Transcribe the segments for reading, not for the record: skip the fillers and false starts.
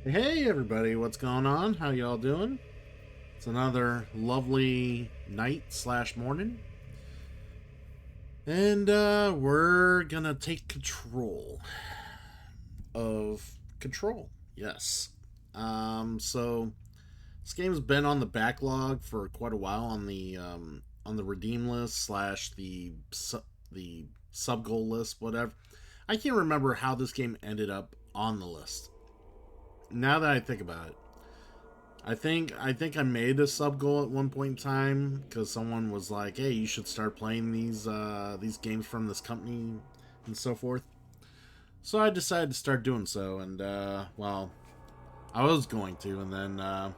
Hey everybody, what's going on? How y'all doing? It's another lovely night slash morning. And we're gonna take control of Control. Yes. So this game's been on the backlog for quite a while on the redeem list slash the sub goal list, whatever. I can't remember how this game ended up on the list. Now that I think about it, I think I made a sub goal at one point in time because someone was like, "Hey, you should start playing these games from this company and so forth." So I decided to start doing so, and well, I was going to, and then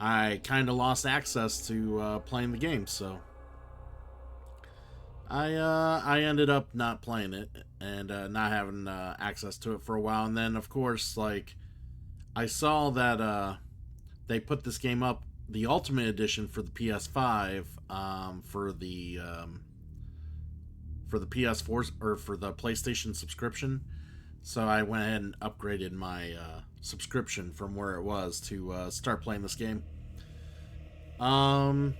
I kind of lost access to playing the game, so I ended up not playing it and not having access to it for a while. And then of course, like, I saw that they put this game up, the Ultimate Edition for the PS5, for the PS4 or for the PlayStation subscription. So I went ahead and upgraded my subscription from where it was to start playing this game. Um,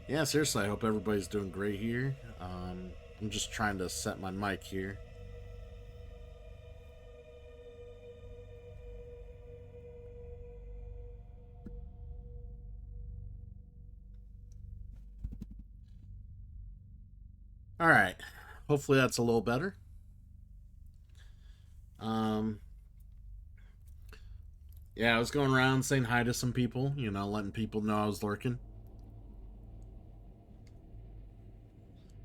yeah, seriously, I hope everybody's doing great here. I'm just trying to set my mic here. All right, hopefully that's a little better. Um, yeah, I was going around saying hi to some people, you know, letting people know I was lurking.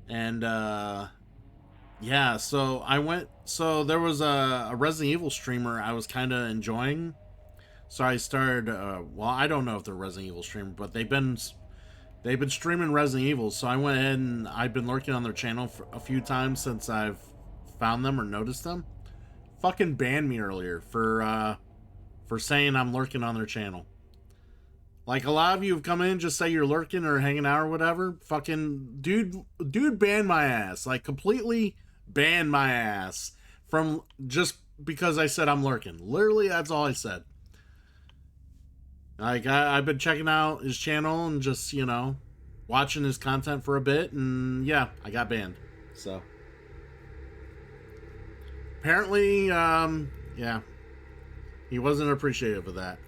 And yeah, so I went. So there was a Resident Evil streamer I was kind of enjoying. So I started. Well, I don't know if they're Resident Evil streamer, but they've been streaming Resident Evil. So I went ahead and I've been lurking on their channel for a few times since I've found them or noticed them. Fucking banned me earlier for saying I'm lurking on their channel. Like, a lot of you have come in, just say you're lurking or hanging out or whatever. Fucking dude banned my ass. Like, completely banned my ass from just because I said I'm lurking. Literally, that's all I said. Like, I've been checking out his channel and just, you know, watching his content for a bit, and yeah, I got banned. So apparently, yeah, he wasn't appreciative of that.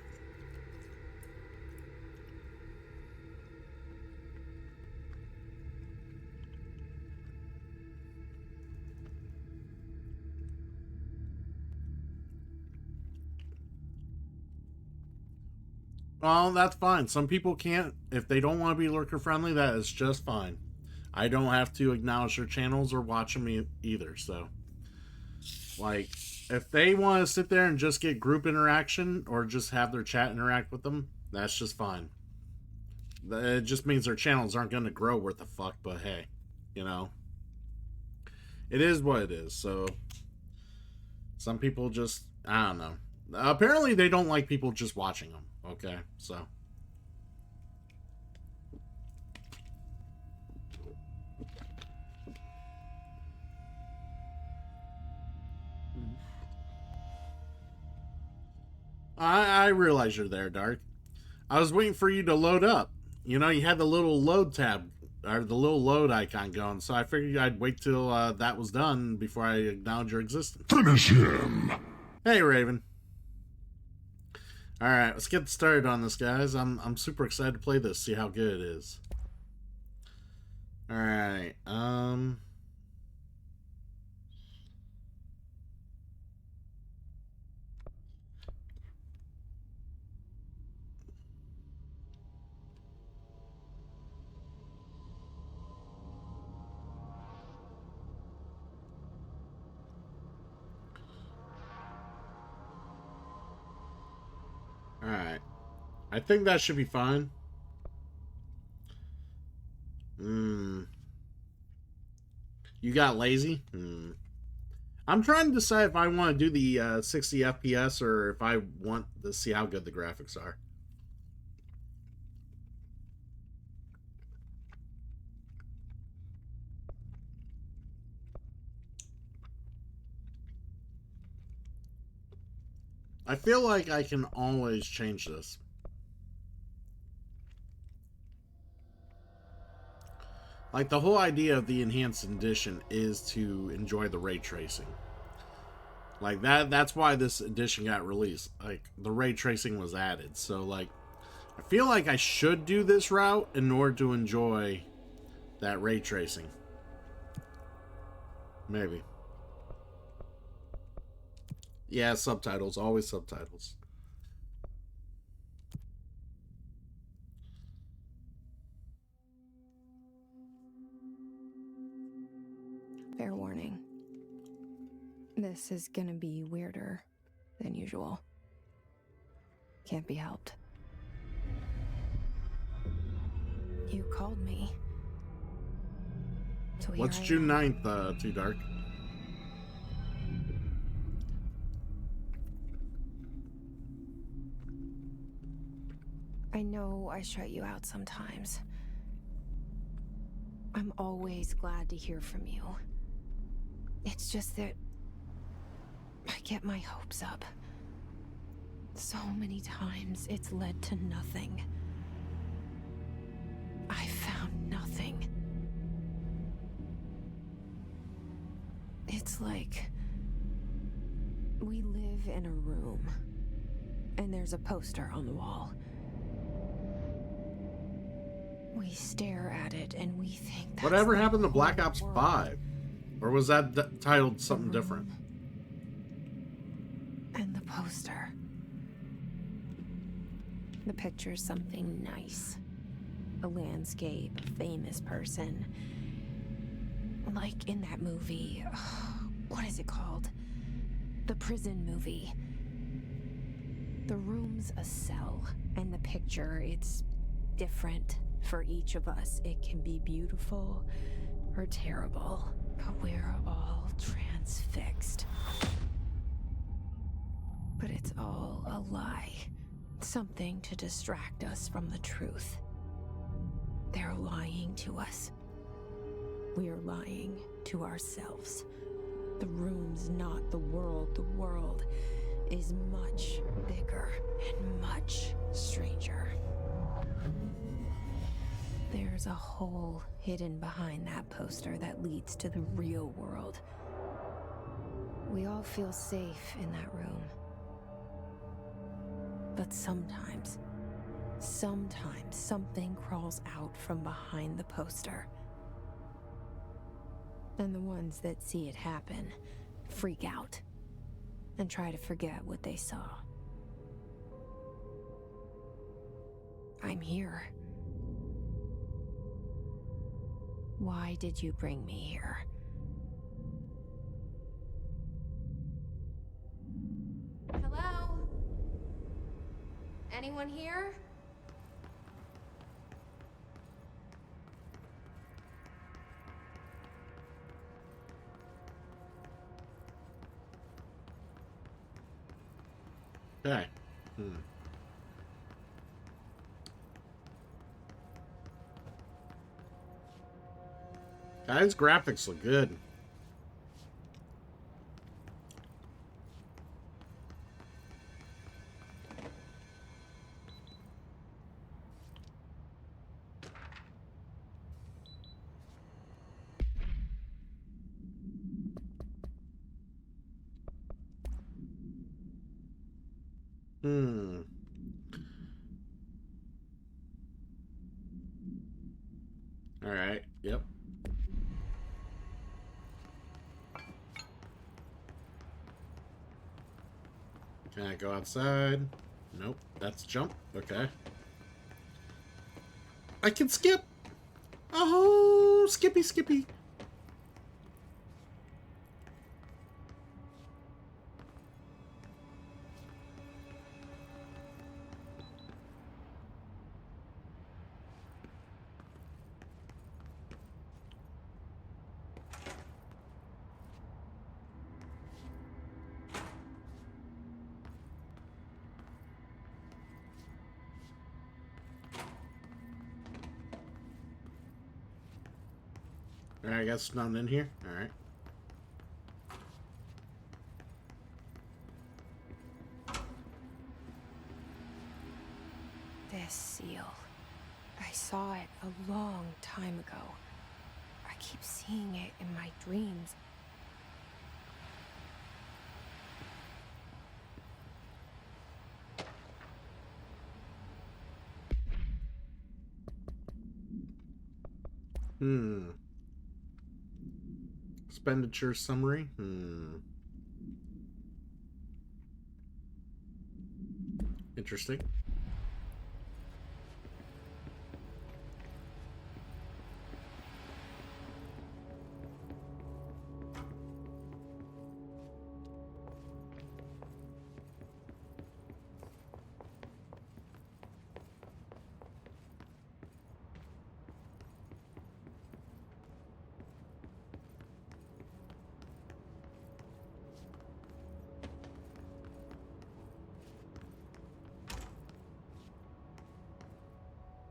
Well, that's fine. Some people can't, if they don't want to be lurker friendly, that is just fine. I don't have to acknowledge their channels or watch them either. So, like, if they want to sit there and just get group interaction or just have their chat interact with them, that's just fine. It just means their channels aren't going to grow worth the fuck, but hey, you know, it is what it is. So, some people just, I don't know. Apparently, they don't like people just watching them. Okay, so. I realize you're there, Dark. I was waiting for you to load up. You know, you had the little load tab or the little load icon going, so I figured I'd wait till that was done before I acknowledge your existence. Finish him! Hey, Raven. All right, let's get started on this, guys. I'm super excited to play this, see how good it is. All right. All right. I think that should be fine. You got lazy? I'm trying to decide if I want to do the 60 FPS or if I want to see how good the graphics are. I feel like I can always change this. Like, the whole idea of the enhanced edition is to enjoy the ray tracing. Like, that's why this edition got released. Like, the ray tracing was added. So, like, I feel like I should do this route in order to enjoy that ray tracing. Maybe. Yeah, subtitles. Always subtitles. Fair warning. This is gonna be weirder than usual. Can't be helped. You called me. So here What's I June am. 9th, Too Dark? I know I shut you out sometimes. I'm always glad to hear from you. It's just that I get my hopes up. So many times it's led to nothing. I found nothing. It's like we live in a room, and there's a poster on the wall. We stare at it and we think that's Whatever the happened to Black whole Ops world. 5? Or was that titled something The different? room and the poster. The picture's something nice. A landscape, a famous person. Like in that movie. What is it called? The prison movie. The room's a cell, and the picture, it's different for each of us. It can be beautiful or terrible, but we're all transfixed. But it's all a lie. Something to distract us from the truth. They're lying to us. We're lying to ourselves. The room's not the world. The world is much bigger and much stranger. There's a hole hidden behind that poster that leads to the real world. We all feel safe in that room. But sometimes something crawls out from behind the poster. And the ones that see it happen freak out and try to forget what they saw. I'm here. Why did you bring me here? Hello? Anyone here? Okay. Guys, graphics look good. All right. Yep. Can I go outside? Nope. That's jump. Okay. I can skip. Oh, skippy, skippy. All right, I got nothing in here. All right. This seal. I saw it a long time ago. I keep seeing it in my dreams. Expenditure summary. Interesting.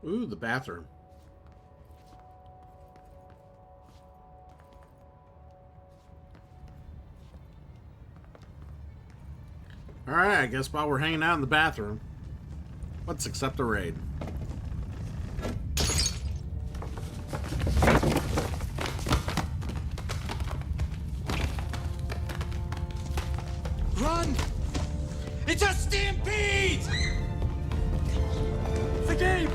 Ooh, the bathroom. Alright, I guess while we're hanging out in the bathroom, let's accept a raid. Run! It's a stampede! It's a game!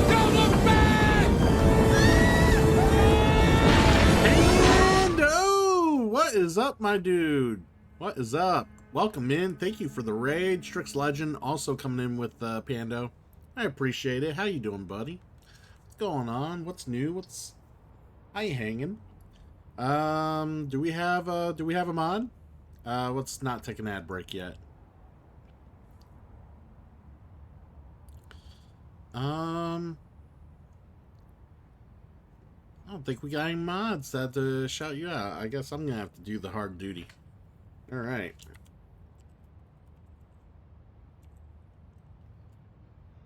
Don't look back! And oh, what is up, my dude? What is up? Welcome in. Thank you for the raid. Strix Legend also coming in with Pando. I appreciate it. How you doing, buddy? What's going on? What's new? How you hanging? Do we have a mod? Let's not take an ad break yet. I don't think we got any mods that shout you out. I guess I'm gonna have to do the hard duty. All right.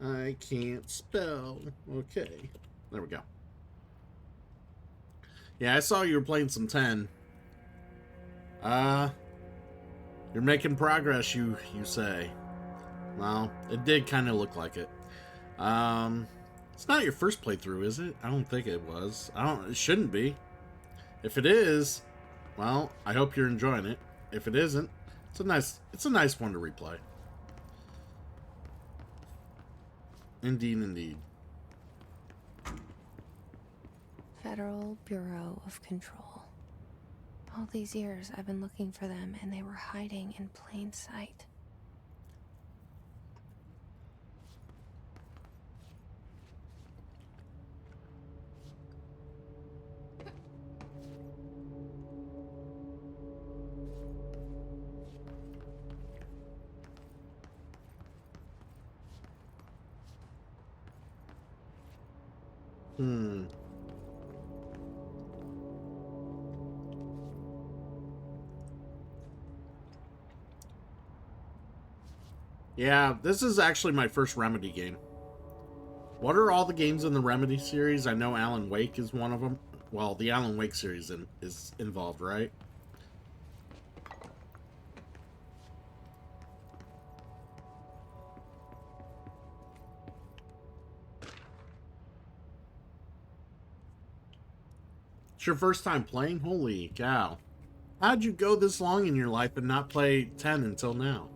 I can't spell. Okay, there we go. Yeah, I saw you were playing some 10. You're making progress, you say. Well, it did kind of look like it. It's not your first playthrough, is it? I don't think it was. It shouldn't be. If it is, well, I hope you're enjoying it. If it isn't, it's a nice one to replay. Indeed, indeed. Federal Bureau of Control. All these years I've been looking for them, and they were hiding in plain sight. Yeah, this is actually my first Remedy game. What are all the games in the Remedy series? I know Alan Wake is one of them. Well, the Alan Wake series is involved, right? It's your first time playing? Holy cow. How'd you go this long in your life and not play 10 until now?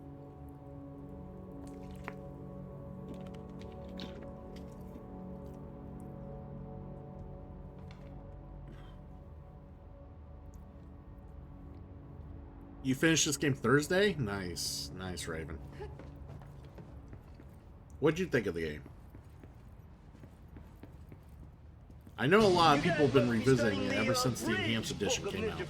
You finished this game Thursday? Nice. Nice, Raven. What'd you think of the game? I know a lot of people have been revisiting it ever since the Enhanced Edition came out.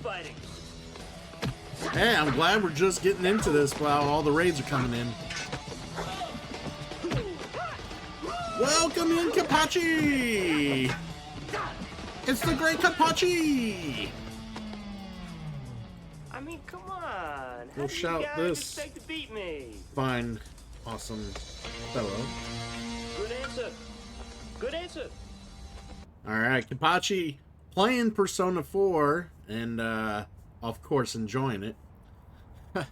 Hey, I'm glad we're just getting into this while all the raids are coming in. Welcome in, Kapachi! It's the great Kapachi! I mean, come on. We'll shout this. Expect to beat me? Fine, awesome fellow. Good answer. Good answer. Alright, Kapachi playing Persona 4 and, of course, enjoying it. But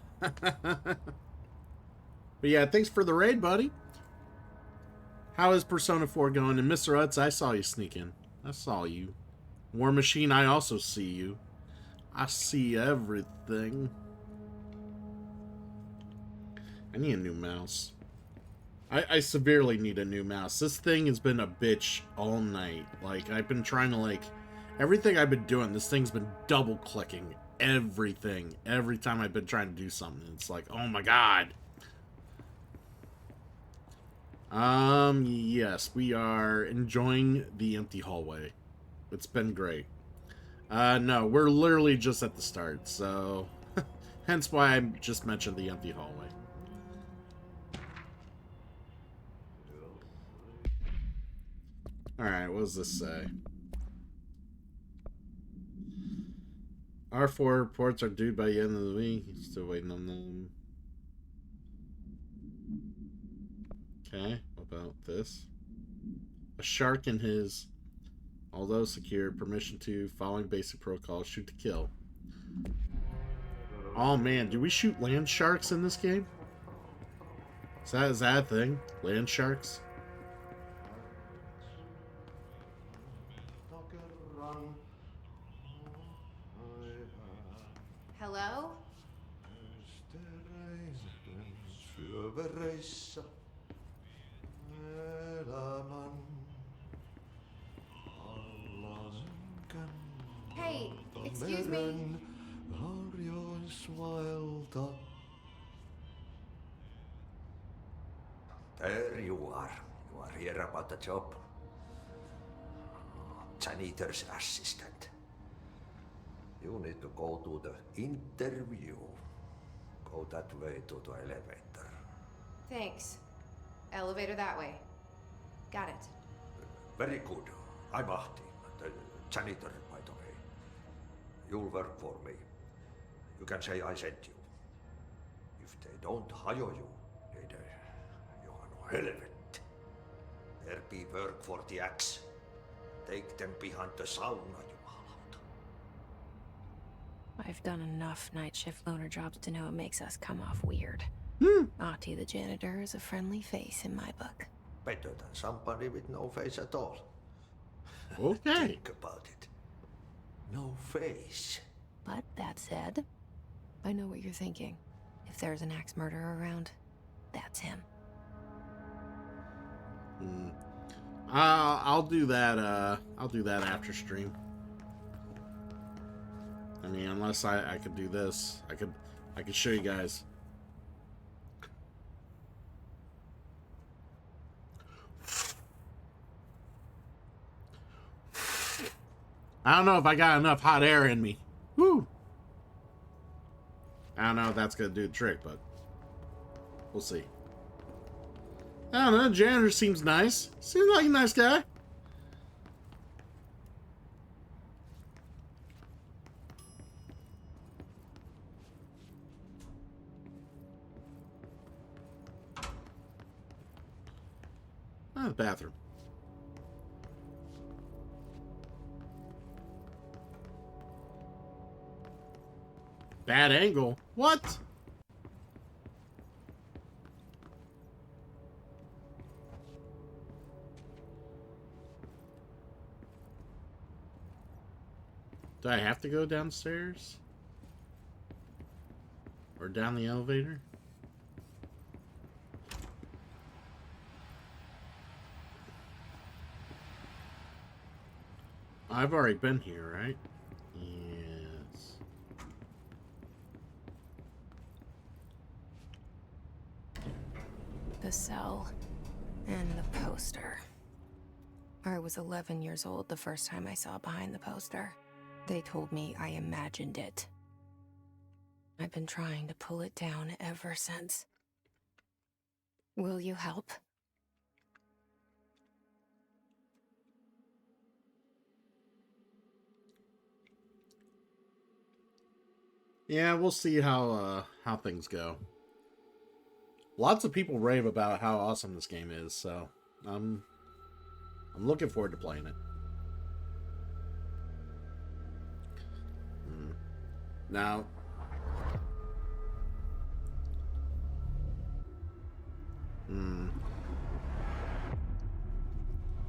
yeah, thanks for the raid, buddy. How is Persona 4 going? And Mr. Utz, I saw you sneak in. I saw you. War Machine, I also see you. I see everything. I need a new mouse. I severely need a new mouse. This thing has been a bitch all night. Like, I've been trying to, like... Everything I've been doing, this thing's been double-clicking everything. Every time I've been trying to do something. It's like, oh my god. Yes, we are enjoying the empty hallway. It's been great. No, we're literally just at the start, so... Hence why I just mentioned the empty hallway. Alright, what does this say? Our 4 reports are due by the end of the week. Still waiting on them. Okay, what about this? A shark in his, although secure, permission to, following basic protocol, shoot to kill. Oh man, do we shoot land sharks in this game? Is that a thing? Land sharks? Hello? Hey, excuse me. There you are. You are here about the job. Janitor's assistant. You need to go to the interview. Go that way to the elevator. Thanks. Elevator that way. Got it. Very good. I'm Ahti, the janitor, by the way. You'll work for me. You can say I sent you. If they don't hire you, then you are no helvet. There be work for the axe. Take them behind the sauna, jumalauta. I've done enough night shift loner jobs to know it makes us come off weird. Ahti the janitor is a friendly face in my book. Better than somebody with no face at all. Okay. Think about it. No face. But that said, I know what you're thinking. If there's an axe murderer around, that's him. I'll do that. I'll do that after stream. I mean, unless I could do this, I could show you guys. I don't know if I got enough hot air in me. Woo! I don't know if that's gonna do the trick, but we'll see. I don't know, janitor seems nice. Seems like a nice guy. The bathroom. Bad angle? What? Do I have to go downstairs? Or down the elevator? I've already been here, right? Yes. The cell and the poster. I was 11 years old the first time I saw behind the poster. They told me I imagined it. I've been trying to pull it down ever since. Will you help? Yeah, we'll see how things go. Lots of people rave about how awesome this game is, so I'm looking forward to playing it. Now,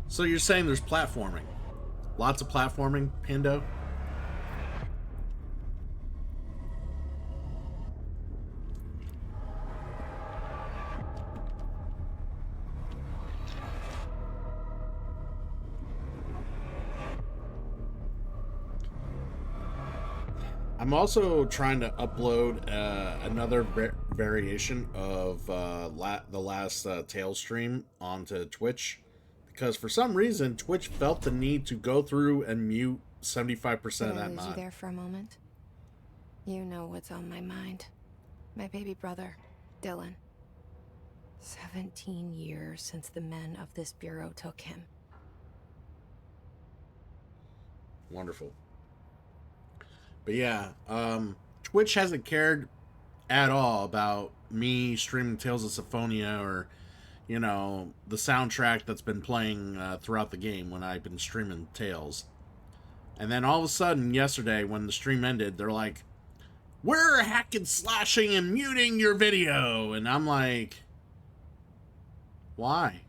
so you're saying there's platforming? Lots of platforming, Pando? I'm also trying to upload another variation of the last Tales stream onto Twitch, because for some reason Twitch felt the need to go through and mute 75% of that Did I lose you mod. there for a moment? You know what's on my mind. My baby brother, Dylan. 17 years since the men of this bureau took him. Wonderful. But yeah, Twitch hasn't cared at all about me streaming Tales of Symphonia or, you know, the soundtrack that's been playing throughout the game when I've been streaming Tales. And then all of a sudden, yesterday, when the stream ended, they're like, we're hacking, slashing, and muting your video. And I'm like, why?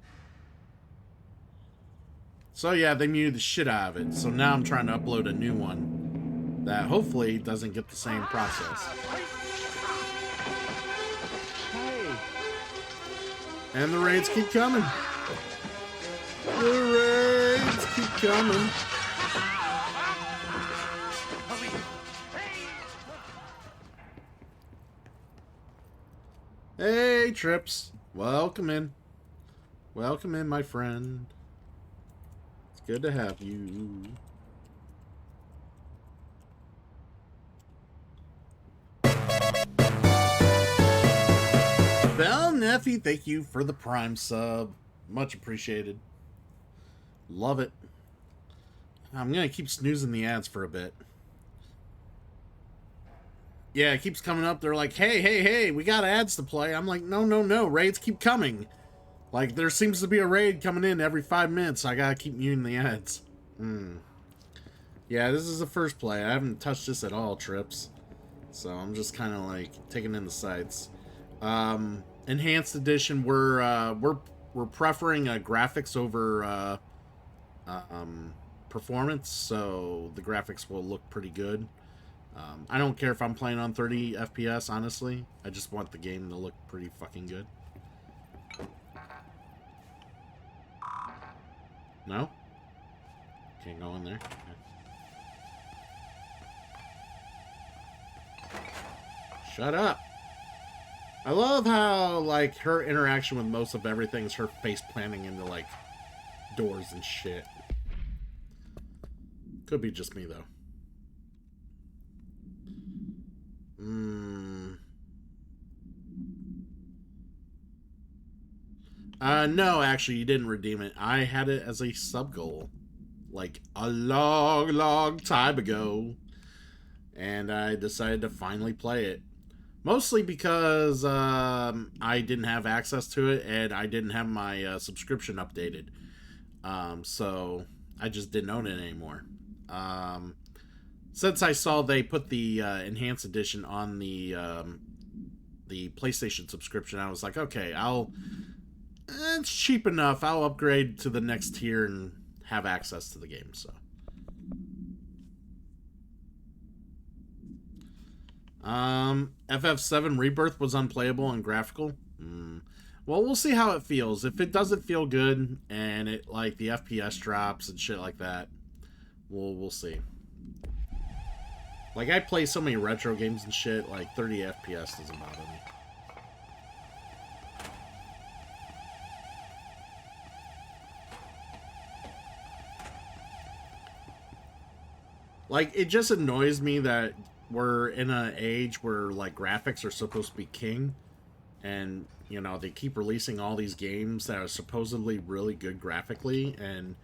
So yeah, they muted the shit out of it. So now I'm trying to upload a new one that hopefully doesn't get the same process. And the raids keep coming. The raids keep coming. Hey, Trips. Welcome in. Welcome in, my friend. It's good to have you. Bell Neffy, thank you for the Prime sub. Much appreciated. Love it. I'm going to keep snoozing the ads for a bit. Yeah, it keeps coming up. They're like, hey, we got ads to play. I'm like, no. Raids keep coming. Like, there seems to be a raid coming in every 5 minutes. I got to keep muting the ads. Yeah, this is the first play. I haven't touched this at all, Trips. So I'm just kind of like taking in the sights. Enhanced edition, we're preferring graphics over performance, so the graphics will look pretty good. I don't care if I'm playing on 30 FPS, honestly. I just want the game to look pretty fucking good. No? Can't go in there. Okay. Shut up. I love how, like, her interaction with most of everything is her face planting into, like, doors and shit. Could be just me, though. No, actually, you didn't redeem it. I had it as a sub goal, like, a long time ago. And I decided to finally play it. Mostly because I didn't have access to it and I didn't have my subscription updated. So I just didn't own it anymore. Since I saw they put the Enhanced Edition on the PlayStation subscription, I was like, okay, it's cheap enough. I'll upgrade to the next tier and have access to the game, so. FF7 Rebirth was unplayable and graphical. Well, we'll see how it feels. If it doesn't feel good and it like the FPS drops and shit like that, we'll see. Like, I play so many retro games and shit, like 30 FPS doesn't bother me. Like, it just annoys me that we're in an age where, like, graphics are supposed to be king. And, you know, they keep releasing all these games that are supposedly really good graphically. And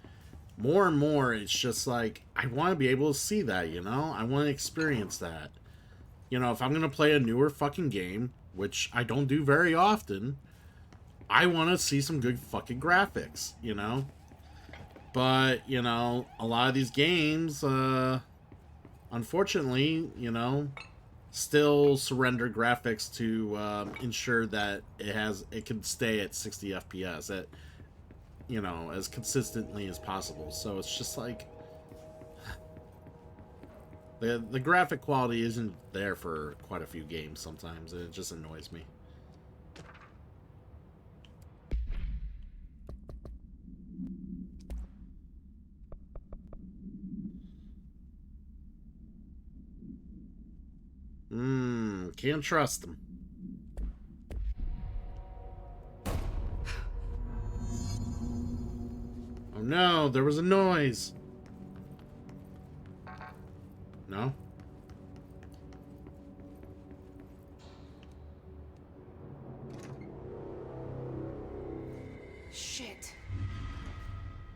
more, it's just like, I want to be able to see that, you know? I want to experience that. You know, if I'm going to play a newer fucking game, which I don't do very often, I want to see some good fucking graphics, you know? But, you know, a lot of these games, unfortunately, you know, still surrender graphics to ensure that it can stay at 60 FPS at, you know, as consistently as possible. So it's just like the graphic quality isn't there for quite a few games sometimes, and it just annoys me. Can't trust them. Oh no, there was a noise. No? Shit.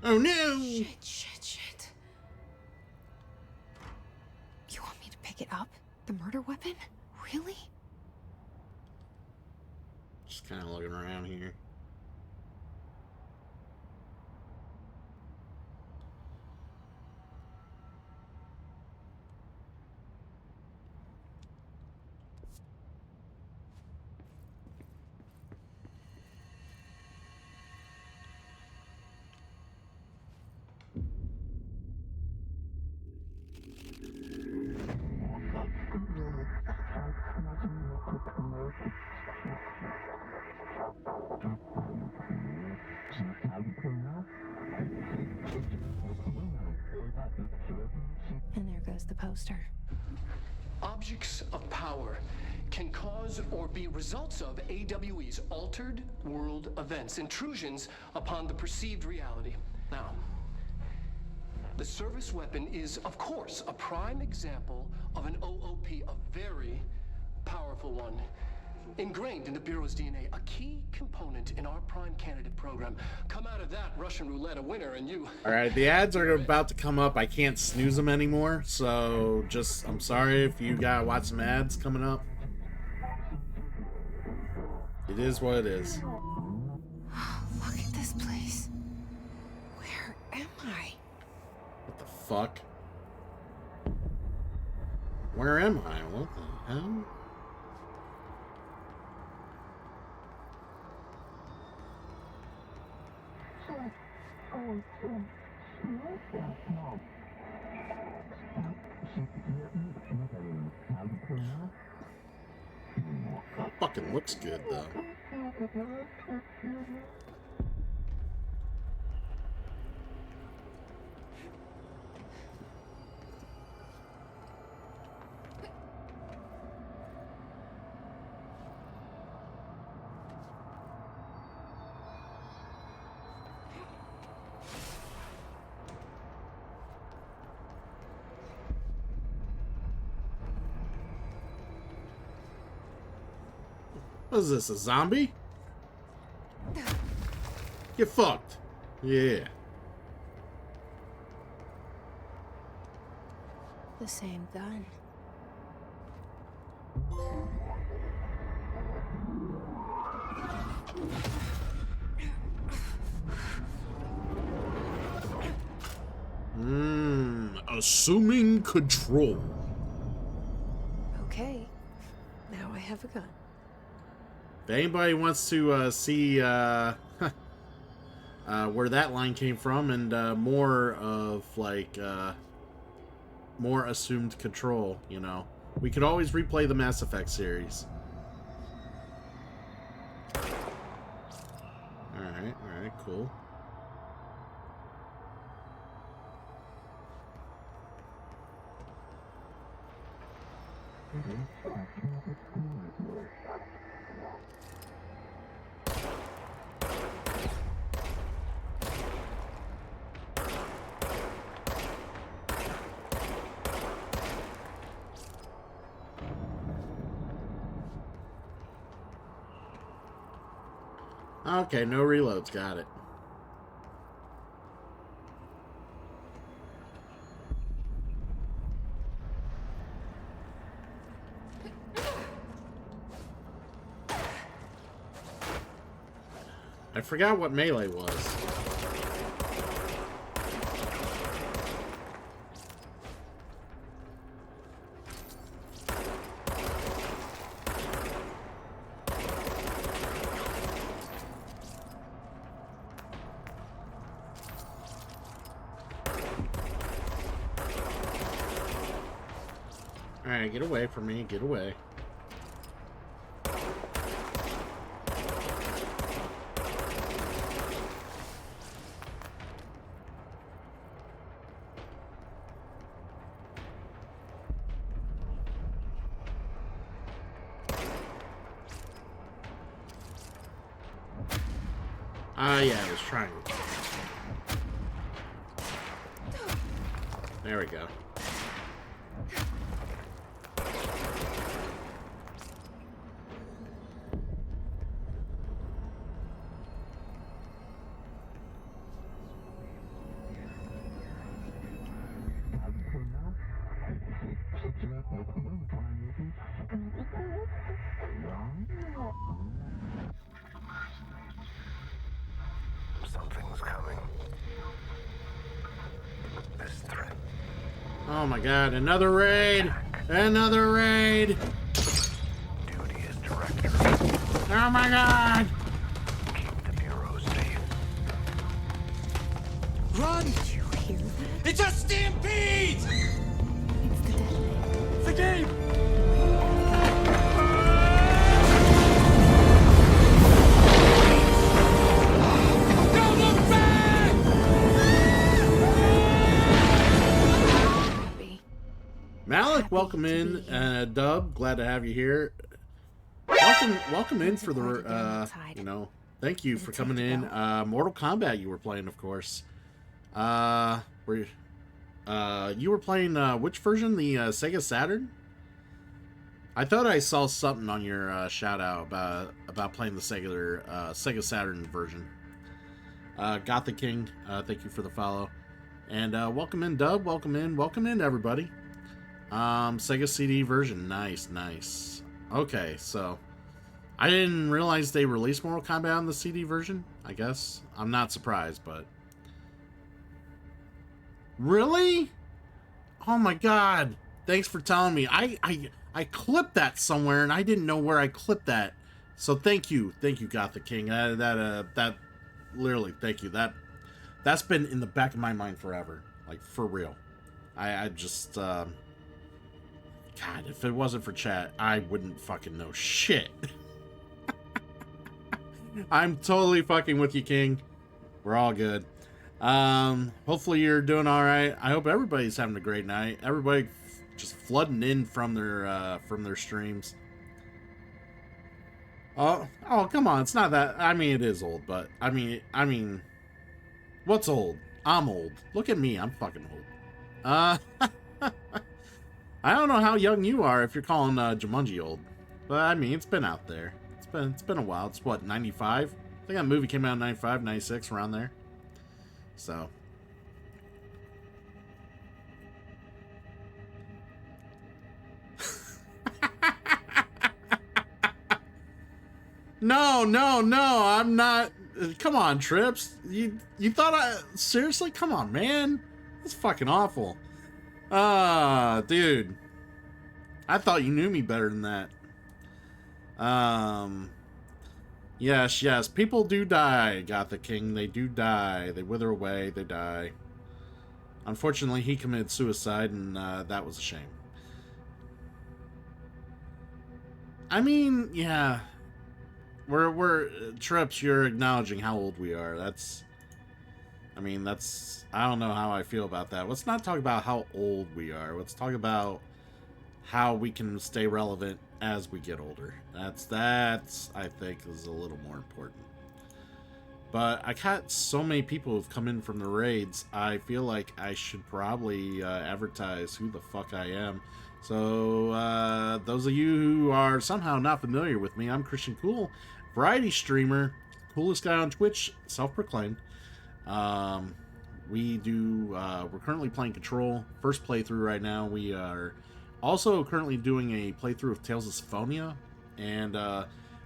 Oh no! Shit. You want me to pick it up? The murder weapon? Really? Just kind of looking around here. And there goes the poster. Objects of power can cause or be results of AWE's altered world events, intrusions upon the perceived reality. Now, the service weapon is, of course, a prime example of an OOP, a very powerful one. Ingrained in the Bureau's DNA, a key component in our prime candidate program. Come out of that Russian roulette a winner and you... Alright, the ads are about to come up. I can't snooze them anymore, so I'm sorry if you gotta watch some ads coming up. It is what it is. Look at this place. Where am I? What the fuck? Where am I? What the hell? Fucking looks good though. What is this, a zombie? Get fucked. Yeah. The same gun. Assuming control. Okay. Now I have a gun. If anybody wants to see where that line came from and more of like more assumed control, you know, we could always replay the Mass Effect series. Alright, cool. Okay, no reloads, got it. I forgot what melee was. Alright, get away from me, get away. Yeah, I was trying. There we go. Oh my god, another raid! Another raid! Duty as director. Oh my god! Keep the Bureau safe. Run! Did you hear that? It's a stampede! It's the dead. It's a game! Don't look back! Happy. Malik, welcome in. Dub, glad to have you here. Welcome in for the, you know, thank you for coming in. Mortal Kombat you were playing, of course. You were playing, which version? The, Sega Saturn? I thought I saw something on your, shout out about playing the Sega Saturn version. Gothic King, thank you for the follow. And, welcome in, Dub, welcome in, everybody. Sega CD version, nice. Okay, so I didn't realize they released Mortal Kombat on the CD version, I guess. I'm not surprised, but... Really? Oh my god. Thanks for telling me. I clipped that somewhere and I didn't know where I clipped that. So thank you, Gothic King. That literally, thank you. That's been in the back of my mind forever. Like, for real. I just, God, if it wasn't for chat, I wouldn't fucking know shit. I'm totally fucking with you, King. We're all good. Hopefully you're doing all right. I hope everybody's having a great night. Everybody just flooding in from their streams. Oh, come on. It's not that. I mean, it is old, but I mean, what's old? I'm old. Look at me. I'm fucking old. I don't know how young you are if you're calling Jumanji old, but I mean, it's been out there. It's been a while. It's what, 95? I think that movie came out in 95, 96, around there. So. No, I'm not. Come on, Trips. You thought seriously? Come on, man. That's fucking awful. Dude. I thought you knew me better than that. Yes. People do die, Gothic King. They do die. They wither away. They die. Unfortunately, he committed suicide, and that was a shame. I mean, yeah. We're Trips, you're acknowledging how old we are. I don't know how I feel about that. Let's not talk about how old we are. Let's talk about how we can stay relevant as we get older. That's I think is a little more important. But I got so many people who've come in from the raids, I feel like I should probably advertise who the fuck I am. So those of you who are somehow not familiar with me, I'm Christian Cool, variety streamer, coolest guy on Twitch, self-proclaimed. We're currently playing Control, first playthrough right now. We are also currently doing a playthrough of Tales of Symphonia, and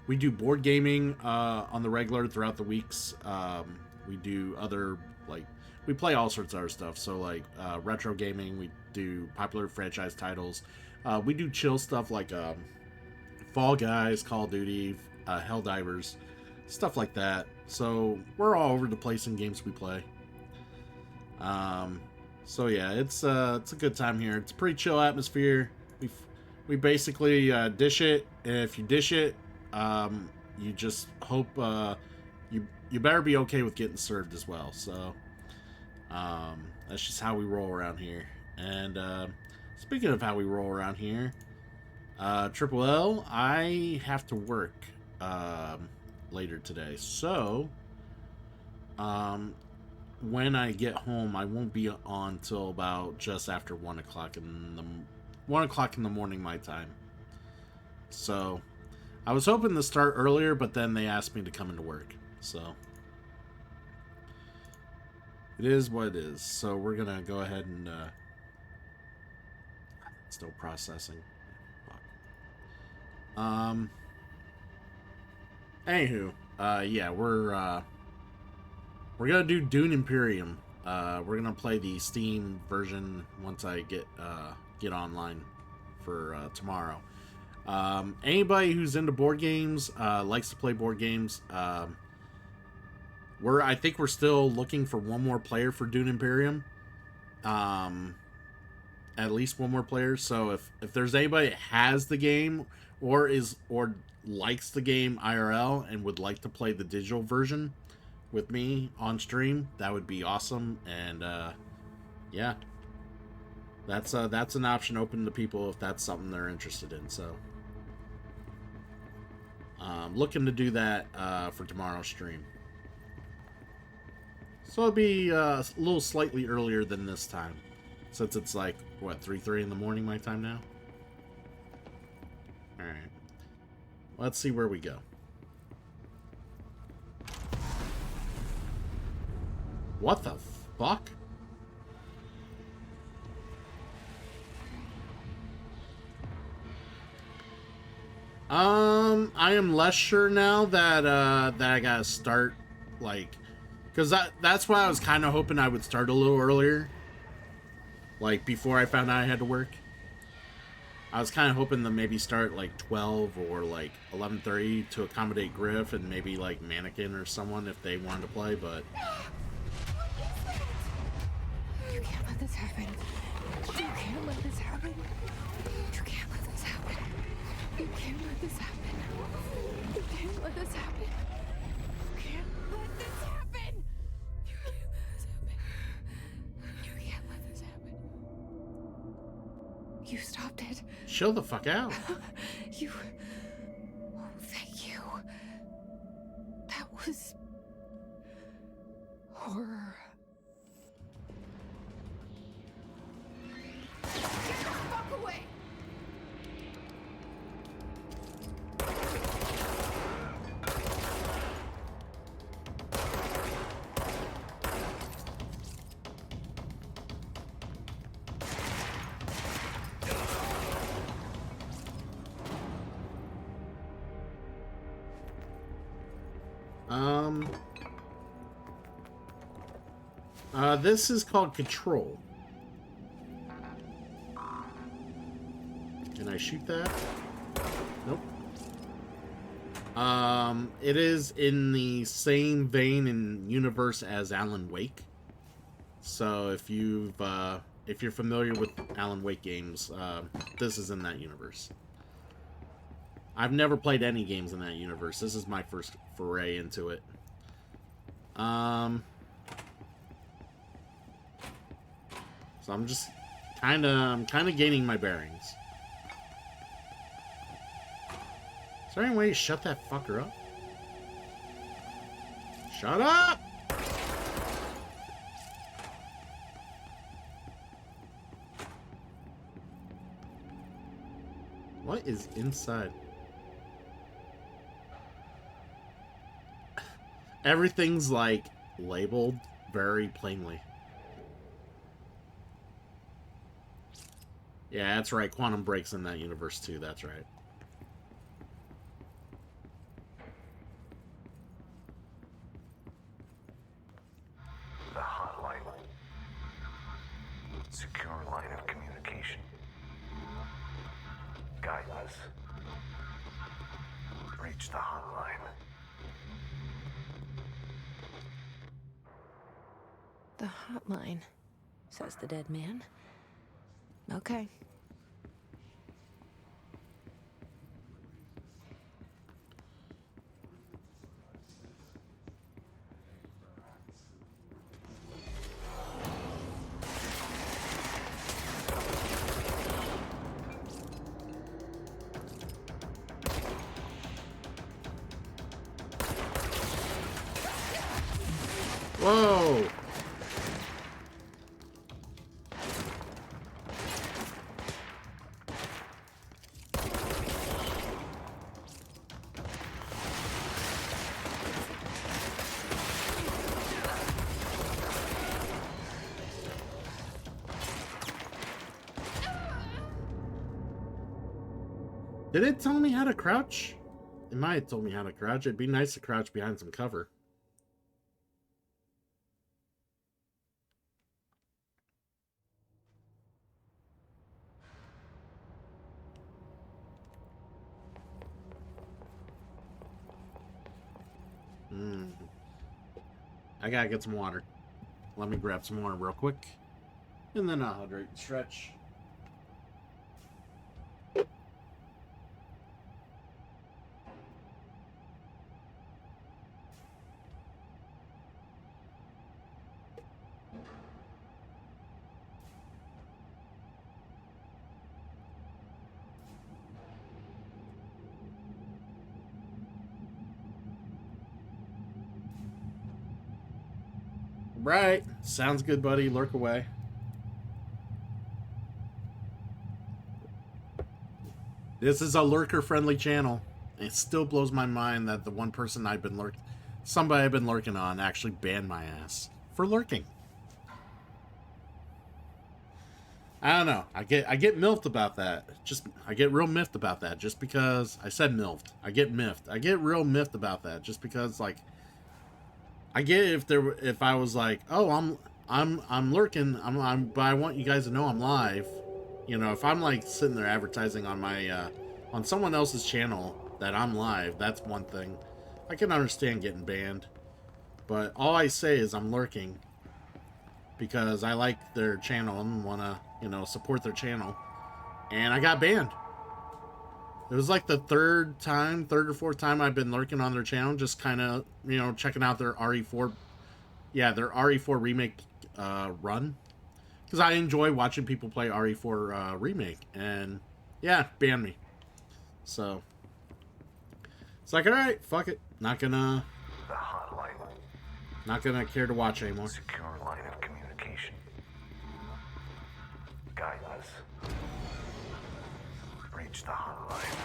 we do board gaming on the regular throughout the weeks. We do other, like, we play all sorts of other stuff, so like retro gaming, we do popular franchise titles. We do chill stuff like Fall Guys, Call of Duty, Helldivers, stuff like that. So we're all over the place in games we play. So yeah, it's a good time here. It's a pretty chill atmosphere. We basically dish it, and if you dish it, you just hope you better be okay with getting served as well. So that's just how we roll around here. And speaking of how we roll around here, Triple L, I have to work later today, so when I get home, I won't be on till about just after 1 o'clock in the morning my time. So I was hoping to start earlier, but then they asked me to come into work. So it is what it is. So we're gonna go ahead and still processing. Fuck. Anywho, yeah, we're gonna do Dune Imperium We're gonna play the Steam version once I get online for tomorrow. Anybody who's into board games, likes to play board games, I think we're still looking for one more player for Dune Imperium. At least one more player. So if there's anybody that has the game or likes the game IRL and would like to play the digital version with me on stream, that would be awesome. And yeah, that's an option open to people if that's something they're interested in. So looking to do that for tomorrow's stream. So it'll be a little slightly earlier than this time, since it's like, what, 3:30 in the morning my time now? Alright. Let's see where we go. What the fuck? I am less sure now that I gotta start, like, because that's why I was kind of hoping I would start a little earlier, like before I found out I had to work. I was kind of hoping to maybe start like 12 or like 11:30 to accommodate Griff and maybe like Mannequin or someone if they wanted to play, but You can't let this happen. You can't let this happen. You can't let this happen. You can't let this happen. You can't let this happen. You can't let this happen. You can't let this happen. You can't let this happen. You stopped it. chill the fuck out. You... Oh, thank you. That was... horror. Get the fuck away! This is called Control. Can I shoot that? Nope. It is in the same vein and universe as Alan Wake. So if you're familiar with Alan Wake games, this is in that universe. I've never played any games in that universe. This is my first foray into it. So I'm just kind of gaining my bearings. Is there any way to shut that fucker up? Shut up! What is inside? Everything's like labeled very plainly. Yeah, that's right. Quantum Break's in that universe too. That's right. The hotline. Secure line of communication. Guidance. Reach the hotline. The hotline, says the dead man. Okay. Whoa! Did it tell me how to crouch? It might have told me how to crouch. It'd be nice to crouch behind some cover. I gotta get some water. Let me grab some water real quick. And then I'll hydrate and stretch. Right. Sounds good, buddy. Lurk away. This is a lurker-friendly channel. It still blows my mind that the one person somebody I've been lurking on actually banned my ass for lurking. I don't know. I get miffed about that. I get real miffed about that just because I said miffed. I get miffed. I get real miffed about that just because, like, I get it if I was like, oh, I'm lurking, but I want you guys to know I'm live. You know, if I'm like sitting there advertising on my on someone else's channel that I'm live, that's one thing. I can understand getting banned, but all I say is I'm lurking because I like their channel and want to, you know, support their channel, and I got banned. It was like the third or fourth time I've been lurking on their channel, just kind of, you know, checking out their RE4, their RE4 remake run, because I enjoy watching people play RE4 remake, and yeah, banned me. So it's like, all right, fuck it, not gonna care to watch anymore. Secure line of communication. Guide us. Reach the hotline.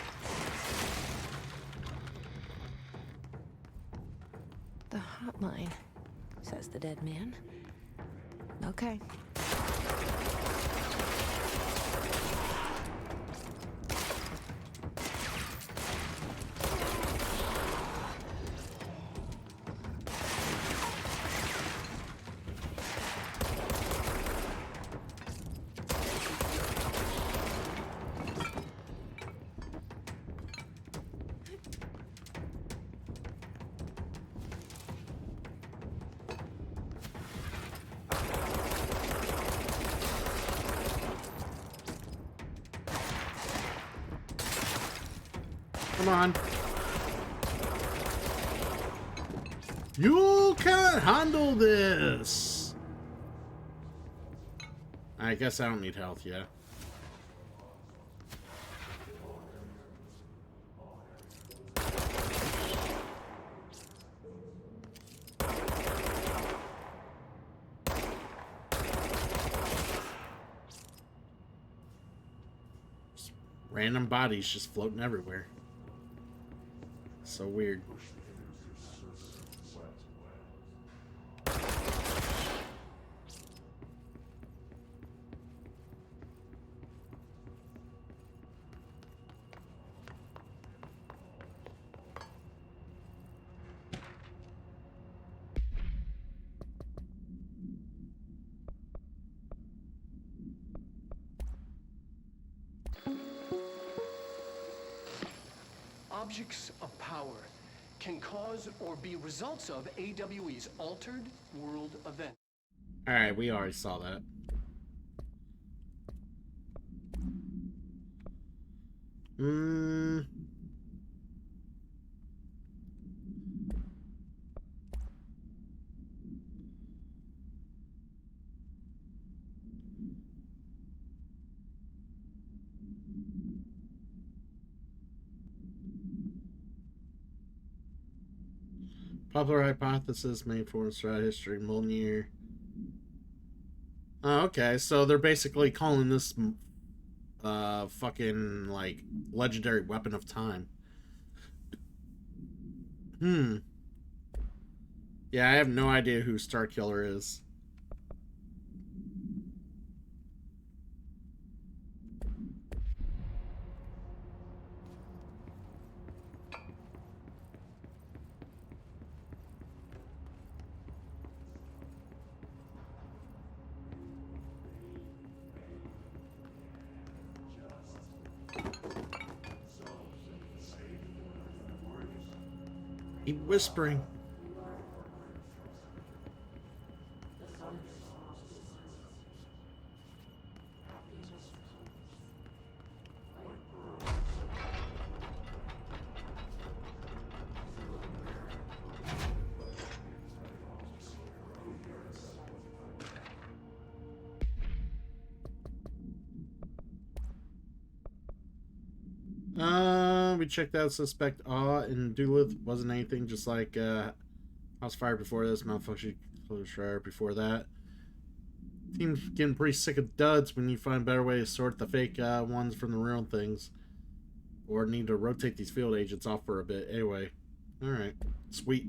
The hotline, says the dead man. Okay. Come on. You can't handle this. I guess I don't need health yet. Random bodies just floating everywhere. So weird. Objects of power can cause or be results of AWE's altered world event. Alright, we already saw that. Popular hypothesis made for throughout history, Mjolnir. Oh, okay, so they're basically calling this fucking, like, legendary weapon of time. Yeah, I have no idea who Starkiller is. Keep whispering. we checked out suspect Awe in Duluth. Wasn't anything, just like House Fire before this, Malfunction Closure before that. Team's getting pretty sick of duds when you find better way to sort the fake ones from the real things. Or need to rotate these field agents off for a bit. Anyway. Alright. Sweet.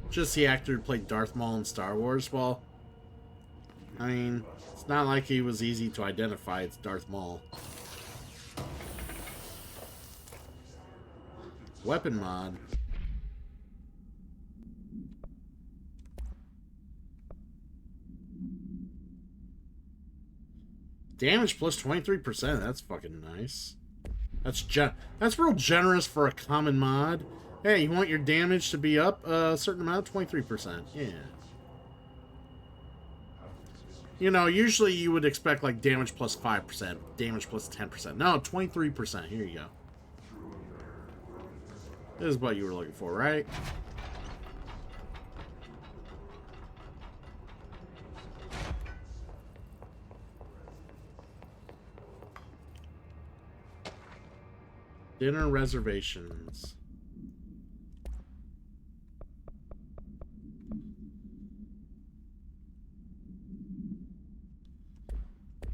Just the actor who played Darth Maul in Star Wars. Well, I mean, it's not like he was easy to identify. It's Darth Maul. Weapon mod. Damage plus 23%. That's fucking nice. That's real generous for a common mod. Hey, you want your damage to be up a certain amount? 23%. Yeah. You know, usually you would expect like damage plus 5%, damage plus 10%. No, 23%. Here you go. This is what you were looking for, right? Dinner reservations.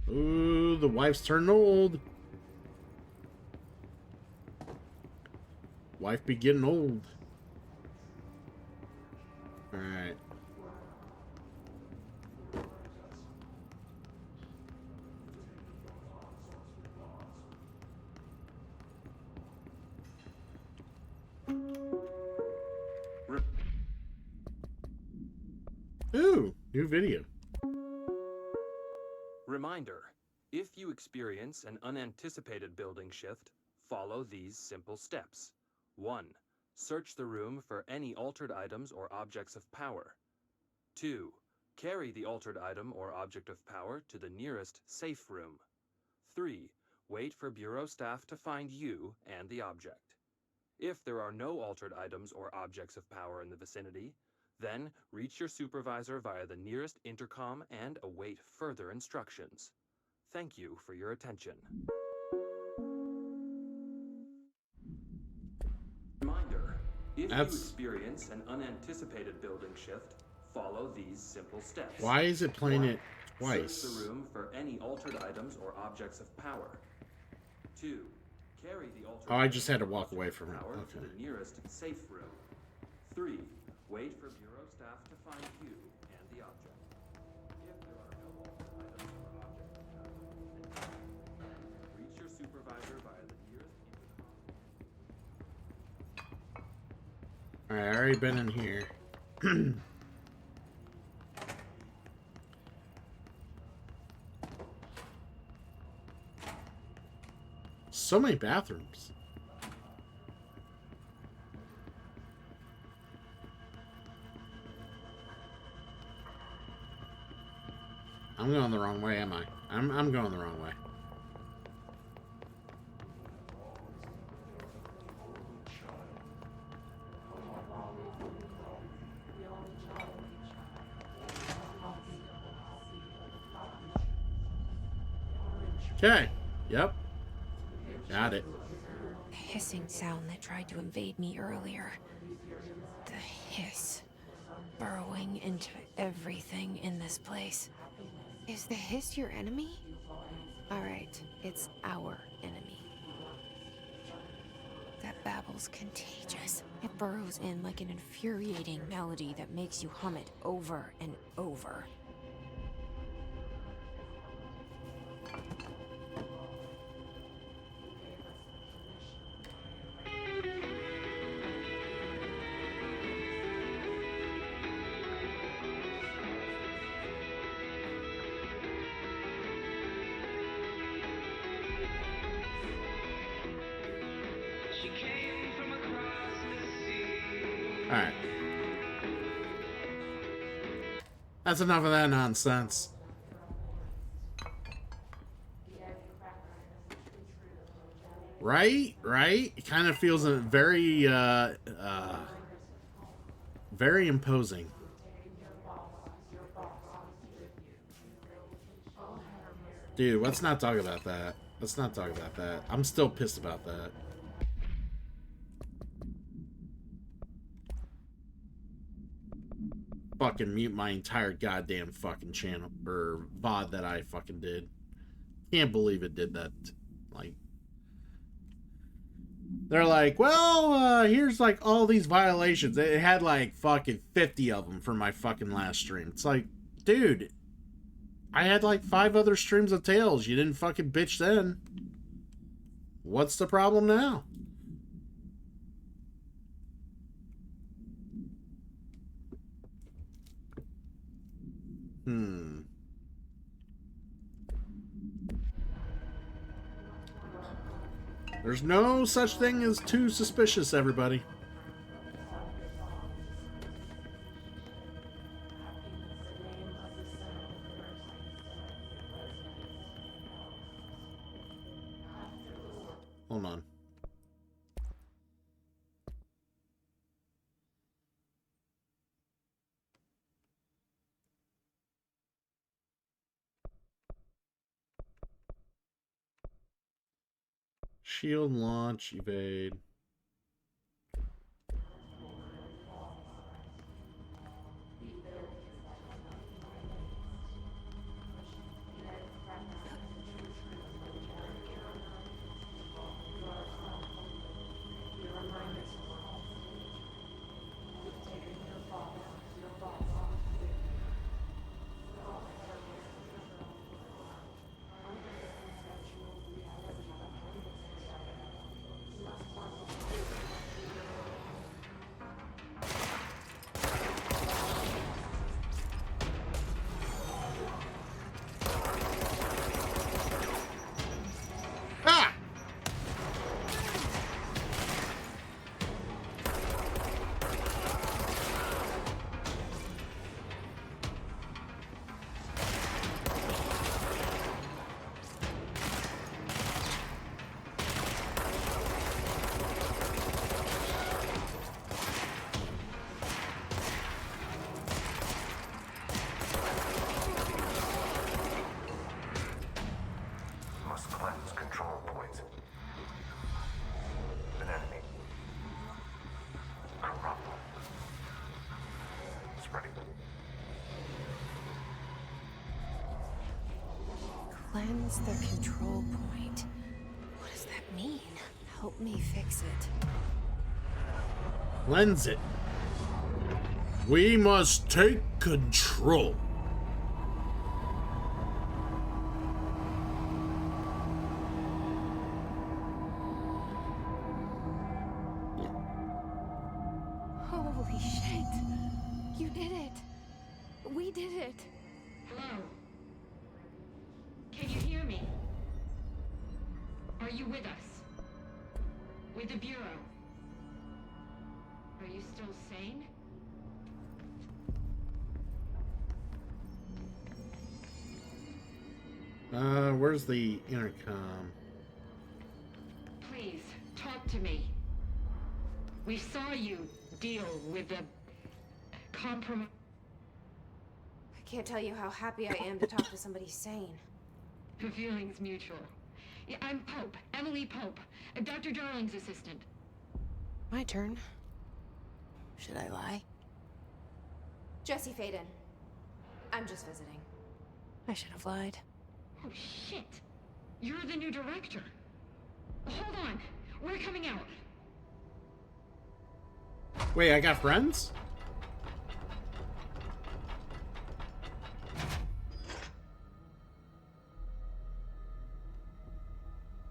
Ooh, the wife's turning old. Wife be getting old. Alright. Ooh, new video. Reminder, if you experience an unanticipated building shift, follow these simple steps. 1. Search the room for any altered items or objects of power. 2. Carry the altered item or object of power to the nearest safe room. 3. Wait for Bureau staff to find you and the object. If there are no altered items or objects of power in the vicinity, then reach your supervisor via the nearest intercom and await further instructions. Thank you for your attention. Reminder, if you experience an unanticipated building shift, follow these simple steps. Why is it playing 1. it twice? Search the room for any altered items or objects of power. 2. Carry the altered Oh, I just had to walk away from it. power to Okay. the nearest safe room. 3. Wait for Bureau staff to find you and the object. If there are no altered items or objects of power, then reach your supervisor via the nearest intercom. Alright, I already been in here. So many bathrooms. I'm going the wrong way, am I? I'm going the wrong way. Okay. Yep. Got it. The hissing sound that tried to invade me earlier. The hiss. Burrowing into everything in this place. Is the hiss your enemy? Alright, it's our enemy. That babble's contagious. It burrows in like an infuriating melody that makes you hum it over and over. Alright. That's enough of that nonsense. Right? Right? It kind of feels very, very imposing. Dude, let's not talk about that. Let's not talk about that. I'm still pissed about that. Fucking mute my entire goddamn fucking channel or VOD that I fucking did. Can't believe it did that. Like, they're like, well, here's like all these violations. It had like fucking 50 of them for my fucking last stream. It's like, dude, I had like 5 other streams of Tales. You didn't fucking bitch then. What's the problem now? There's no such thing as too suspicious, everybody. Hold on. Shield, launch, evade. Cleanse the control point. What does that mean? Help me fix it. Cleanse it. We must take control. Holy shit. You did it. We did it. Hello? Can you hear me? Are you with us? With the Bureau? Are you still sane? Where's the intercom? Please, talk to me. We saw you deal with the compromise. I can't tell you how happy I am to talk to somebody sane. The feeling's mutual. Yeah, I'm Pope, Emily Pope, Dr. Darling's assistant. My turn. Should I lie? Jesse Faden. I'm just visiting. I should have lied. Oh, shit. You're the new director. Hold on. We're coming out. Wait, I got friends?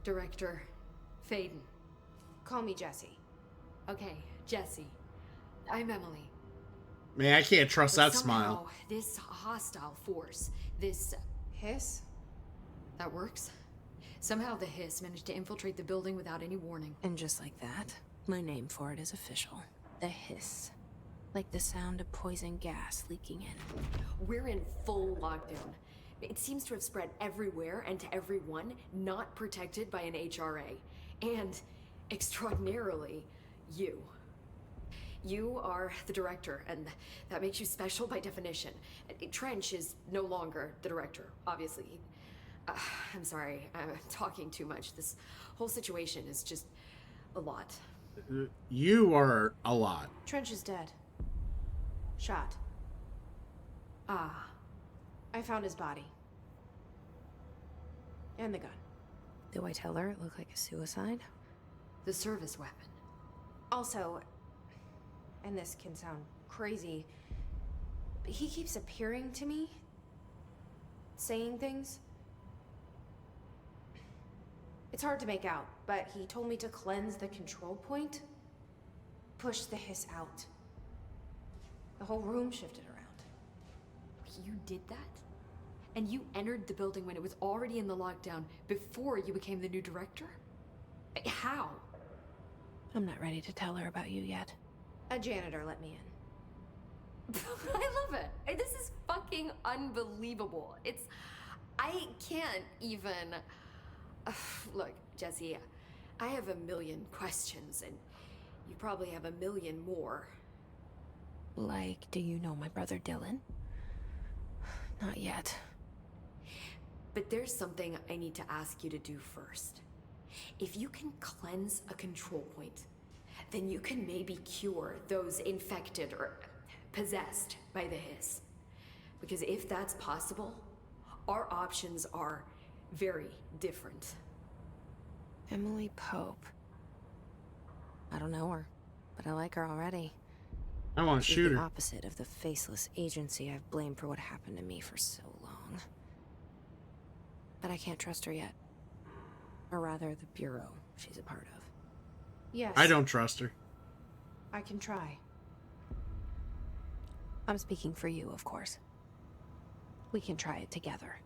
Director Faden. Call me Jesse. Okay, Jesse. I'm Emily. Man, I can't trust But that somehow, smile. This hostile force, this hiss? That works. Somehow the hiss managed to infiltrate the building without any warning. And just like that, my name for it is official. The hiss. Like the sound of poison gas leaking in. We're in full lockdown. It seems to have spread everywhere and to everyone not protected by an HRA. And, extraordinarily, you. You are the director, and that makes you special by definition. Trench is no longer the director, obviously. I'm sorry, I'm talking too much. This whole situation is just a lot. You are a lot. Trench is dead. Shot. Ah. I found his body. And the gun. Do I tell her it looked like a suicide? The service weapon. Also, and this can sound crazy, but he keeps appearing to me, saying things. It's hard to make out, but he told me to cleanse the control point, push the hiss out. The whole room shifted around. You did that? And you entered the building when it was already in the lockdown before you became the new director? How? I'm not ready to tell her about you yet. A janitor let me in. I love it. This is fucking unbelievable. I can't even... Look, Jesse, I have a million questions, and you probably have a million more. Like, do you know my brother Dylan? Not yet. But there's something I need to ask you to do first. If you can cleanse a control point, then you can maybe cure those infected or possessed by the hiss. Because if that's possible, our options are very different. Emily Pope. I don't know her, but I like her already. I want to She's shoot the her. opposite of the faceless agency I've blamed for what happened to me for so long. But I can't trust her yet. Or rather, the Bureau she's a part of. Yes. I don't trust her. I can try. I'm speaking for you, of course. We can try it together.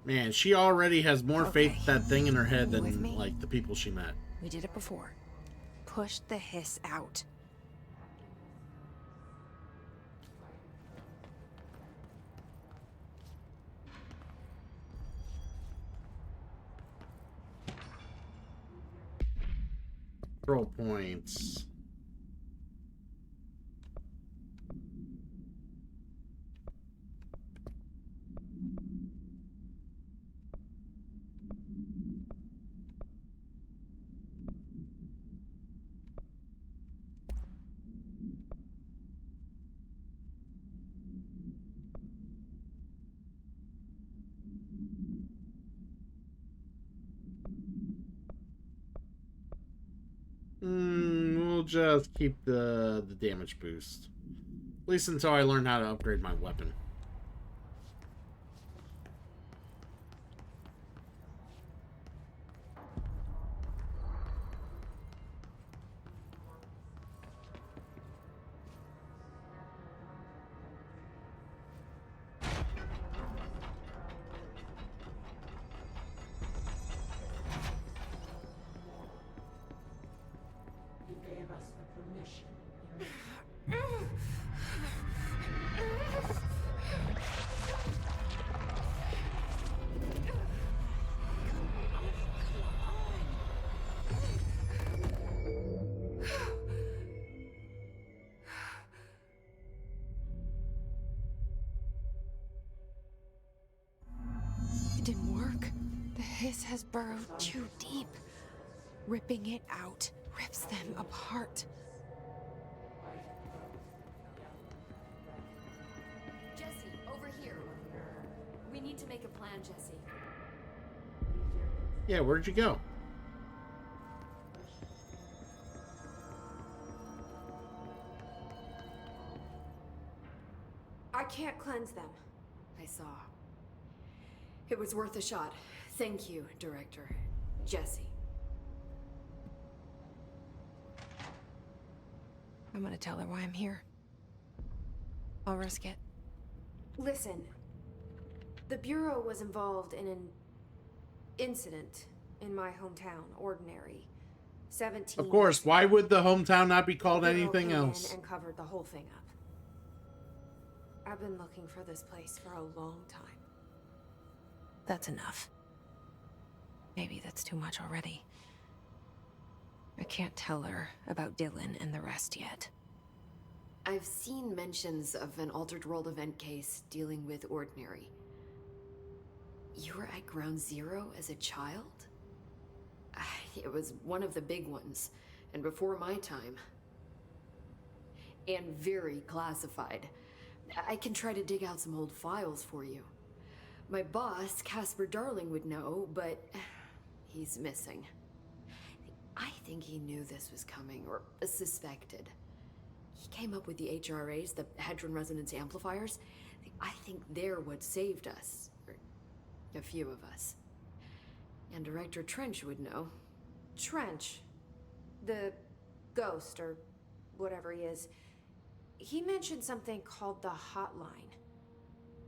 Man, she already has more faith Okay. that thing in her head With than me? like the people she met. We did it before. Push the hiss out. Control points. We'll just keep the damage boost. At least until I learn how to upgrade my weapon. It didn't work. The hiss has burrowed too deep. Ripping it out rips them apart. Jesse, over here. We need to make a plan, Jesse. Yeah, where'd you go? I can't cleanse them. I saw. It was worth a shot. Thank you, Director. Jesse. I'm gonna tell her why I'm here. I'll risk it. Listen, the Bureau was involved in an incident in my hometown, Ordinary. 17. Of course, why would the hometown not be called Bureau anything came in else? and covered the whole thing up. I've been looking for this place for a long time. That's enough. Maybe that's too much already. I can't tell her about Dylan and the rest yet. I've seen mentions of an Altered World event case dealing with Ordinary. You were at Ground Zero as a child? It was one of the big ones, and before my time. And very classified. I can try to dig out some old files for you. My boss, Casper Darling, would know, but he's missing. I think he knew this was coming, or suspected. He came up with the HRAs, the Hadron Resonance Amplifiers. I think they're what saved us. Or a few of us. And Director Trench would know. Trench. The ghost, or whatever he is. He mentioned something called the Hotline.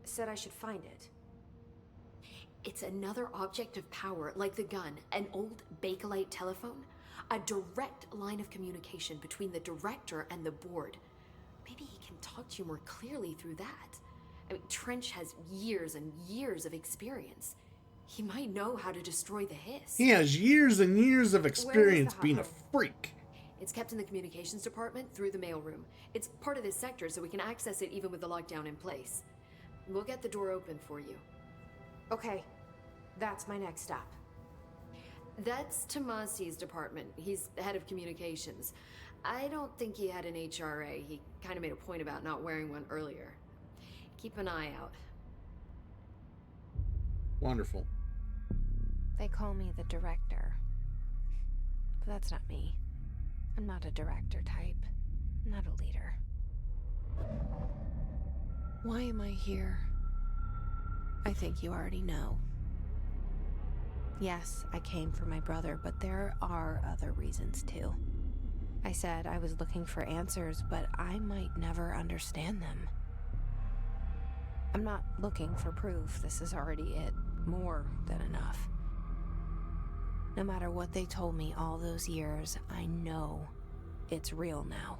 Said I should find it. It's another object of power, like the gun, an old Bakelite telephone. A direct line of communication between the director and the board. Maybe he can talk to you more clearly through that. I mean, Trench has years and years of experience. He might know how to destroy the Hiss. He has years and years of experience being a freak. It's kept in the communications department through the mailroom. It's part of this sector, so we can access it even with the lockdown in place. We'll get the door open for you. Okay, that's my next stop. That's Tomasi's department. He's head of communications. I don't think he had an HRA. He kind of made a point about not wearing one earlier. Keep an eye out. Wonderful. They call me the director. But that's not me. I'm not a director type. I'm not a leader. Why am I here? I think you already know. Yes, I came for my brother, but there are other reasons too. I said I was looking for answers, but I might never understand them. I'm not looking for proof. This is already it. More than enough. No matter what they told me all those years, I know it's real now.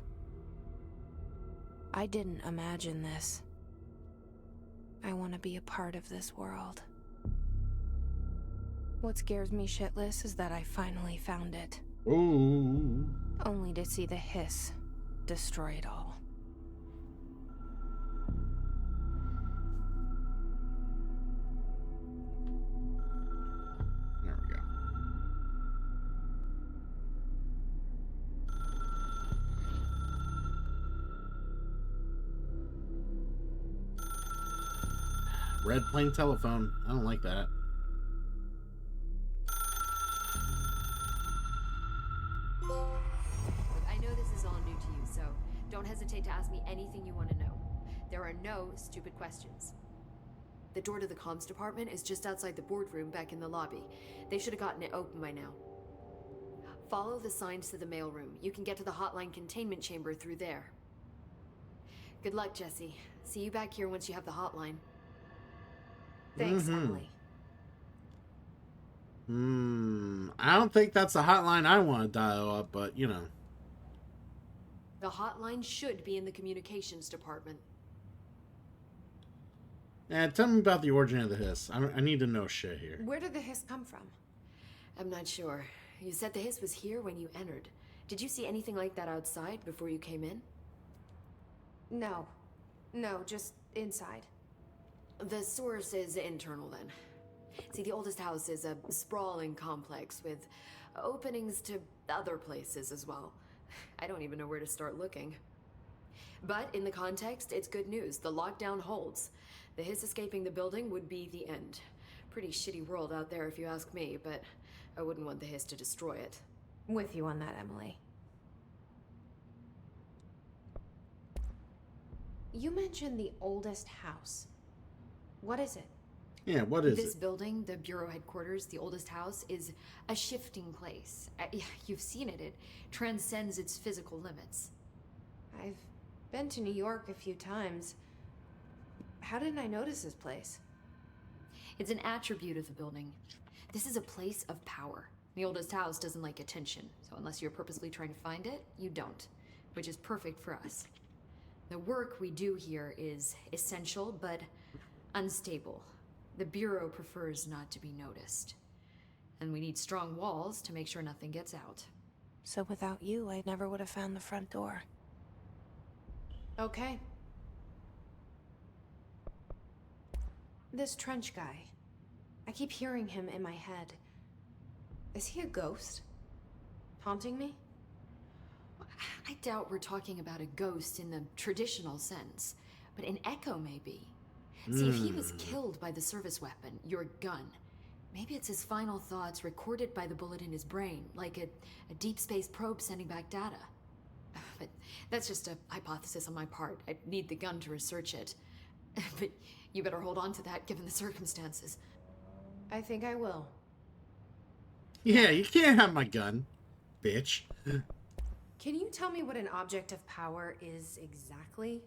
I didn't imagine this. I want to be a part of this world. What scares me shitless is that I finally found it. Ooh. Only to see the Hiss destroy it all. There we go. Red plain telephone. I don't like that. I know this is all new to you, so don't hesitate to ask me anything you want to know. There are no stupid questions. The door to the comms department is just outside the boardroom back in the lobby. They should have gotten it open by now. Follow the signs to the mailroom. You can get to the hotline containment chamber through there. Good luck, Jesse. See you back here once you have the hotline. Thanks, Emily. I don't think that's the hotline I want to dial up, but you know. The hotline should be in the communications department. Tell me about the origin of the Hiss. I need to know shit here. Where did the Hiss come from? I'm not sure. You said the Hiss was here when you entered. Did you see anything like that outside before you came in? No. No, just inside. The source is internal then. See, the oldest house is a sprawling complex with openings to other places as well. I don't even know where to start looking. But in the context, it's good news. The lockdown holds. The Hiss escaping the building would be the end. Pretty shitty world out there if you ask me, but I wouldn't want the Hiss to destroy it. With you on that, Emily. You mentioned the oldest house. What is it? Yeah, what is This it? building, the Bureau headquarters, the oldest house, is a shifting place. You've seen it. It transcends its physical limits. I've been to New York a few times. How didn't I notice this place? It's an attribute of the building. This is a place of power. The oldest house doesn't like attention, so unless you're purposely trying to find it, you don't, which is perfect for us. The work we do here is essential, but unstable. The Bureau prefers not to be noticed. And we need strong walls to make sure nothing gets out. So without you, I never would have found the front door. Okay. This Trench guy. I keep hearing him in my head. Is he a ghost? Haunting me? I doubt we're talking about a ghost in the traditional sense, but an echo maybe. See, if he was killed by the service weapon, your gun, maybe it's his final thoughts recorded by the bullet in his brain, like a deep space probe sending back data. But that's just a hypothesis on my part. I'd need the gun to research it. But you better hold on to that given the circumstances. I think I will. Yeah, you can't have my gun, bitch. Can you tell me what an object of power is exactly?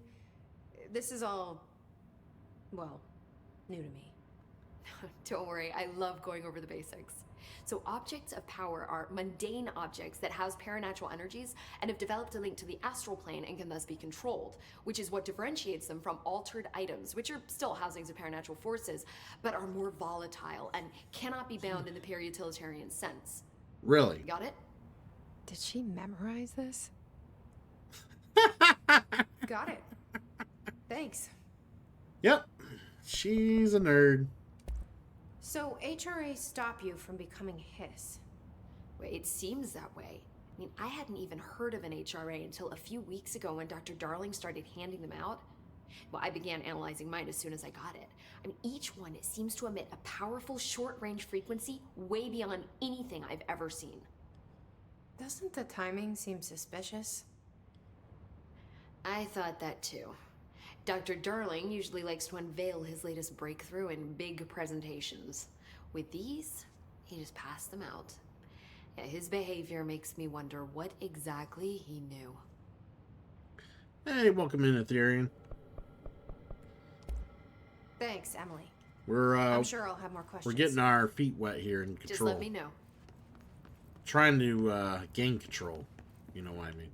This is all, well, new to me. Don't worry, I love going over the basics. So objects of power are mundane objects that house paranatural energies and have developed a link to the astral plane and can thus be controlled, which is what differentiates them from altered items, which are still housings of paranatural forces, but are more volatile and cannot be bound in the pure utilitarian sense. Really? Got it? Did she memorize this? Got it. Thanks. Yep. She's a nerd. So HRA stop you from becoming Hiss? Well, it seems that way. I mean, I hadn't even heard of an HRA until a few weeks ago when Dr. Darling started handing them out. Well, I began analyzing mine as soon as I got it. I mean, each one seems to emit a powerful short-range frequency way beyond anything I've ever seen. Doesn't the timing seem suspicious? I thought that too. Dr. Darling usually likes to unveil his latest breakthrough in big presentations. With these, he just passed them out. Yeah, his behavior makes me wonder what exactly he knew. Hey, welcome in, Ethereum. Thanks, Emily. I'm sure I'll have more questions. We're getting our feet wet here in control. Just let me know. Trying to gain control. You know what I mean.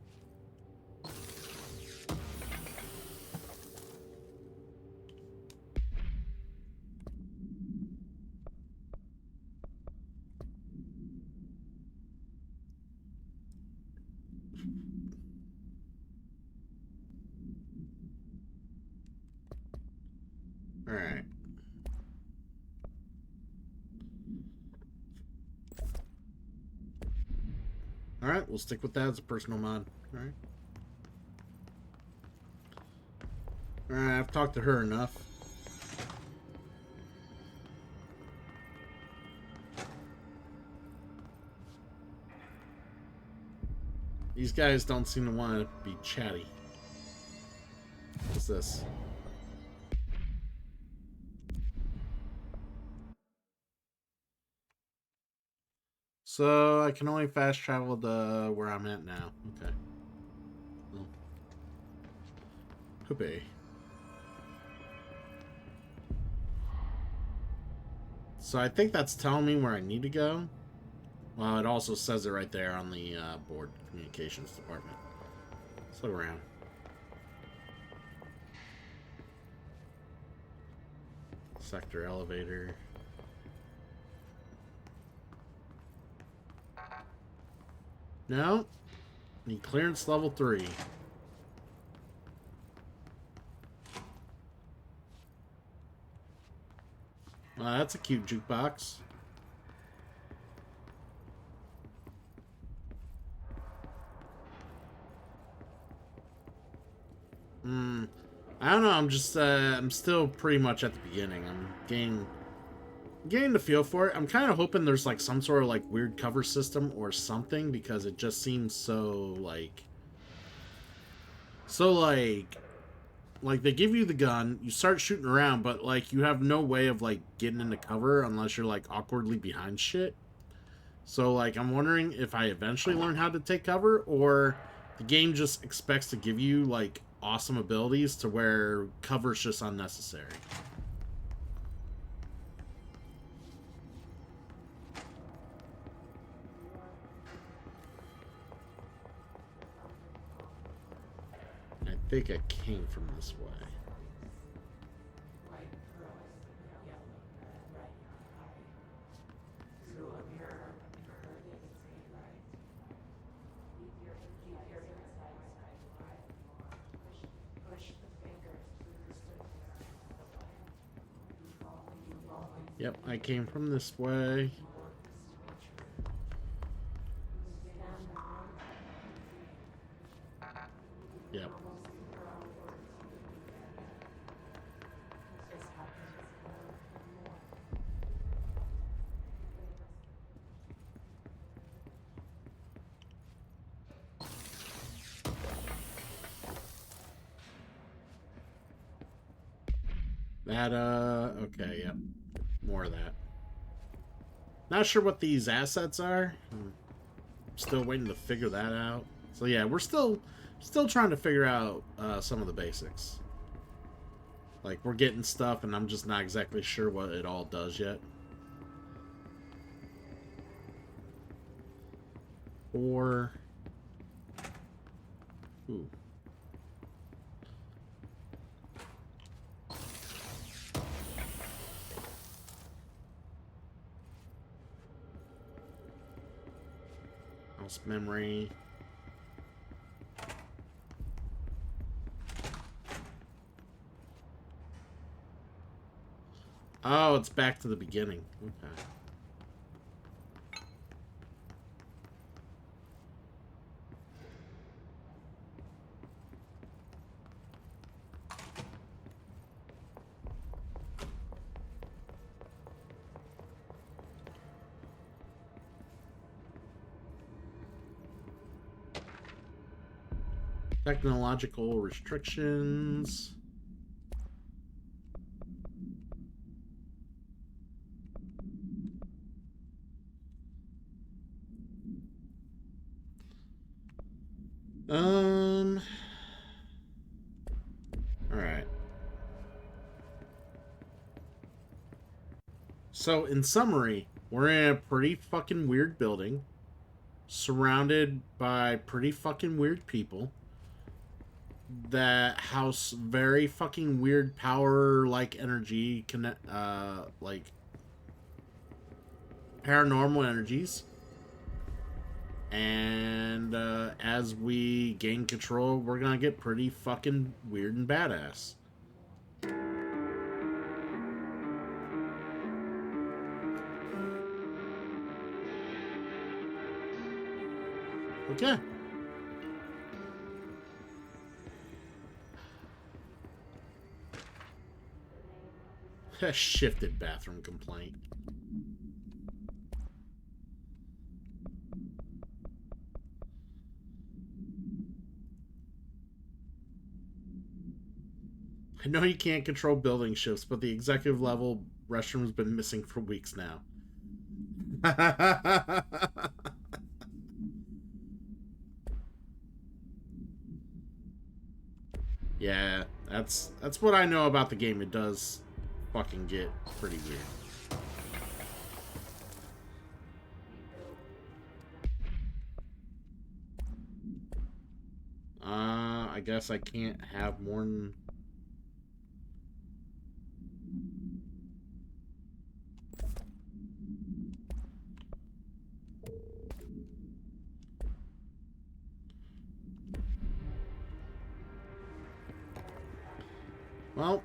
Alright. Alright, we'll stick with that as a personal mod. Alright. Alright, I've talked to her enough. These guys don't seem to want to be chatty. What's this? So I can only fast travel to where I'm at now. Okay. Well. Hoopay. So I think that's telling me where I need to go. Well, it also says it right there on the board, communications department. Let's look around. Sector elevator. No. Need clearance level 3. That's a cute jukebox. I don't know, I'm just, I'm still pretty much at the beginning. I'm getting the feel for it. I'm kind of hoping there's like some sort of like weird cover system or something, because it just seems so like they give you the gun, you start shooting around, but like you have no way of like getting into cover unless you're like awkwardly behind shit. So like I'm wondering if I eventually learn how to take cover, or the game just expects to give you like awesome abilities to where cover's just unnecessary. I think I came from this way. Yep, I came from this way. Yep. That, okay, yep. More of that. Not sure what these assets are. I'm still waiting to figure that out. So yeah, we're still trying to figure out some of the basics. Like, we're getting stuff and I'm just not exactly sure what it all does yet. Or... Ooh. Mouse memory. Oh, it's back to the beginning. Okay. Technological restrictions. All right. So, in summary, we're in a pretty fucking weird building, surrounded by pretty fucking weird people that house very fucking weird power-like energy, like paranormal energies. And as we gain control, we're gonna get pretty fucking weird and badass. Okay. A shifted bathroom complaint. I know you can't control building shifts, but the executive level restroom's been missing for weeks now. Yeah, that's what I know about the game. It does fucking get pretty weird. I guess I can't have more than... Well,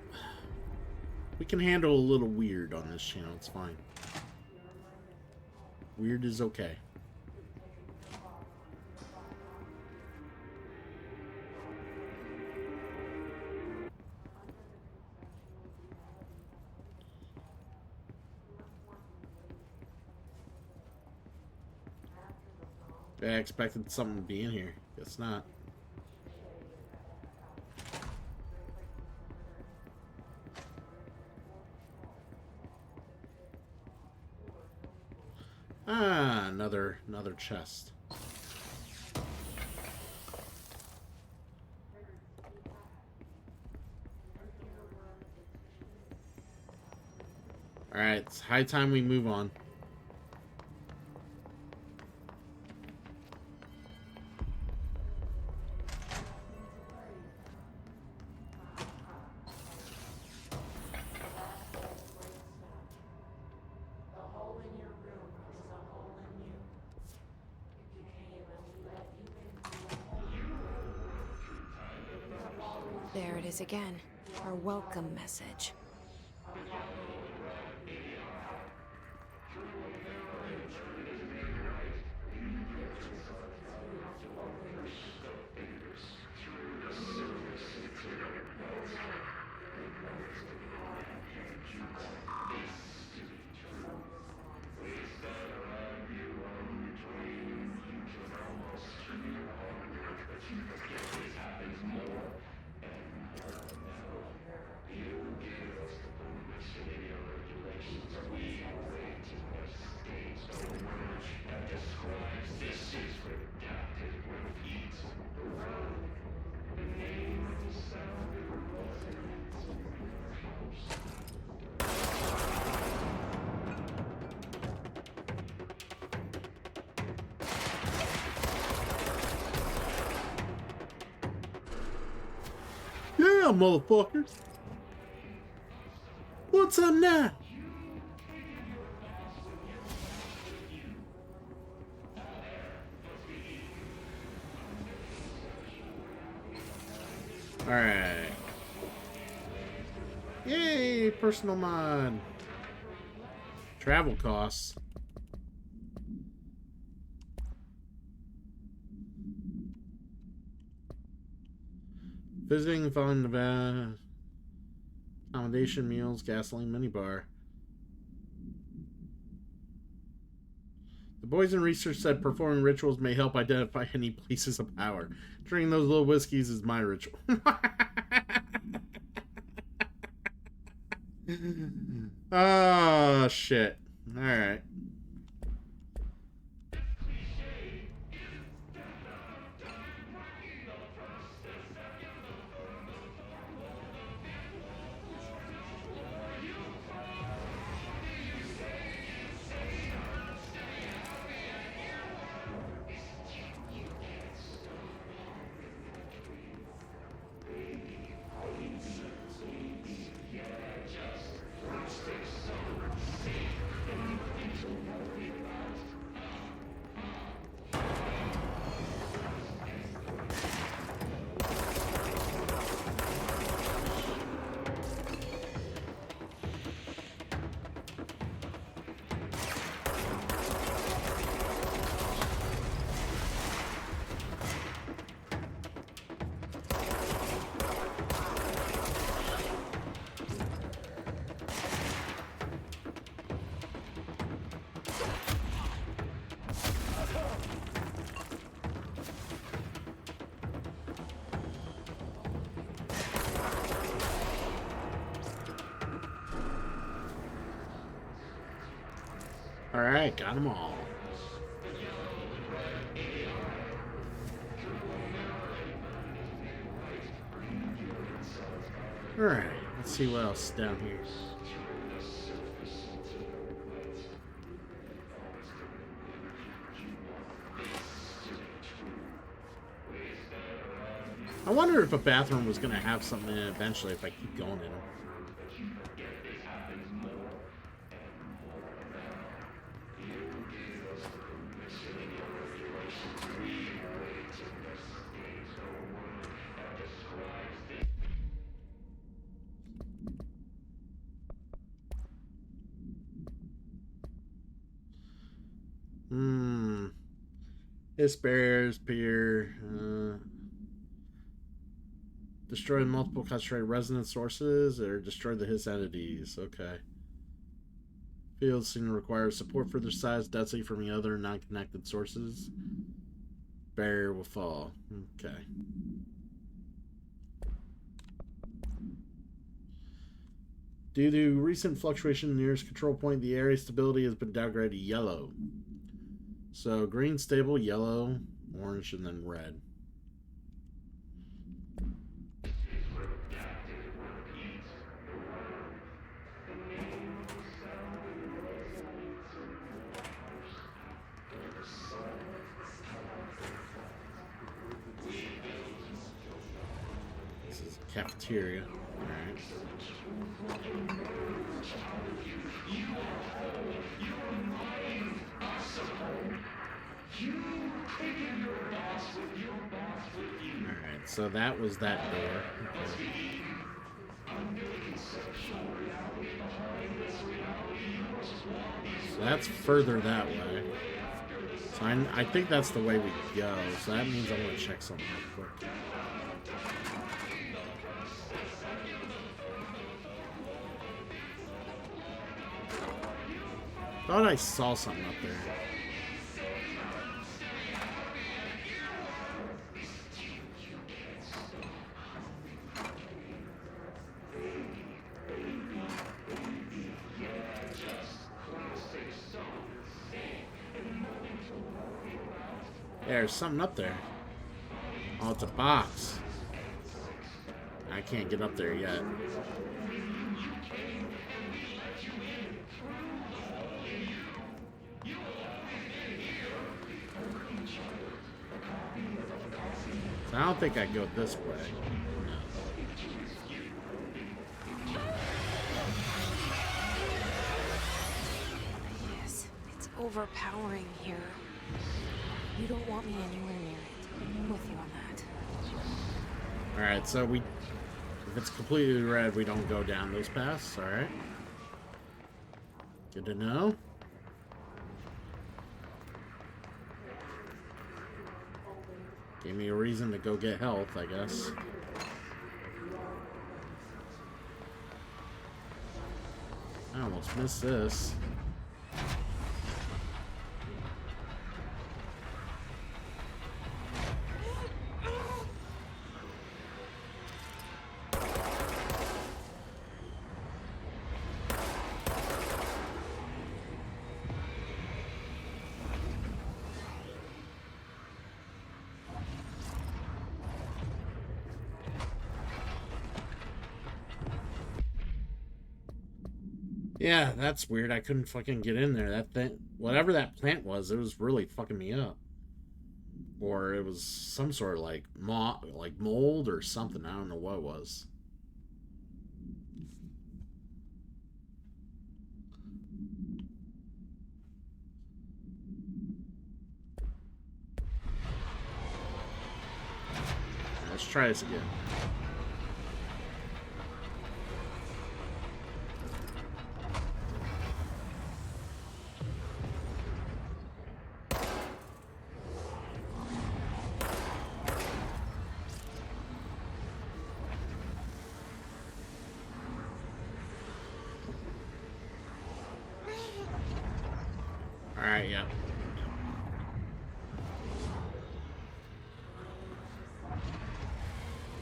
we can handle a little weird on this channel. It's fine. Weird is okay. I expected something to be in here. Guess not. Ah, another chest. All right, it's high time we move on. There it is again. Our welcome message. now, motherfucker? What's up now? Alright. Yay, personal mod. Travel costs. Visiting, following the accommodation, meals, gasoline, minibar. The boys in research said performing rituals may help identify any places of power. Drinking those little whiskeys is my ritual. Oh, shit. Alright. Alright, got them all. Alright, let's see what else is down here. I wonder if a bathroom was going to have something in it eventually if I keep going in them. His barriers appear. Destroy multiple concentrated resonance sources or destroy the Hiss entities. Okay. Fields seem to require support for their size density from the other non-connected sources. Barrier will fall. Okay. Due to recent fluctuation in the nearest control point, the area stability has been downgraded to yellow. So green stable, yellow, orange, and then red. This is a cafeteria. All right. Alright, so that was that door. Okay. So that's further that way. So I think that's the way we go. So that means I'm going to check something real quick. Thought I saw something up there. There's something up there. Oh, it's a box. I can't get up there yet. So I don't think I go this way. No. overpowering here. You don't want me anywhere near it. I'm with you on that. Alright, so if it's completely red, we don't go down those paths. Alright. Good to know. Gave me a reason to go get health, I guess. I almost missed this. Yeah, that's weird. I couldn't fucking get in there. That thing, whatever that plant was, it was really fucking me up. Or it was some sort of like mold or something. I don't know what it was. Let's try this again. Alright, yeah.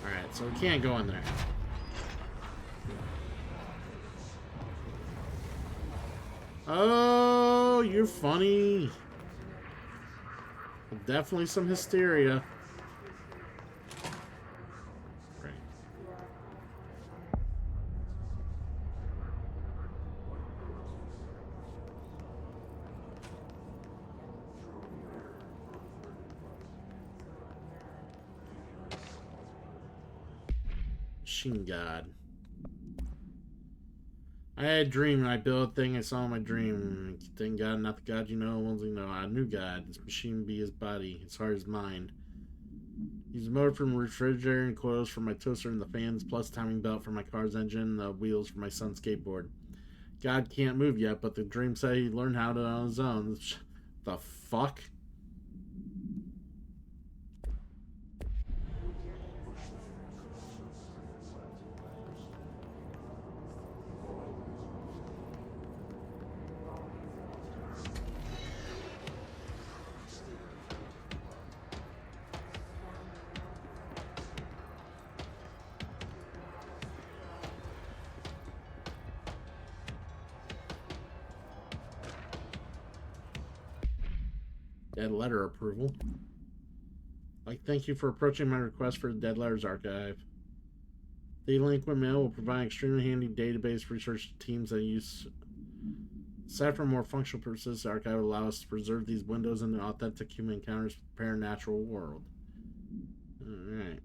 Alright, so we can't go in there. Oh, you're funny. Definitely some hysteria. Right. Machine God. I had a dream and I built a thing I saw in my dream. Thank God, not the God you know, ones you know. I knew God. This machine be his body, his heart, his mind. Use the motor from the refrigerator and coils for my toaster and the fans, plus timing belt for my car's engine, the wheels for my son's skateboard. God can't move yet, but the dream said he'd learn how to on his own. The fuck? Dead letter approval. Thank you for approaching my request for the Dead Letters Archive. The Delinquent Mail will provide an extremely handy database research teams that use. Aside from more functional purposes, the archive will allow us to preserve these windows into authentic human encounters with the paranatural world. Alright.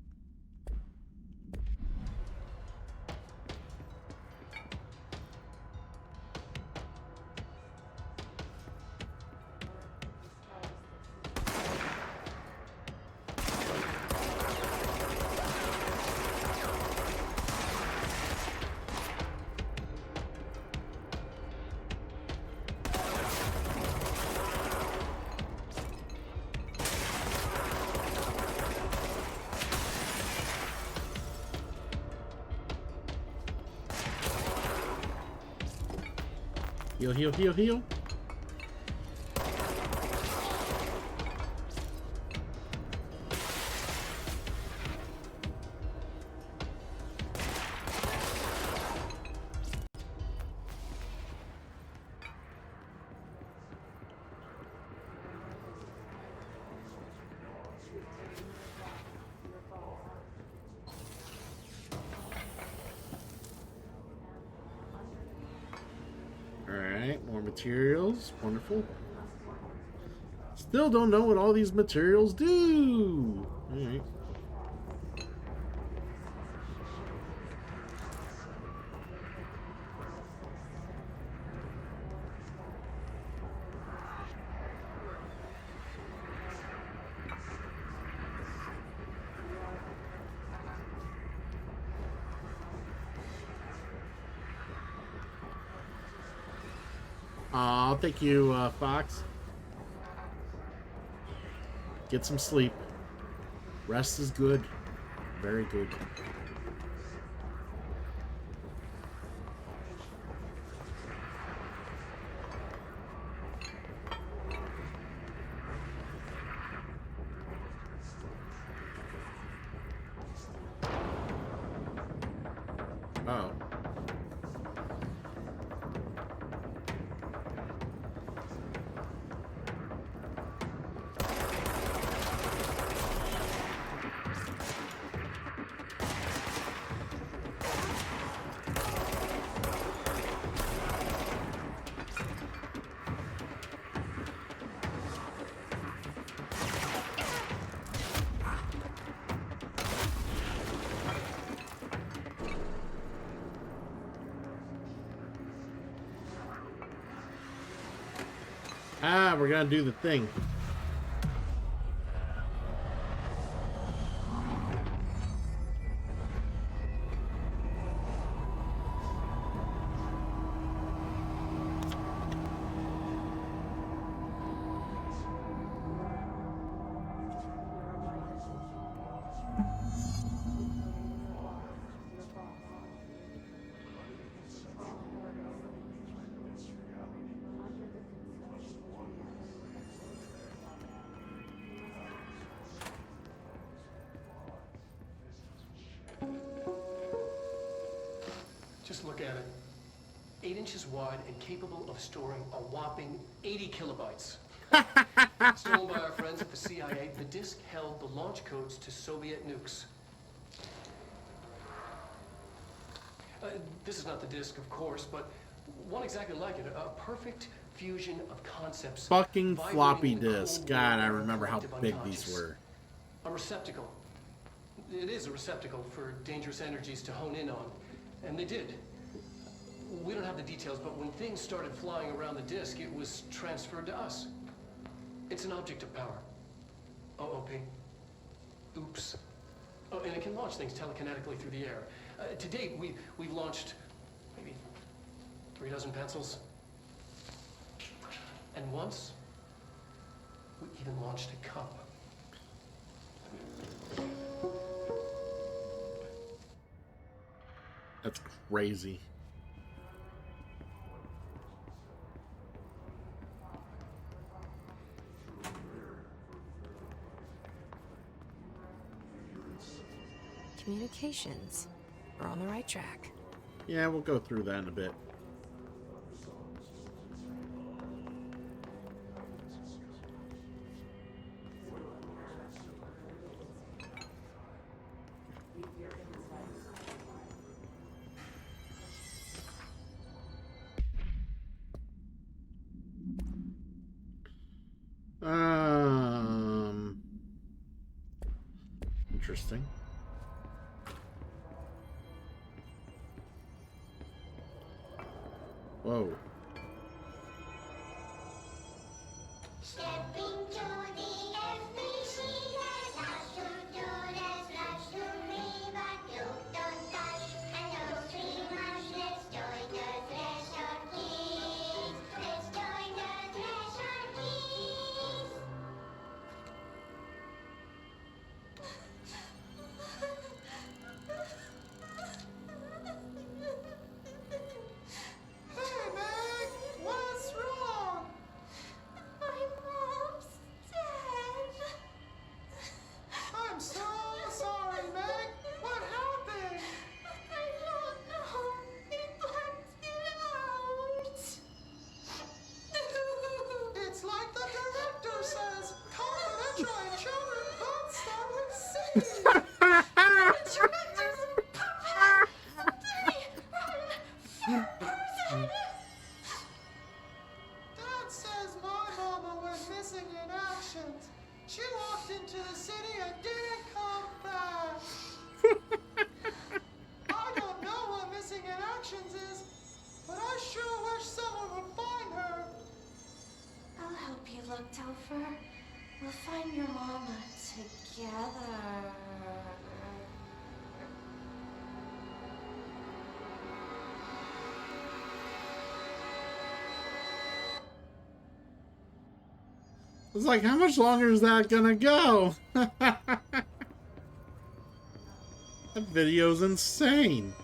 Heal, heal, heal, heal. Alright, more materials. Wonderful. Still don't know what all these materials do. Alright. I'll take you, Fox. Get some sleep. Rest is good. Very good. Oh. Ah, we're gonna do the thing. Just look at it. 8 inches wide and capable of storing a whopping 80 kilobytes. Stolen by our friends at the CIA, the disk held the launch codes to Soviet nukes. This is not the disk, of course, but one exactly like it. A perfect fusion of concepts. Fucking floppy vibrating in the disk. cold God, I war remember how collective big unconscious. these were. A receptacle. It is a receptacle for dangerous energies to hone in on. And they did. We don't have the details, but when things started flying around the disk, it was transferred to us. It's an object of power. OOP. Oops. Oh, and it can launch things telekinetically through the air. To date, we've launched maybe 3 dozen pencils. And once, we even launched a cup. That's crazy. Communications. We're on the right track. Yeah, we'll go through that in a bit. Interesting. Whoa. Stepping to the FBC, there's lots to do, there's lots to read, but you don't touch, and don't dream much. Let's join the Thresher Kids. Let's join the Thresher Kids. Hey, Meg! What's wrong? My mom's dead. I'm so sorry, Meg! What happened? I don't know. They blacked it out. It's like the director says, confidential and children don't start with C. Director's puppet. Dad says my mama went missing in action. She walked into the city and didn't come back. I don't know what missing in actions is, but I sure wish someone would find her. I'll help you look, Topher. We'll find your mama together. It's like, how much longer is that gonna go? That video's insane.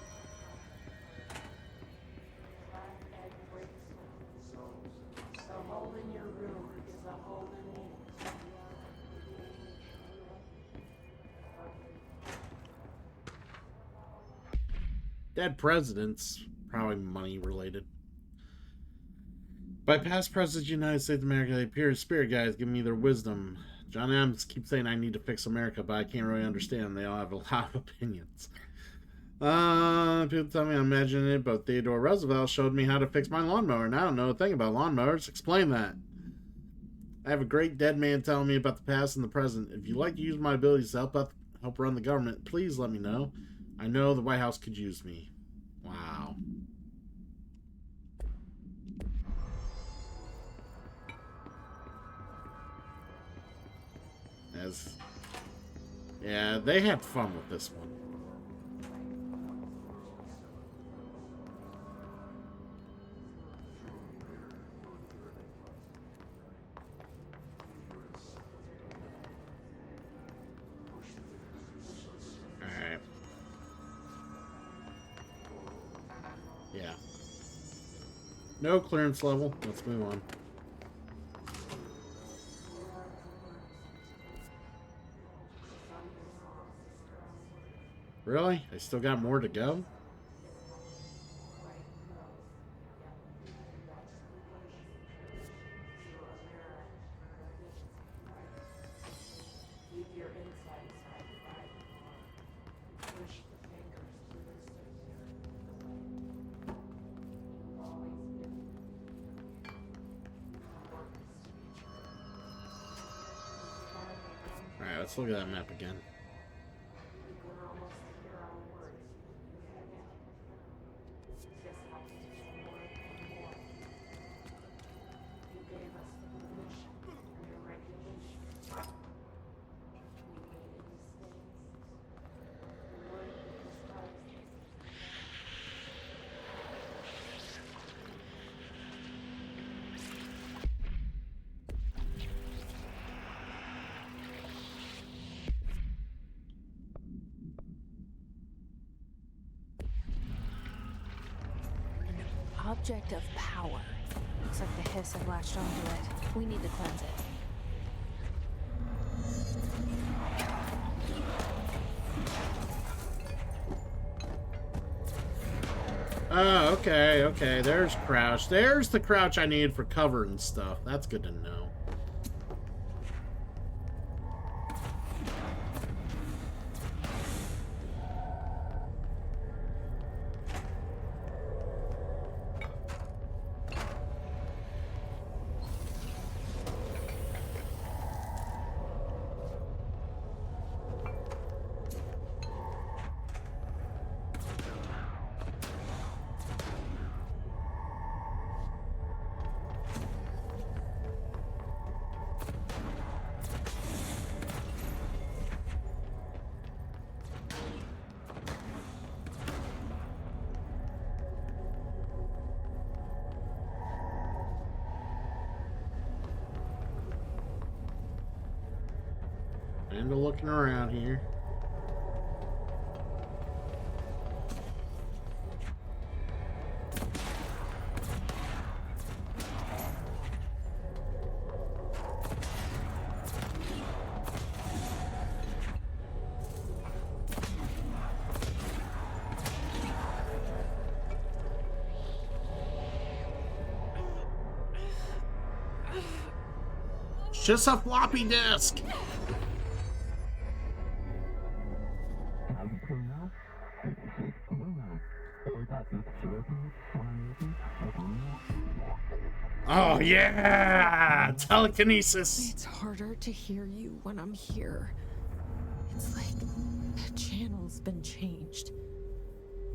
Dead presidents, probably money related. By past presidents of the United States of America, they appear as spirit guides, giving me their wisdom. John Adams keeps saying I need to fix America, but I can't really understand. They all have a lot of opinions. People tell me I'm imagining it, but Theodore Roosevelt showed me how to fix my lawnmower, and I don't know a thing about lawnmowers. Explain that. I have a great dead man telling me about the past and the present. If you'd like to use my abilities to help run the government, please let me know. I know the White House could use me. Wow. Yeah, they had fun with this one. Alright. Yeah. No clearance level. Let's move on. Really? I still got more to go? Alright, let's look at that map again. Object of power. Looks like the hiss have latched onto it. We need to cleanse it. Oh, okay. There's crouch. There's the crouch I need for cover and stuff. That's good to know. And looking around here. It's just a floppy disk. Oh yeah! Telekinesis! It's harder to hear you when I'm here. It's like the channel's been changed.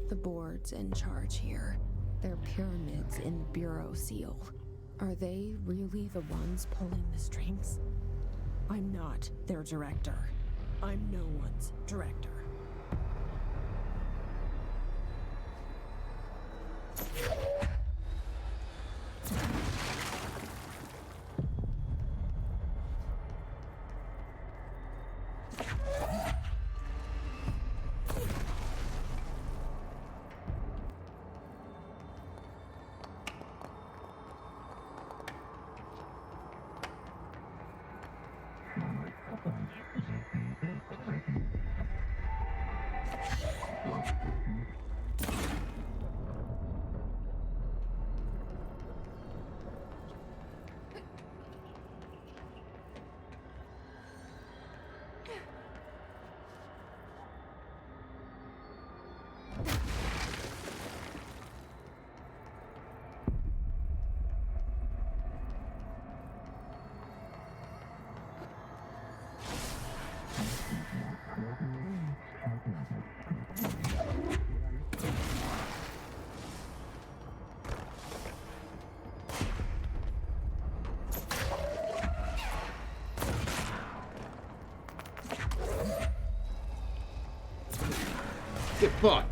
The board's in charge here. They're pyramids in Bureau Seal. Are they really the ones pulling the strings? I'm not their director. I'm no one's director. Get fucked.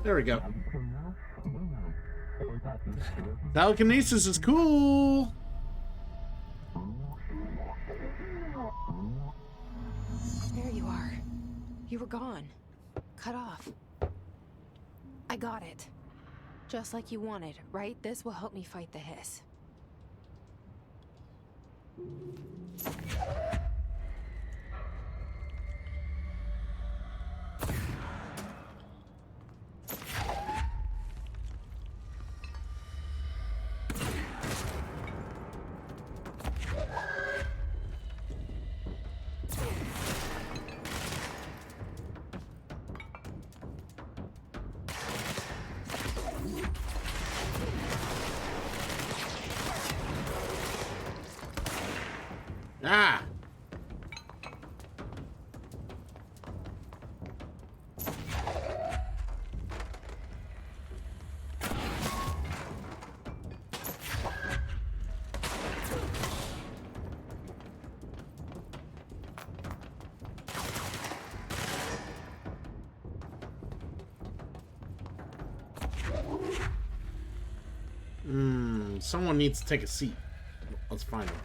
There we go. Telekinesis is cool. There you are. You were gone. Cut off. I got it. Just like you wanted, right? This will help me fight the hiss. Ah! Someone needs to take a seat. Let's find him.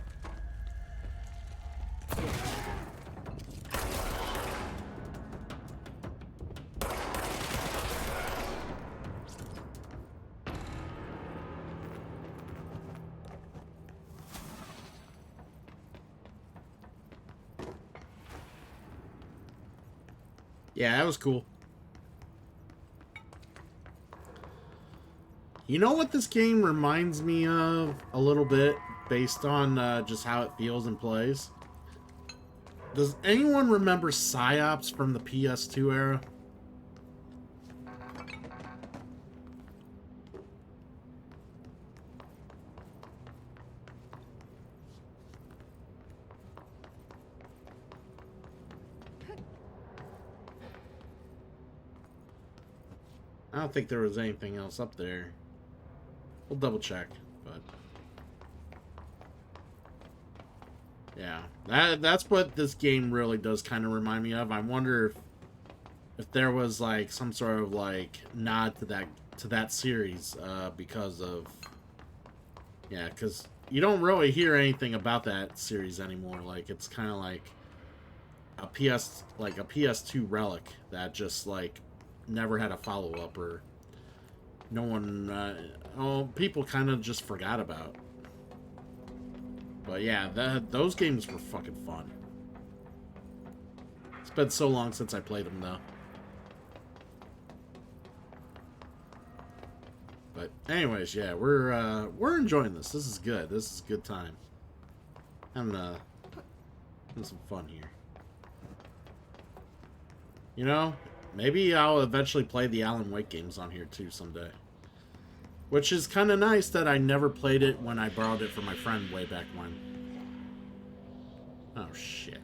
Yeah, that was cool. You know what this game reminds me of a little bit, based on just how it feels and plays? Does anyone remember Psyops from the PS2 era? I don't think there was anything else up there. We'll double check, but yeah, that's what this game really does kind of remind me of. I wonder if there was like some sort of like nod to that series because of because you don't really hear anything about that series anymore. Like it's kind of like a PS2 relic that just like never had a follow-up, or no one people kind of just forgot about. But yeah, those games were fucking fun. It's been so long since I played them though. But anyways, yeah, we're enjoying this. This is good. This is a good time. Having some fun here. You know, maybe I'll eventually play the Alan Wake games on here too someday. Which is kind of nice that I never played it when I borrowed it from my friend way back when. Oh, shit.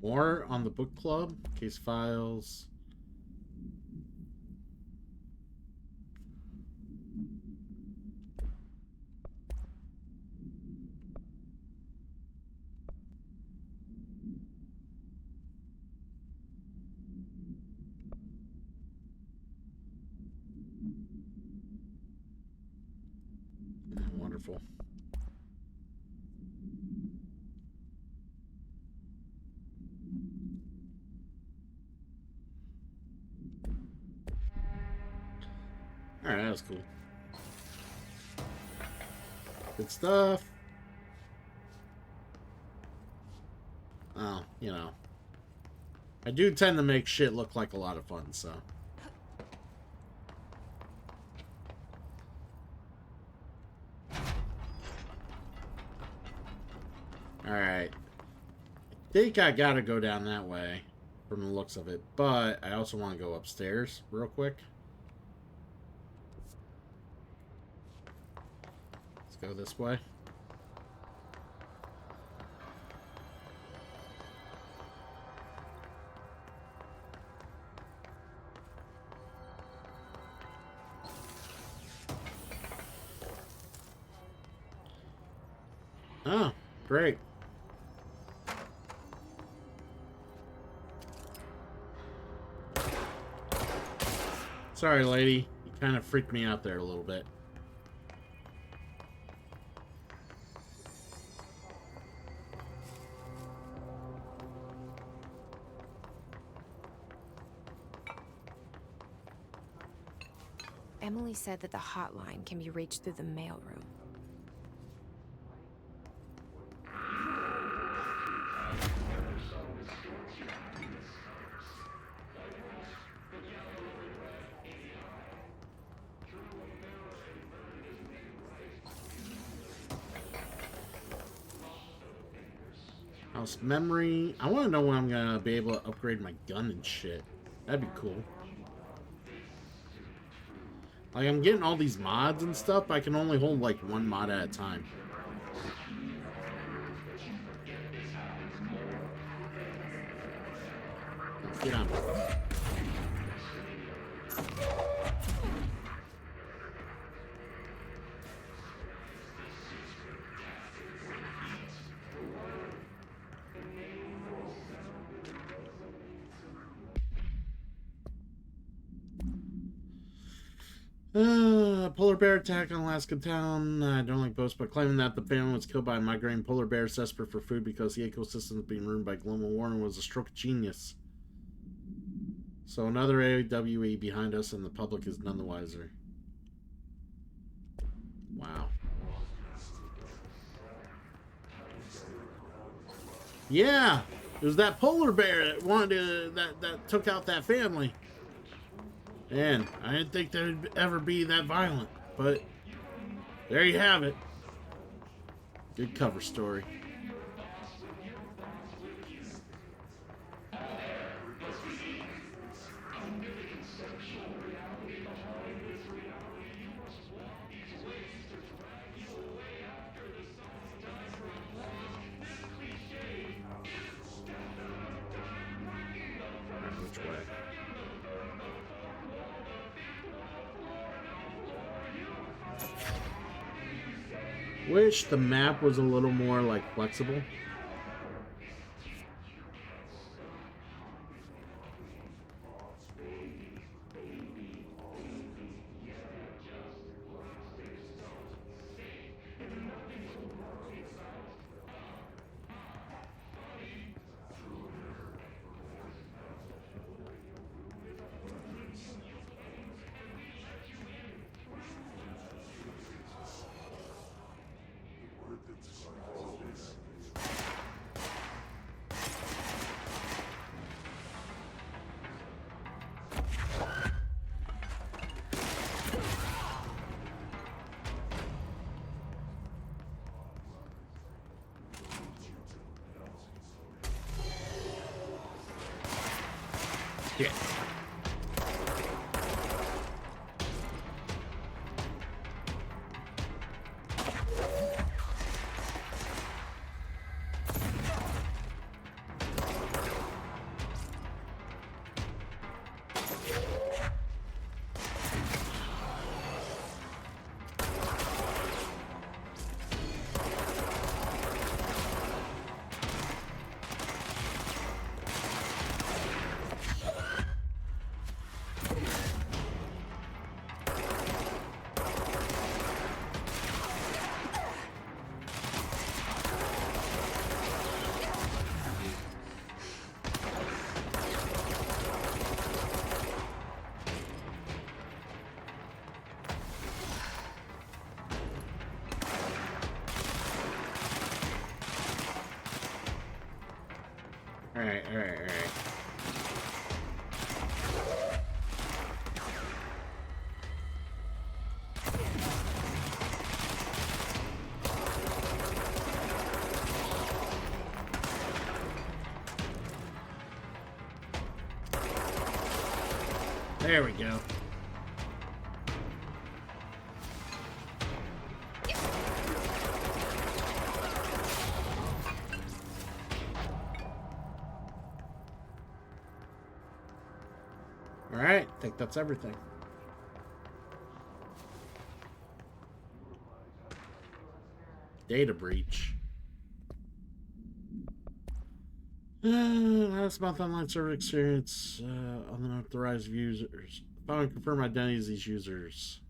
More on the book club, case files. Alright, that was cool. Good stuff. Oh, you know. I do tend to make shit look like a lot of fun, so. Alright. I think I gotta go down that way from the looks of it, but I also want to go upstairs real quick. Let's go this way. Oh, great. Sorry, lady. You kind of freaked me out there a little bit. Emily said that the hotline can be reached through the mailroom. House memory. I want to know when I'm going to be able to upgrade my gun and shit. That'd be cool. Like, I'm getting all these mods and stuff, but I can only hold, like, one mod at a time. Let's get on. Polar bear attack on Alaska town. I don't like boast, but claiming that the family was killed by a migrating polar bear desperate for food because the ecosystem is being ruined by global warming was a stroke of genius. So another AWE behind us, and the public is none the wiser. Wow. Yeah, it was that polar bear that wanted to, that took out that family. And I didn't think they'd ever be that violent, but there you have it. Good cover story. Which way? Wish the map was a little more like flexible. Yeah. Alright, alright, alright. There we go. Alright, I think that's everything. Data breach. Last month, online server experience unauthorized users. Found and confirm identities of these users.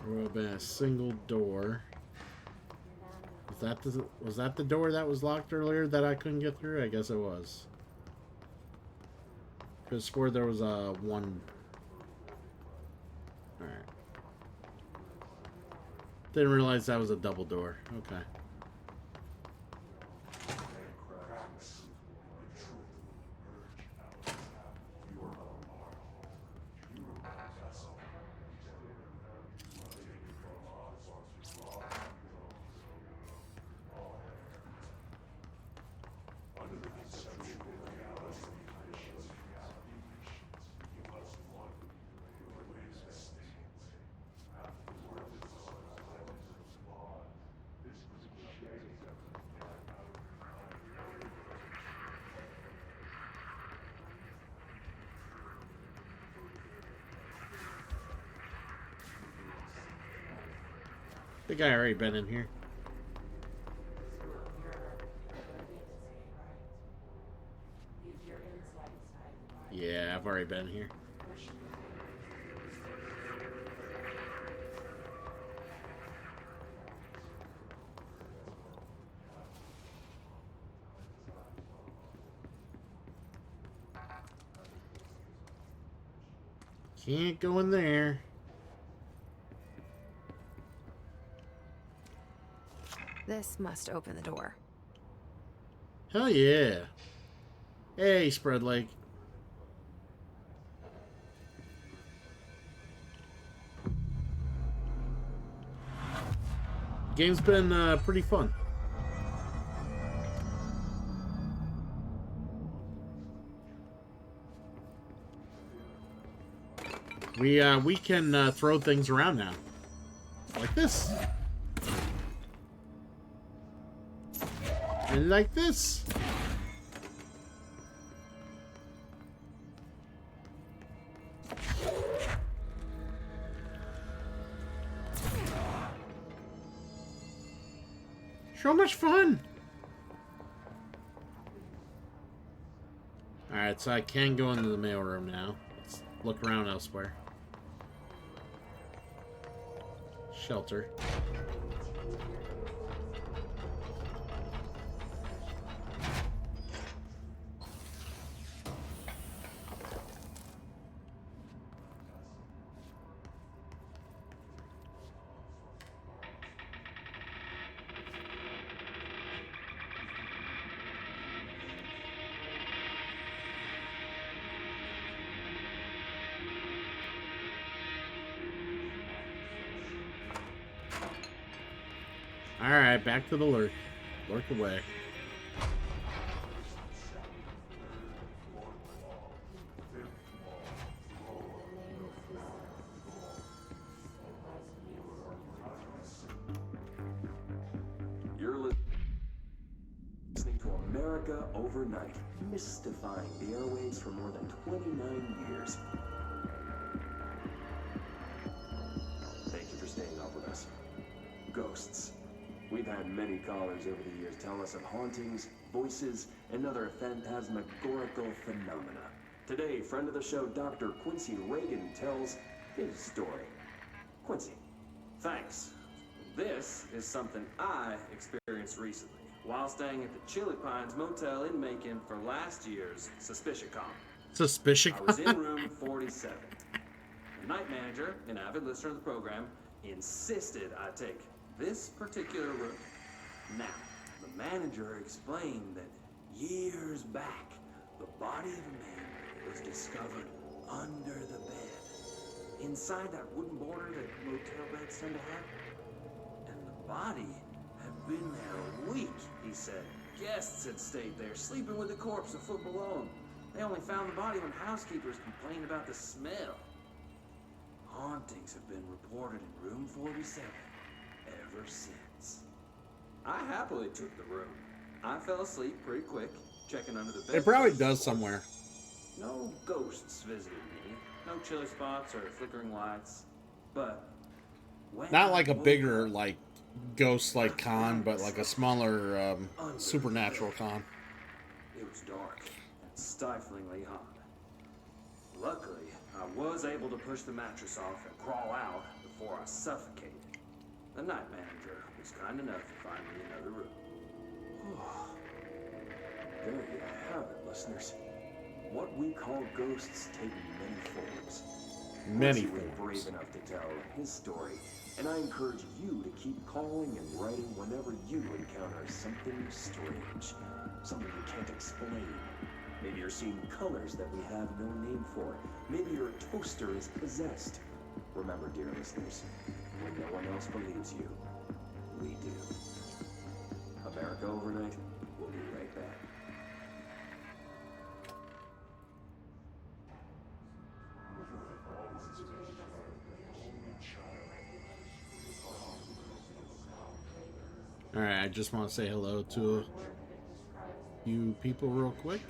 There would have been a single door. Was that the door that was locked earlier that I couldn't get through? I guess it was. Could have swore there was a one. Alright. Didn't realize that was a double door. Okay. I think I already been in here. Yeah, I've already been here. Can't go in there. This must open the door. Hell yeah. Hey, Spread Lake. Game's been pretty fun. We can throw things around now. Like this. And like this. So much fun. Alright, so I can go into the mailroom now. Let's look around elsewhere. Shelter. Alright, back to the lurk. Lurk away. You're listening America Overnight, mystifying the airwaves for more than 29 years. Thank you for staying up with us. Ghosts. We've had many callers over the years tell us of hauntings, voices, and other phantasmagorical phenomena. Today, friend of the show, Dr. Quincy Reagan, tells his story. Quincy. Thanks. This is something I experienced recently while staying at the Chili Pines Motel in Macon for last year's SuspiciaCon. Suspicion. I was in room 47. The night manager, an avid listener of the program, insisted I take this particular room. Now, the manager explained that years back, the body of a man was discovered under the bed, inside that wooden border that motel beds tend to have. And the body had been there a week, he said. Guests had stayed there, sleeping with the corpse a foot below them. They only found the body when housekeepers complained about the smell. Hauntings have been reported in room 47 ever since. I happily took the room. I fell asleep pretty quick, checking under the bed. It probably does somewhere. No ghosts visited me. No chilly spots or flickering lights. But when Not like a I woke bigger, up, like, ghost like con, but like a smaller supernatural con. it was dark and stiflingly hot. Luckily, I was able to push the mattress off and crawl out before I suffocated. The night manager was kind enough to find me another room. There you have it, listeners. What we call ghosts take many forms. Many Quincy was forms. brave enough to tell his story, and I encourage you to keep calling and writing whenever you encounter something strange, something you can't explain. Maybe you're seeing colors that we have no name for. Maybe your toaster is possessed. Remember, dear listeners, when no one else believes you, we do. America Overnight, we'll be right back. Alright, I just want to say hello to a few people real quick.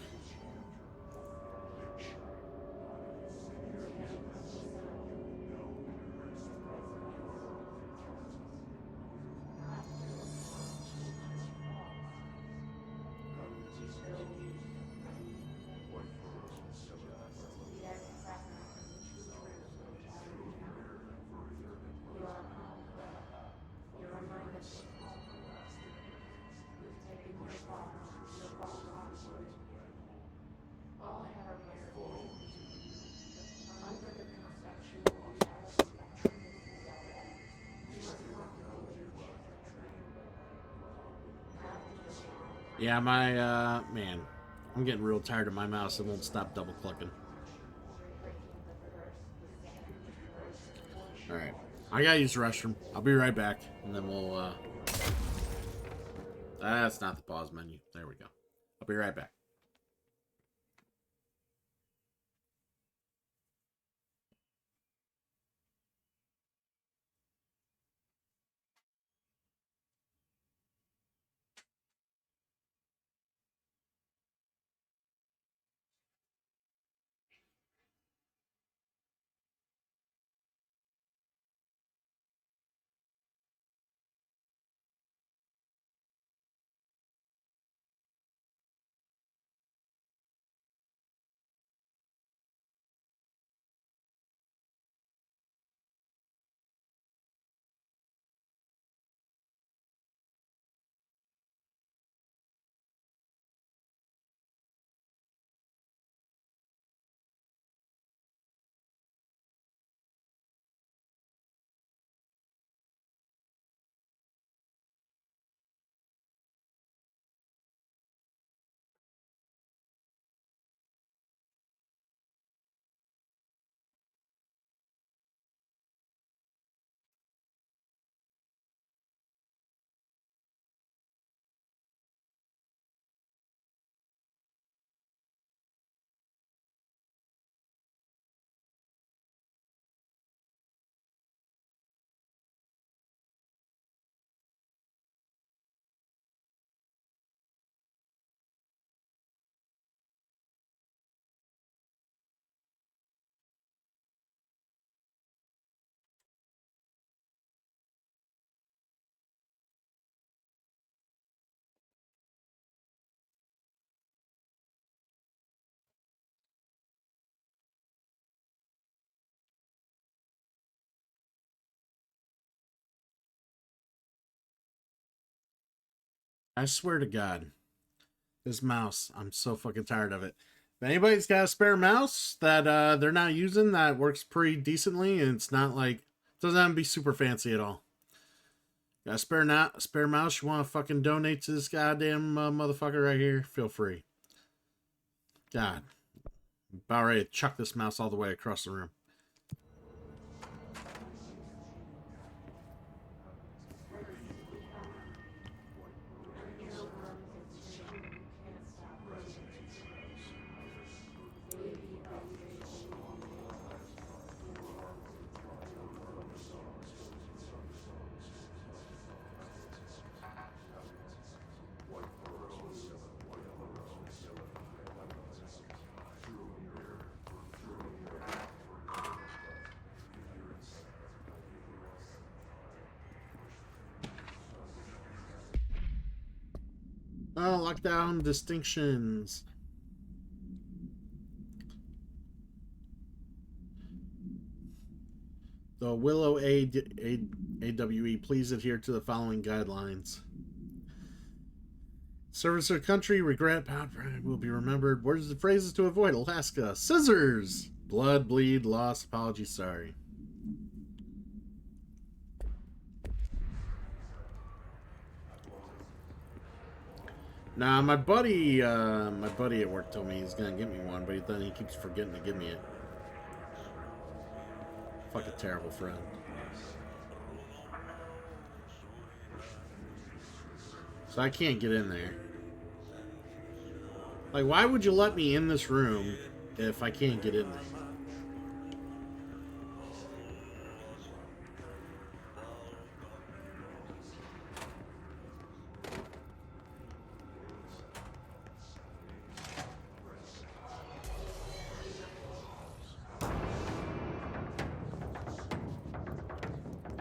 Yeah, my, man, I'm getting real tired of my mouse. It won't stop double clicking. Alright, I gotta use the restroom. I'll be right back, and then we'll, that's not the pause menu. There we go. I'll be right back. I swear to God, this mouse, I'm so fucking tired of it. If anybody's got a spare mouse that they're not using that works pretty decently, and it's not like, doesn't have to be super fancy at all. Got a spare mouse you want to fucking donate to this goddamn motherfucker right here? Feel free. God. I'm about ready to chuck this mouse all the way across the room. Oh, lockdown distinctions. The Willow AWE, please adhere to the following guidelines. Service our country, regret, pride will be remembered. Words and phrases to avoid. Alaska. Scissors. Blood, bleed, loss, apology, sorry. Nah, my buddy at work told me he's gonna get me one, but then he keeps forgetting to give me it. Fucking terrible friend. So I can't get in there. Like, why would you let me in this room if I can't get in there?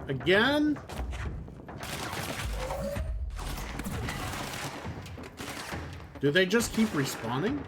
Again? Do they just keep respawning?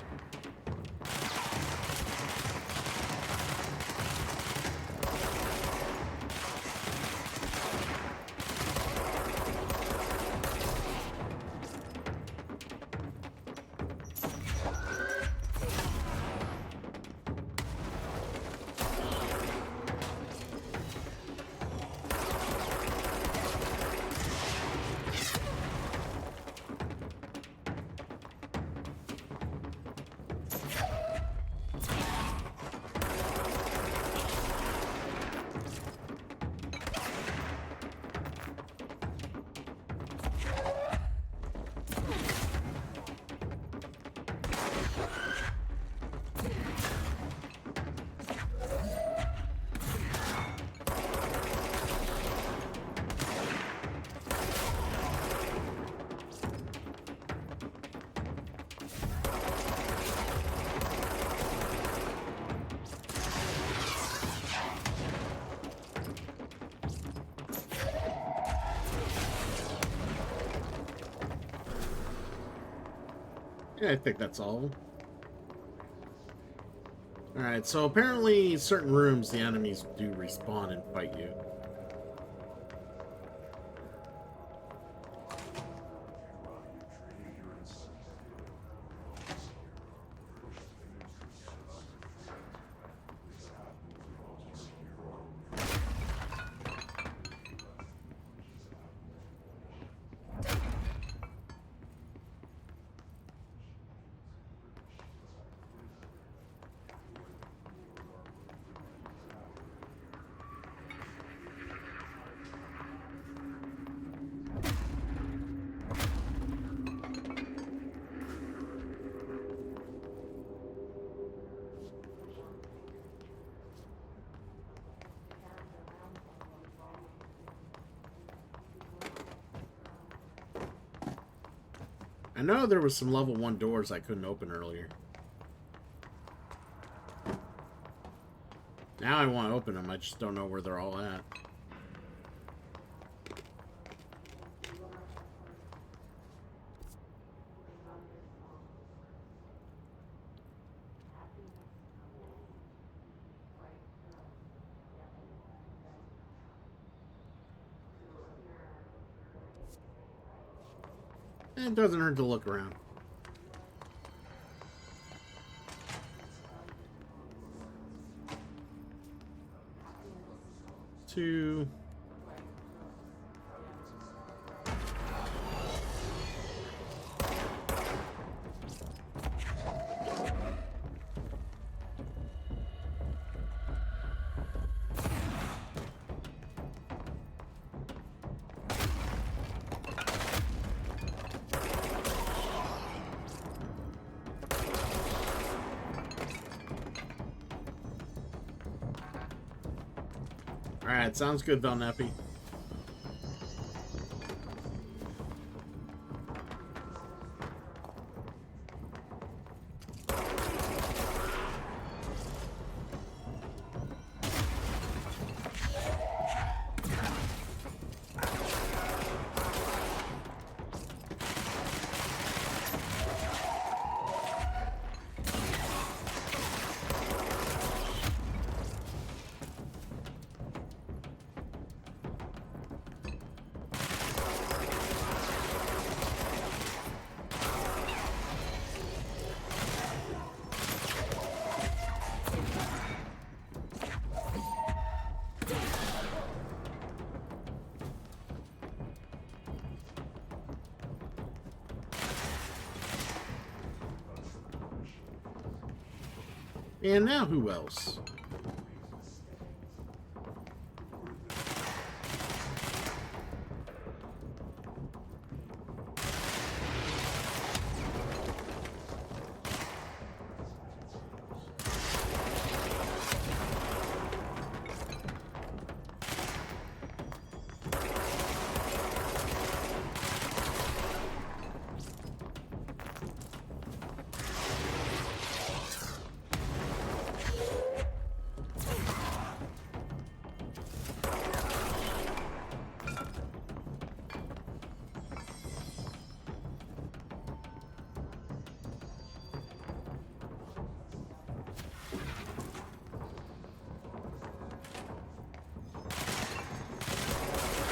Yeah, I think that's all. Alright, so apparently certain rooms the enemies do respawn and fight you. I know there was some level 1 doors I couldn't open earlier. Now I want to open them, I just don't know where they're all at. It doesn't hurt to look around. Two. Alright, sounds good, Valnepi. And now who else?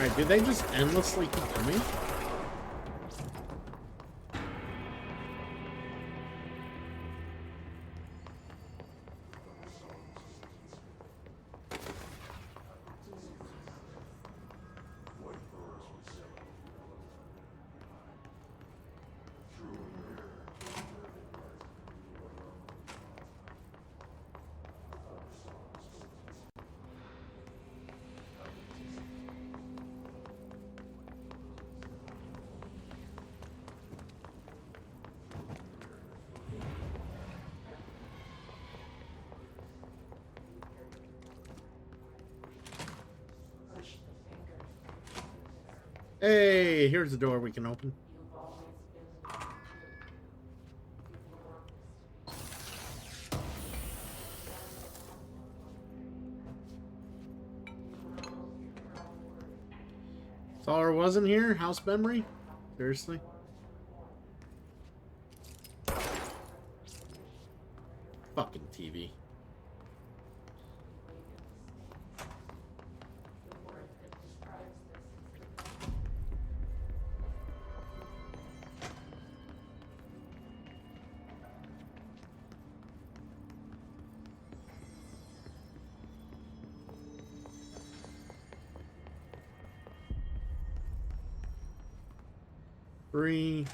Alright, did they just endlessly keep coming? Hey, here's the door we can open. That's all there was in here? House memory? Seriously? Fucking TV. Three.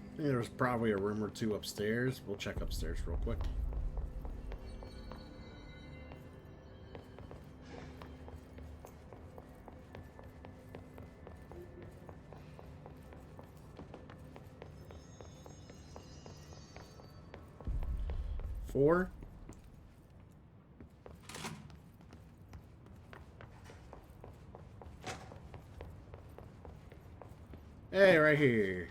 I think there's probably a room or two upstairs. We'll check upstairs real quick. Four. Hey, right here.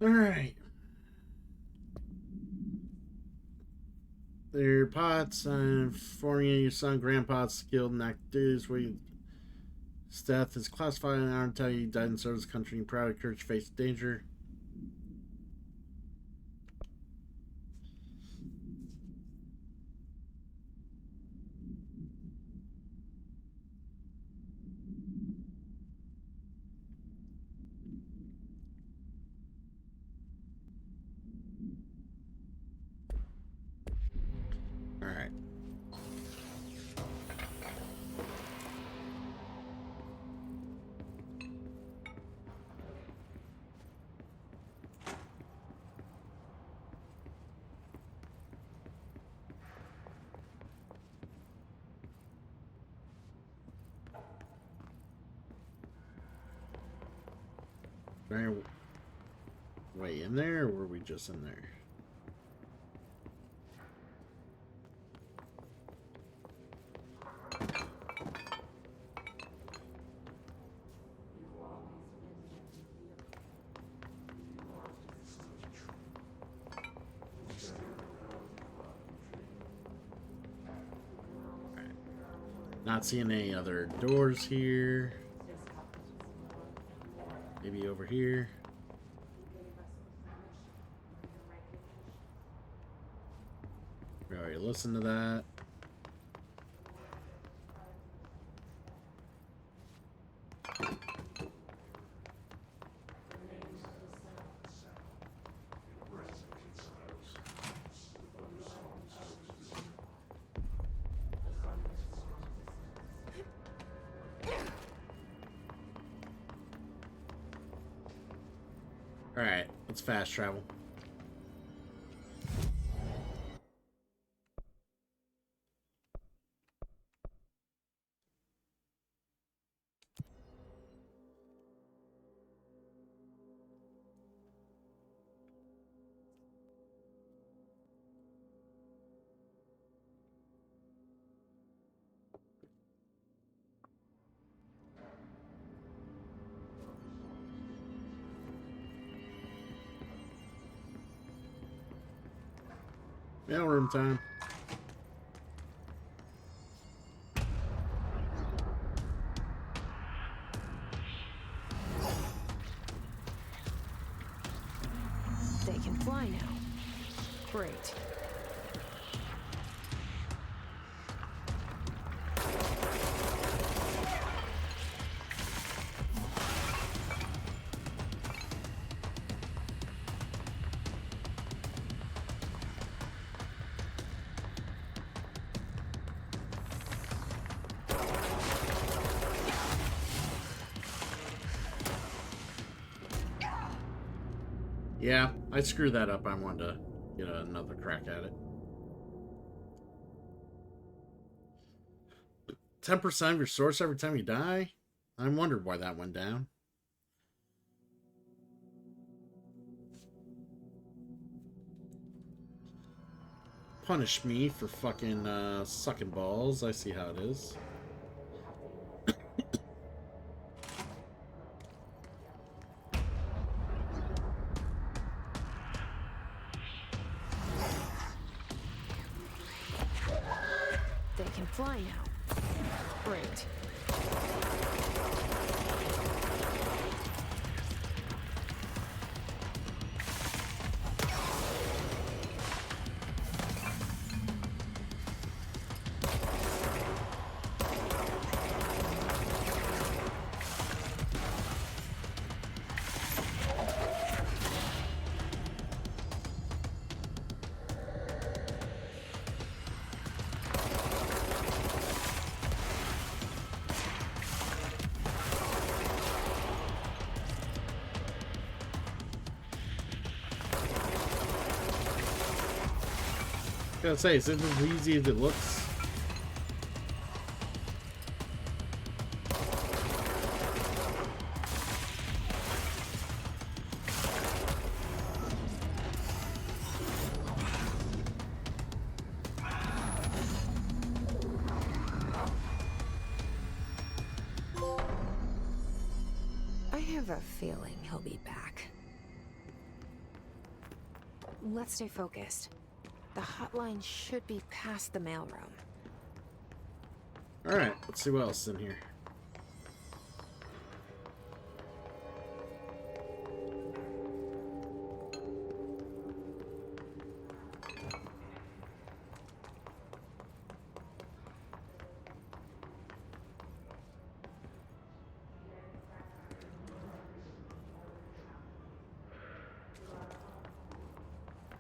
All right. their pots and forming your son grandpa's skilled in activities where his death is classified in our until he died in service of the country and proud courage to face danger. Alright. Way in there, or were we just in there? Not seeing any other doors here. Maybe over here. We already listened to that. Alright, let's fast travel. Mailroom time. They can fly now. Great. Yeah, I screwed that up. I wanted to get another crack at it. 10% of your source every time you die? I wondered why that went down. Punish me for fucking sucking balls. I see how it is. They can fly now. Great. I gotta say, is it as easy as it looks? I have a feeling he'll be back. Let's stay focused. The hotline should be past the mailroom. Alright, let's see what else is in here.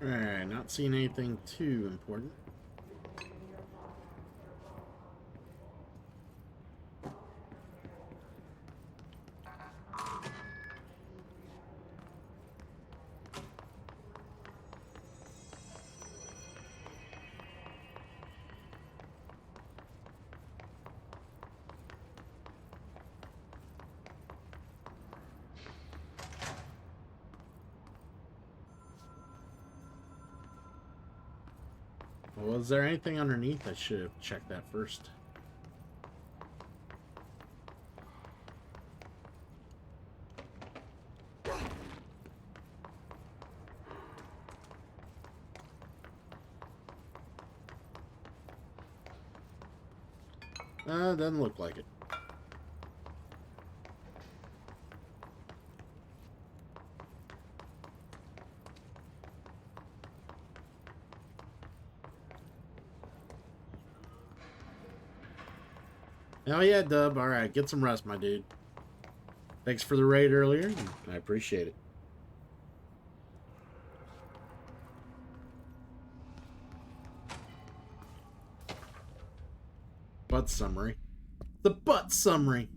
Alright, not seeing anything too important. Well, is there anything underneath? I should have checked that first. Doesn't look like it. Oh yeah, Dub. Alright, get some rest, my dude. Thanks for the raid earlier. I appreciate it. Butt summary. The butt summary.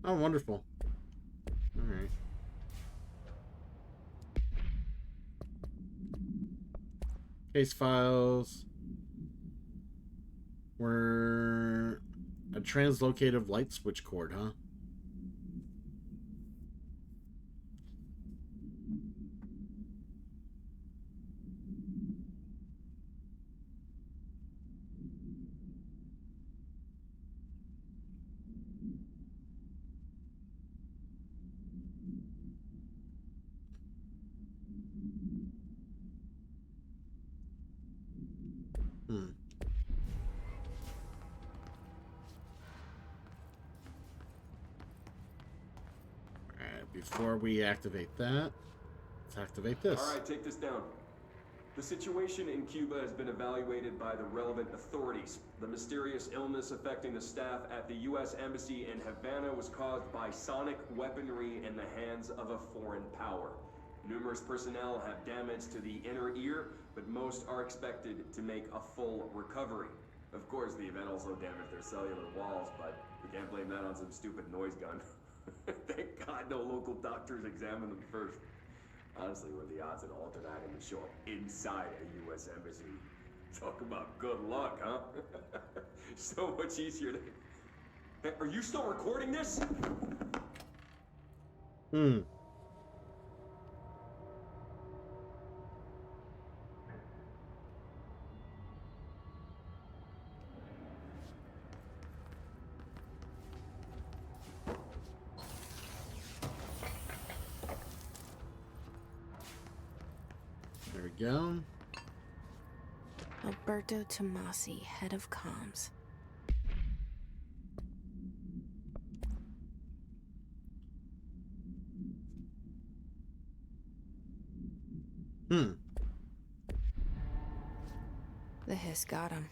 Oh, wonderful. All right. Case files. Were a translocative light switch cord, huh? Before we activate that, let's activate this. All right, take this down. The situation in Cuba has been evaluated by the relevant authorities. The mysterious illness affecting the staff at the U.S. Embassy in Havana was caused by sonic weaponry in the hands of a foreign power. Numerous personnel have damage to the inner ear, but most are expected to make a full recovery. Of course, the event also damaged their cellular walls, but we can't blame that on some stupid noise gun. Thank God no local doctors examined them first. Honestly, what are the odds an alternate item would show up inside a U.S. embassy? Talk about good luck, huh? So much easier to... Hey, are you still recording this? There we go. Alberto Tomasi, head of comms. The hiss got him.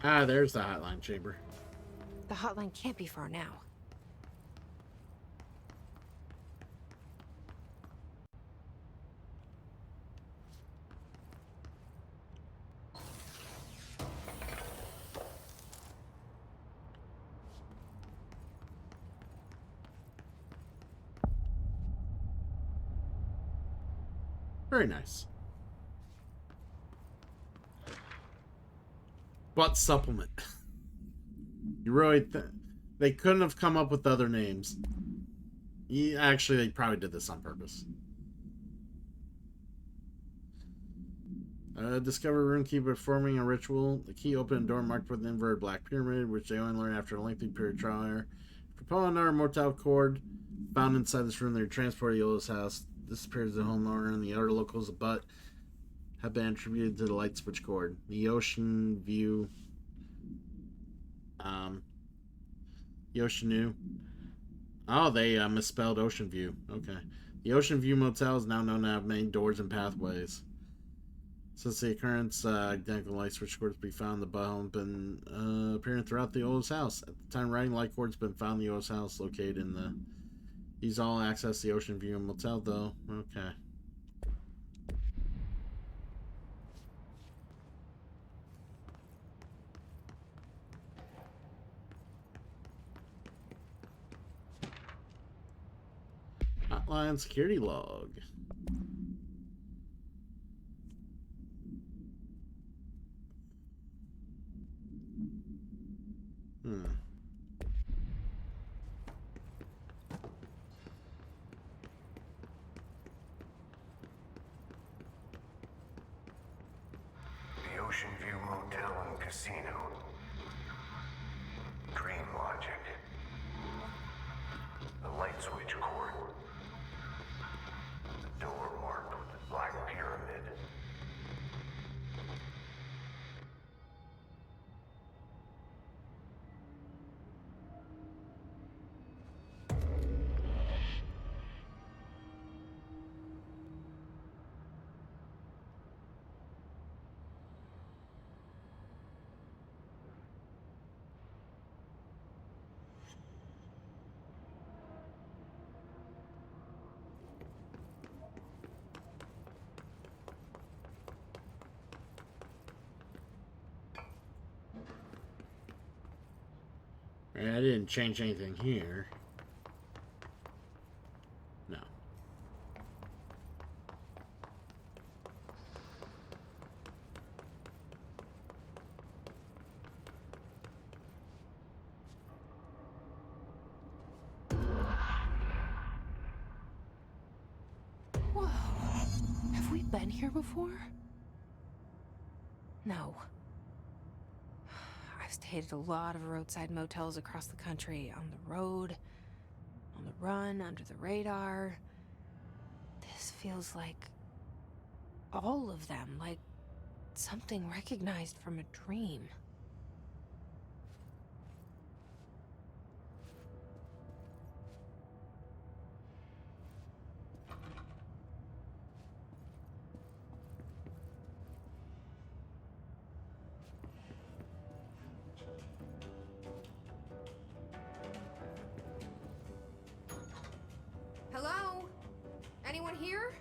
Ah, there's the hotline chamber. The hotline can't be far now. Very nice. Butt supplement. You really... They couldn't have come up with other names. Actually, they probably did this on purpose. Discover Runekeeper performing a ritual. The key opened a door marked with an inverted black pyramid, which they only learn after a lengthy period of trial and error. Propel another mortal cord found inside this room. They were transported to Yola's house. This appears the homeowner and the other locals of Butt have been attributed to the light switch cord. The Ocean View... Yoshinu. Oh, they misspelled Ocean View. Okay. The Ocean View Motel is now known to have many doors and pathways. Since the occurrence, identical light switch cords be found in the Butt home have been appearing throughout the Ola's house. At the time writing, light cords been found in the Ola's house located in the... These all access the Ocean View Motel, though. Okay. Hotline security log. The Ocean View Motel and Casino. Dream logic. The light switch cord. The door marked with the black pyramid. I didn't change anything here. No. Whoa. Have we been here before? No. I've stayed at a lot of roadside motels across the country, on the road, on the run, under the radar. This feels like all of them, like something recognized from a dream. Hello? Anyone here?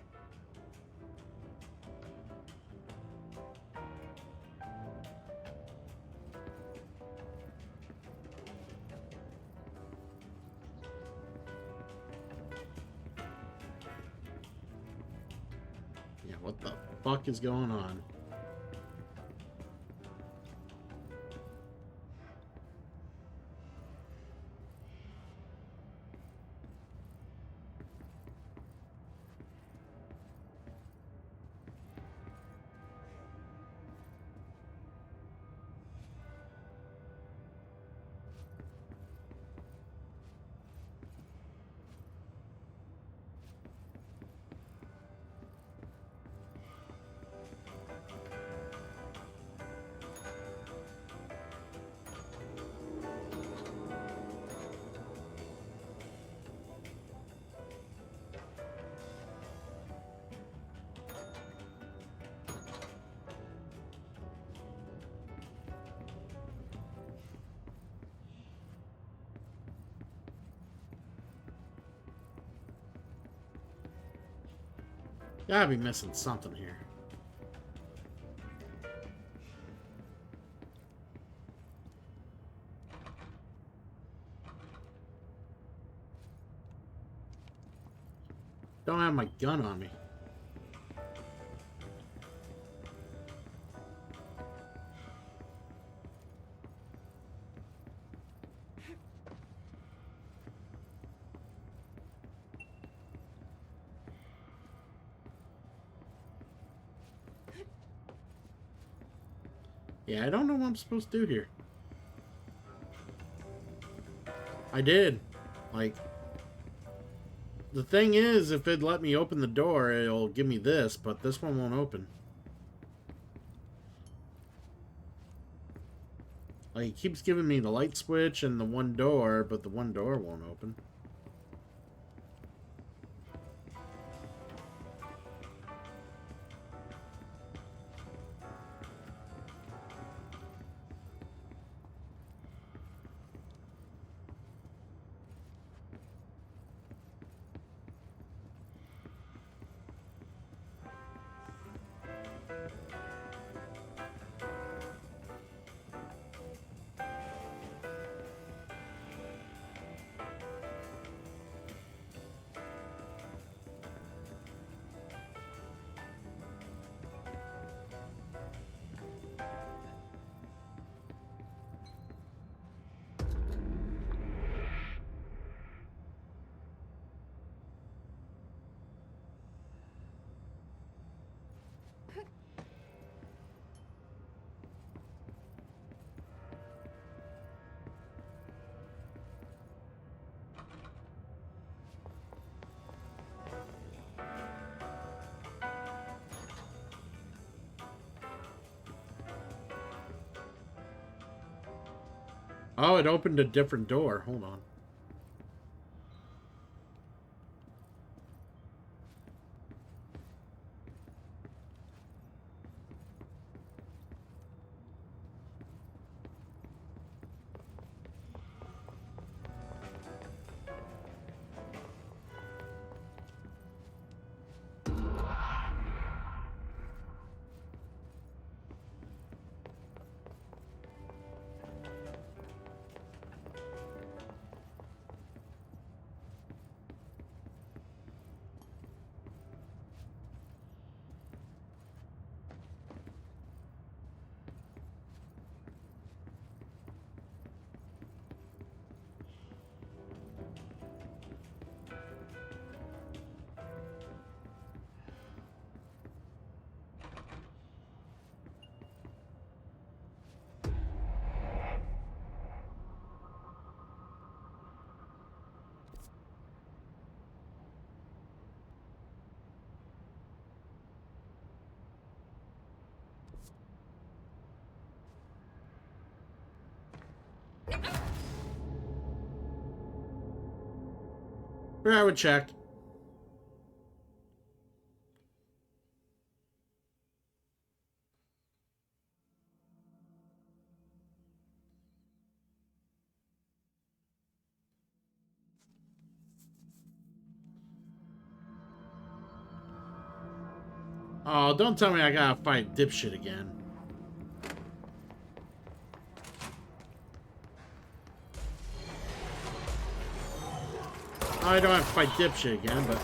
Yeah, what the fuck is going on? Gotta be missing something here. Don't have my gun on me. Yeah, I don't know what I'm supposed to do here. I did. Like, the thing is, if it'd let me open the door, it'll give me this, but this one won't open. Like, it keeps giving me the light switch and the one door, but the one door won't open. Oh, it opened a different door. Hold on. I would check. Oh, don't tell me I gotta fight dipshit again. I don't have to fight dipshit again, but...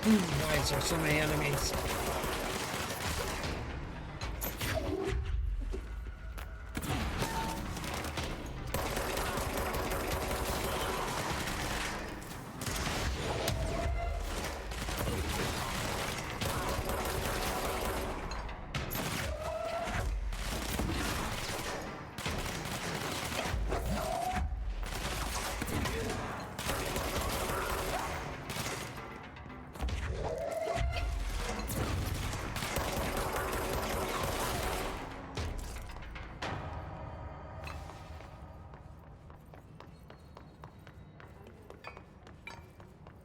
Why is there so many enemies?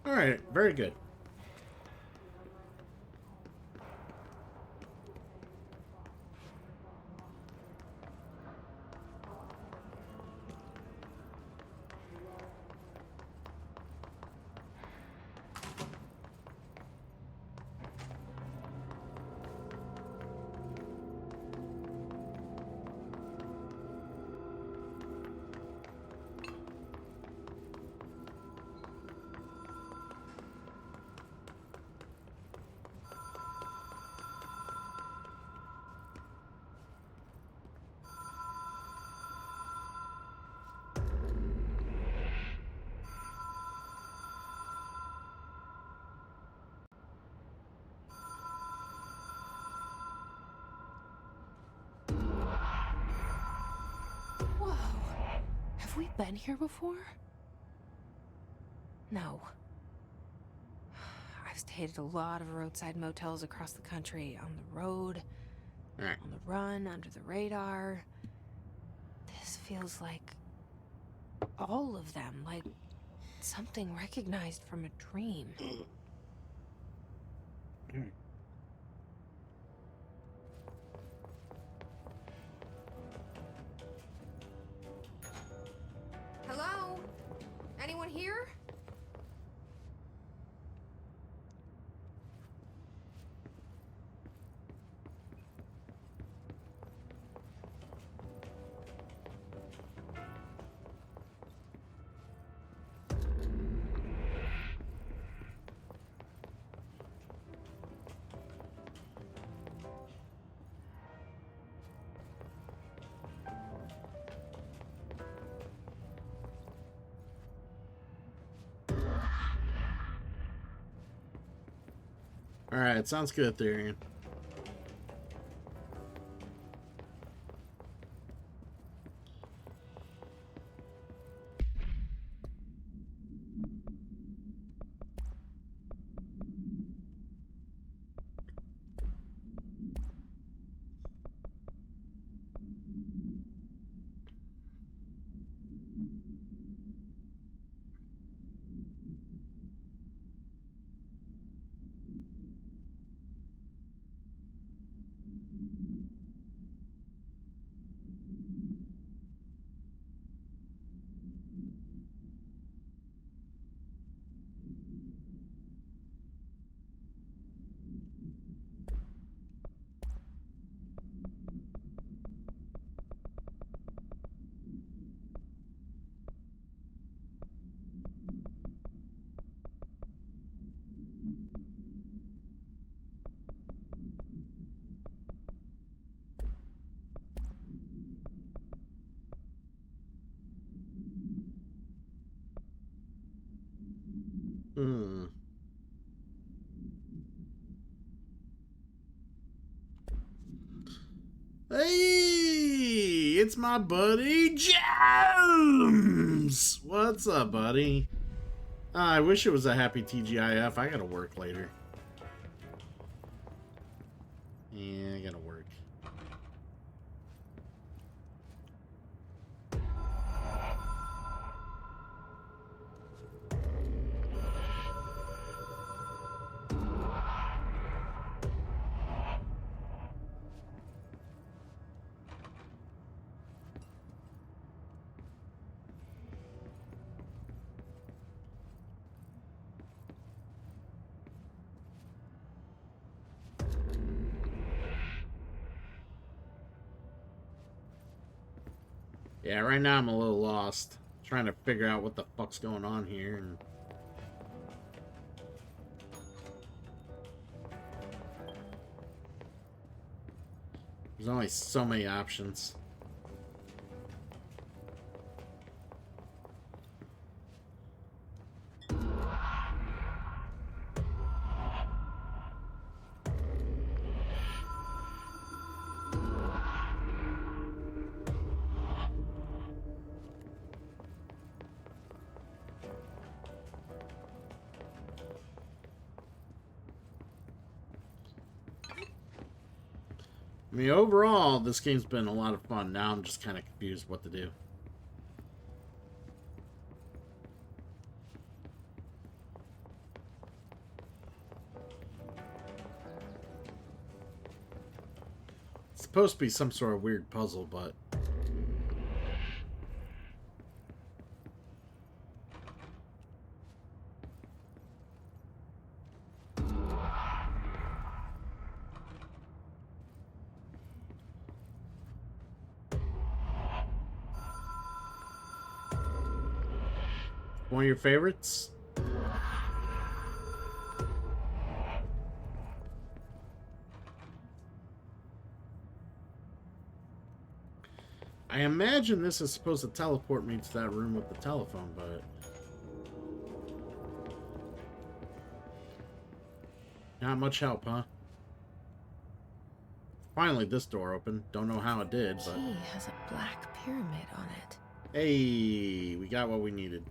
All right, very good. Whoa. Have we been here before? No. I've stayed at a lot of roadside motels across the country, on the road, on the run, under the radar. This feels like all of them, like something recognized from a dream. Hello? Anyone here? All right, sounds good, Therian. Hmm. Hey, it's my buddy James. What's up, buddy? I wish it was a happy TGIF. I gotta work later. Yeah, I gotta work. Yeah, right now I'm a little lost. Trying to figure out what the fuck's going on here. And There's only so many options. I mean, overall, this game's been a lot of fun. Now I'm just kind of confused what to do. It's supposed to be some sort of weird puzzle, but... One of your favorites? I imagine this is supposed to teleport me to that room with the telephone, but... Not much help, huh? Finally, this door opened. Don't know how it did, but... Key has a black pyramid on it. Hey, we got what we needed.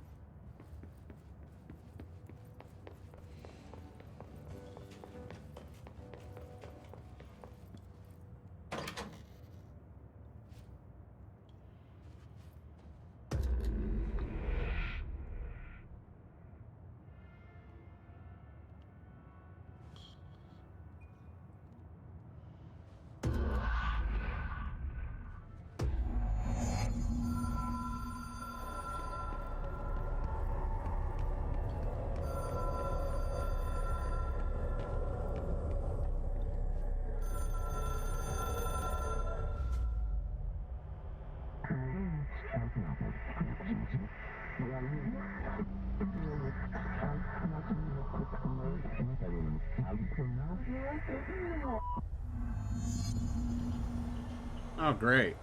Oh, great.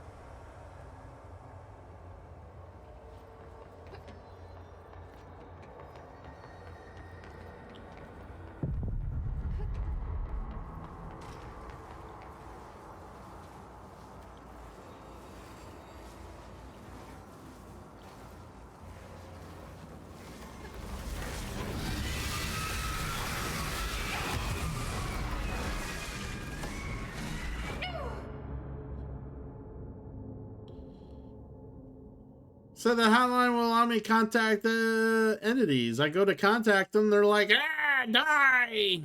So the hotline will allow me to contact the entities. I go to contact them, they're like, ah, die!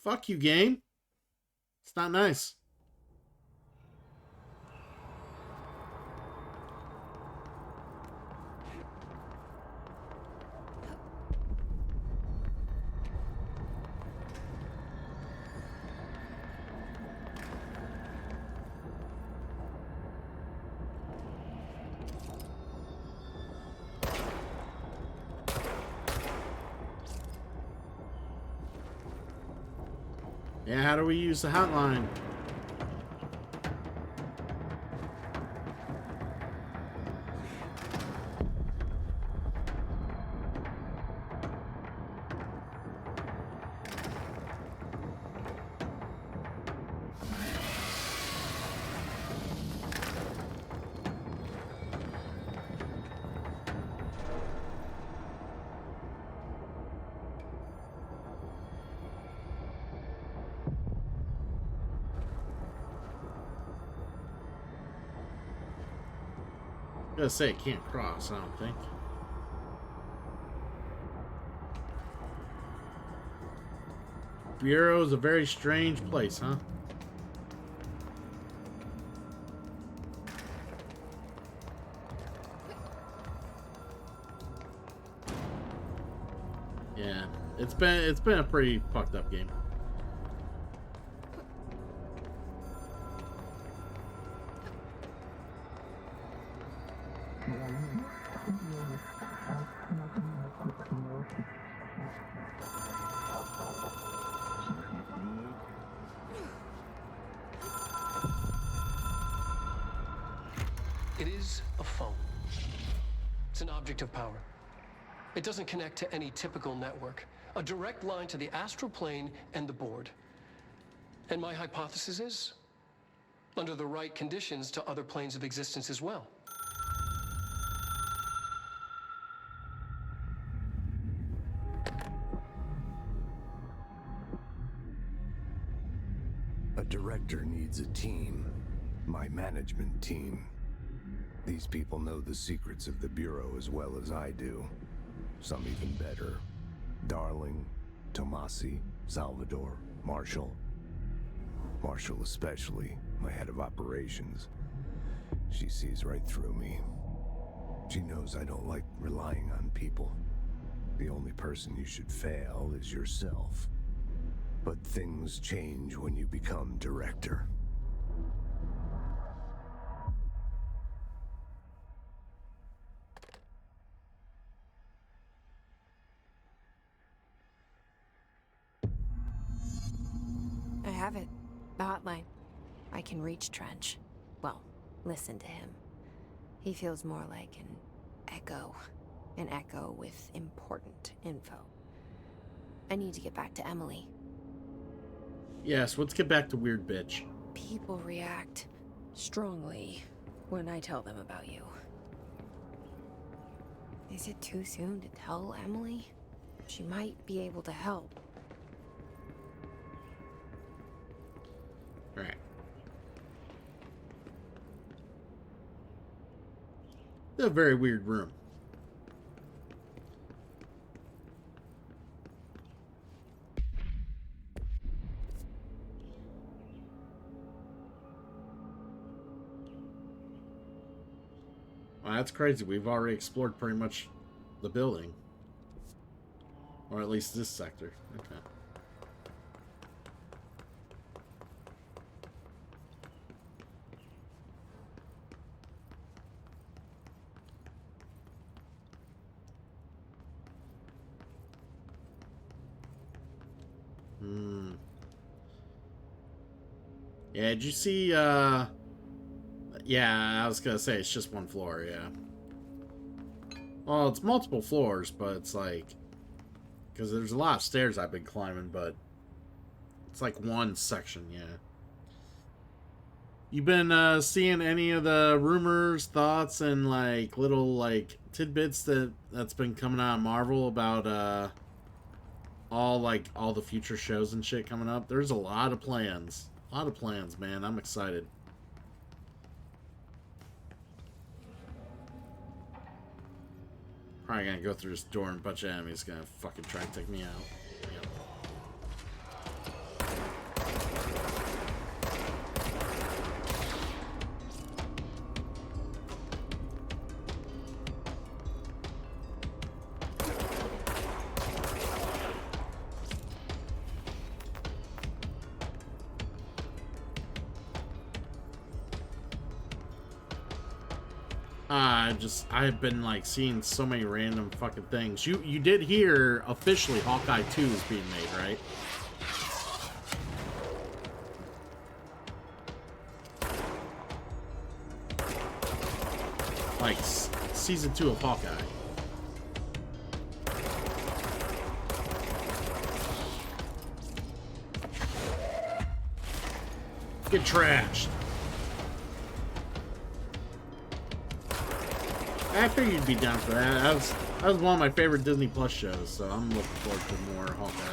Fuck you, game. It's not nice. Yeah, how do we use the hotline? I was gonna say it can't cross, I don't think. Bureau is a very strange place, huh? Yeah, it's been a pretty fucked up game. It is a phone. It's an object of power. It doesn't connect to any typical network. A direct line to the astral plane and the board. And my hypothesis is, under the right conditions, to other planes of existence as well. A director needs a team. My management team. These people know the secrets of the Bureau as well as I do. Some even better. Darling, Tomasi, Salvador, Marshall. Marshall especially, my head of operations. She sees right through me. She knows I don't like relying on people. The only person you should fail is yourself. But things change when you become director. I have it. The hotline. I can reach Trench. Well, listen to him. He feels more like an echo. An echo with important info. I need to get back to Emily. Yes, let's get back to Weird Bitch. People react strongly when I tell them about you. Is it too soon to tell Emily? She might be able to help. Alright. It's a very weird room. Well, that's crazy. We've already explored pretty much the building. Or at least this sector. Okay. Yeah, did you see, yeah, I was gonna say, it's just one floor, yeah. Well, it's multiple floors, but it's like, because there's a lot of stairs I've been climbing, but it's like one section, yeah. You been, seeing any of the rumors, thoughts, and, like, little, like, tidbits that's been coming out of Marvel about, all the future shows and shit coming up? There's a lot of plans. A lot of plans, man. I'm excited. Probably gonna go through this door and a bunch of enemies gonna fucking try and take me out. Yep. I've been like seeing so many random fucking things. You did hear officially Hawkeye 2 is being made, right? Like season 2 of Hawkeye. Get trashed. I figured you'd be down for that. That was one of my favorite Disney Plus shows, so I'm looking forward to more Hawkeye.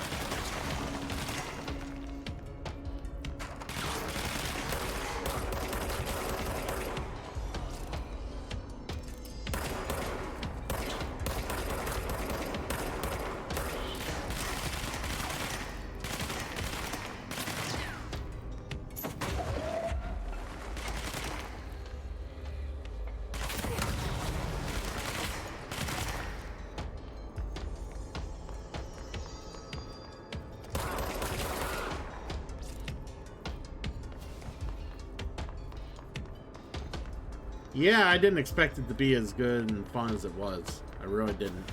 Yeah, I didn't expect it to be as good and fun as it was. I really didn't.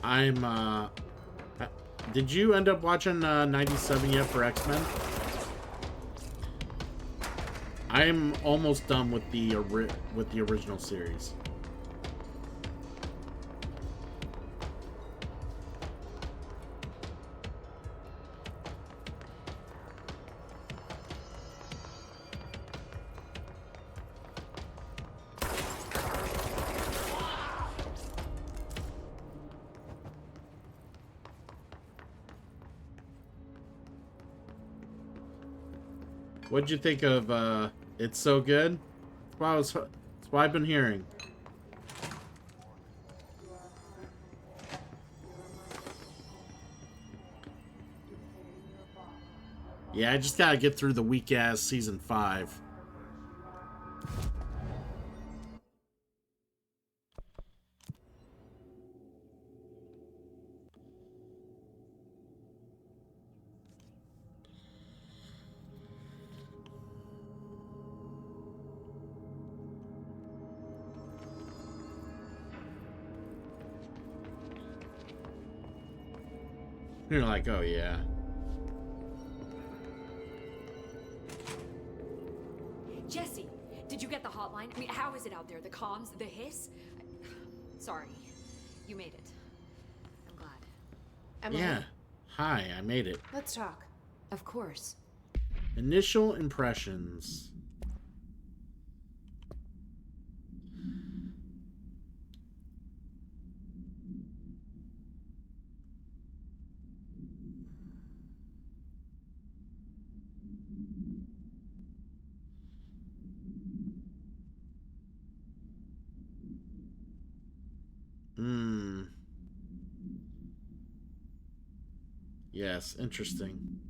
I'm did you end up watching 97 yet for X-Men? I'm almost done with the original series. What'd you think of It's So Good? That's what I've been hearing. Yeah, I just gotta get through the weak-ass season 5. You're like, oh yeah. Jesse, did you get the hotline? I mean, how is it out there? The comms, the hiss? Sorry, you made it. I'm glad. Emily, Yeah. Hi, I made it. let's talk. Of course. Initial impressions. Yes, interesting.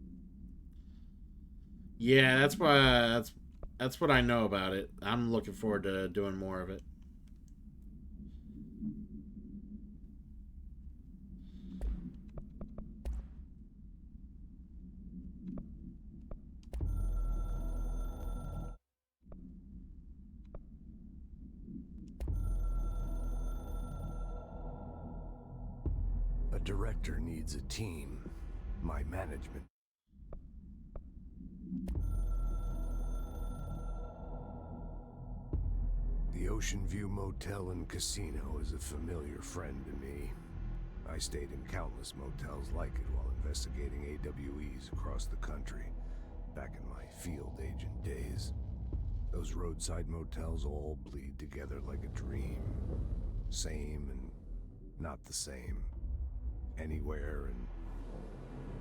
Yeah, that's what I know about it. I'm looking forward to doing more of it. A director needs a team. My management. The Ocean View Motel and Casino is a familiar friend to me. I stayed in countless motels like it while investigating AWEs across the country, back in my field agent days. Those roadside motels all bleed together like a dream. Same and not the same. Anywhere and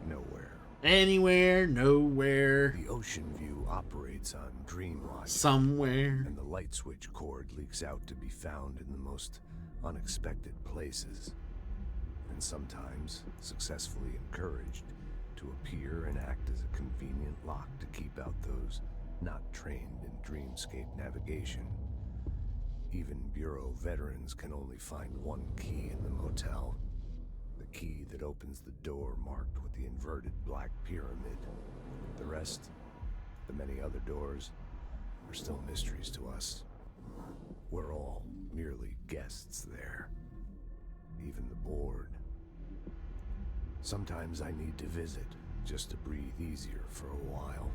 nowhere. Anywhere, nowhere. The Ocean View operates on dream logic. Somewhere. And the light switch cord leaks out to be found in the most unexpected places. And sometimes successfully encouraged to appear and act as a convenient lock to keep out those not trained in dreamscape navigation. Even Bureau veterans can only find one key in the motel. The key that opens the door marked with the inverted black pyramid. The rest, the many other doors, are still mysteries to us. We're all merely guests there. Even the board. Sometimes I need to visit, just to breathe easier for a while.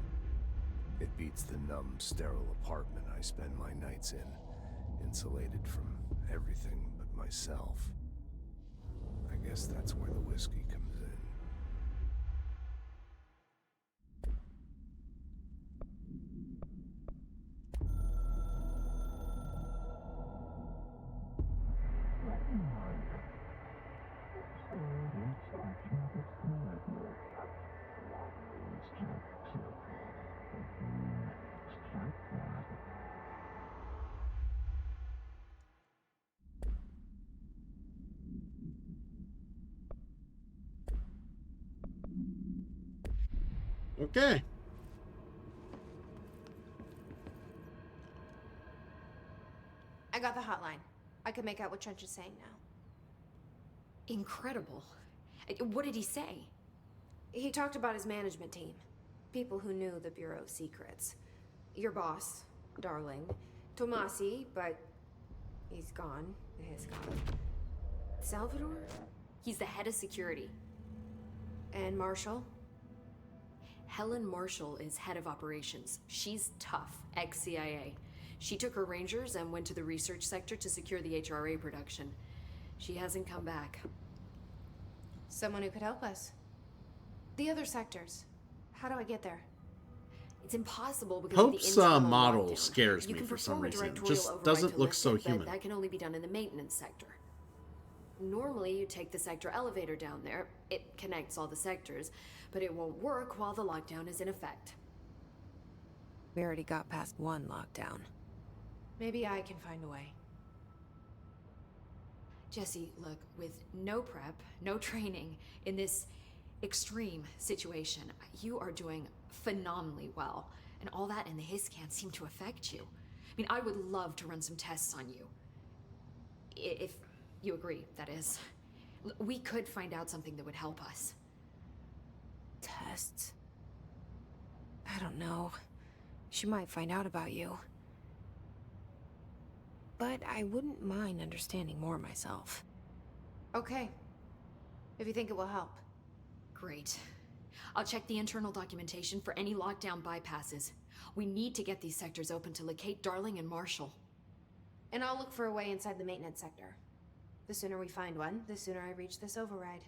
It beats the numb, sterile apartment I spend my nights in, insulated from everything but myself. I guess that's where the whiskey comes in. Okay. I got the hotline. I can make out what Trench is saying now. Incredible. What did he say? He talked about his management team. People who knew the Bureau's secrets. Your boss, Darling. Tomasi, but he's gone. He's gone. Salvador? He's the head of security. And Marshall? Helen Marshall is head of operations. She's tough, ex-CIA. She took her Rangers and went to the research sector to secure the HRA production. She hasn't come back. Someone who could help us. The other sectors. How do I get there? It's impossible because Hope's of the internal model lockdown. scares You me can for some perform a reason. It directorial just override doesn't to look lift so it, but human. that can only be done in the maintenance sector. Normally, you take the sector elevator down there. It connects all the sectors, but it won't work while the lockdown is in effect. We already got past one lockdown. Maybe I can find a way. Jesse, look, with no prep, no training, in this extreme situation, you are doing phenomenally well. And all that and the hiss can't seem to affect you. I mean, I would love to run some tests on you. If you agree, that is. We could find out something that would help us. Tests? I don't know. She might find out about you. But I wouldn't mind understanding more myself. Okay. If you think it will help. Great. I'll check the internal documentation for any lockdown bypasses. We need to get these sectors open to locate Darling and Marshall. And I'll look for a way inside the maintenance sector. The sooner we find one, the sooner I reach this override.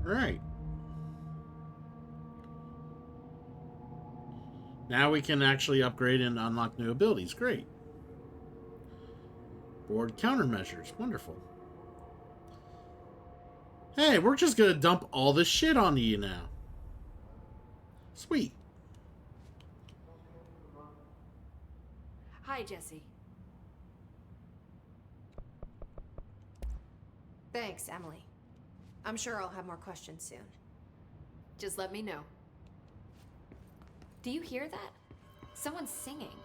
Right. Now we can actually upgrade and unlock new abilities. Great. Board countermeasures. Wonderful. Hey, we're just gonna dump all this shit onto you now. Sweet. Hi, Jesse. Thanks, Emily. I'm sure I'll have more questions soon. Just let me know. Do you hear that? Someone's singing.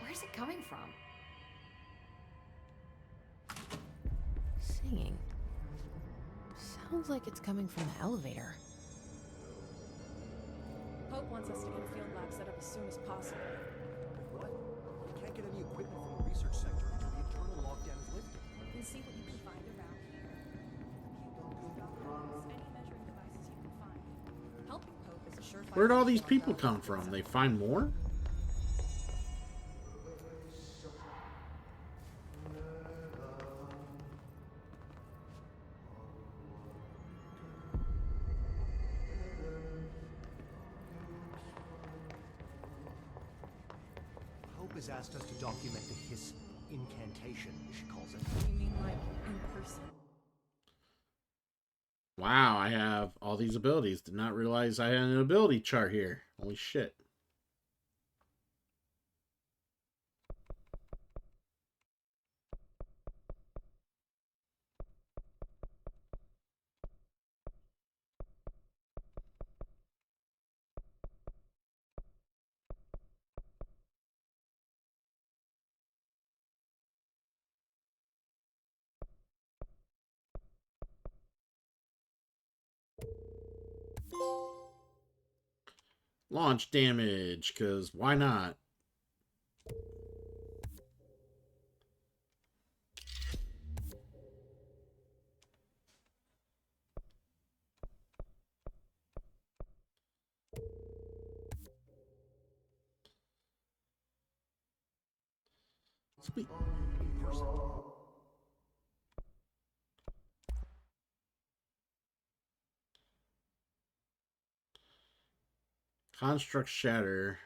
Where's it coming from? Singing. Sounds like it's coming from the elevator. Hope wants us to get a field lab set up as soon as possible. What? We can't get any equipment from the research sector until the internal lockdown is lifted. Then see what you can find around here. Any measuring devices you can find. Helping Hope is a surefire. Where'd all these people come from? They find more? Hope has asked us to document the hiss incantation, she calls it. You mean like in person? Wow, I have all these abilities. Did not realize I had an ability chart here. Holy shit. Launch damage, because why not? Sweet. Construct shatter.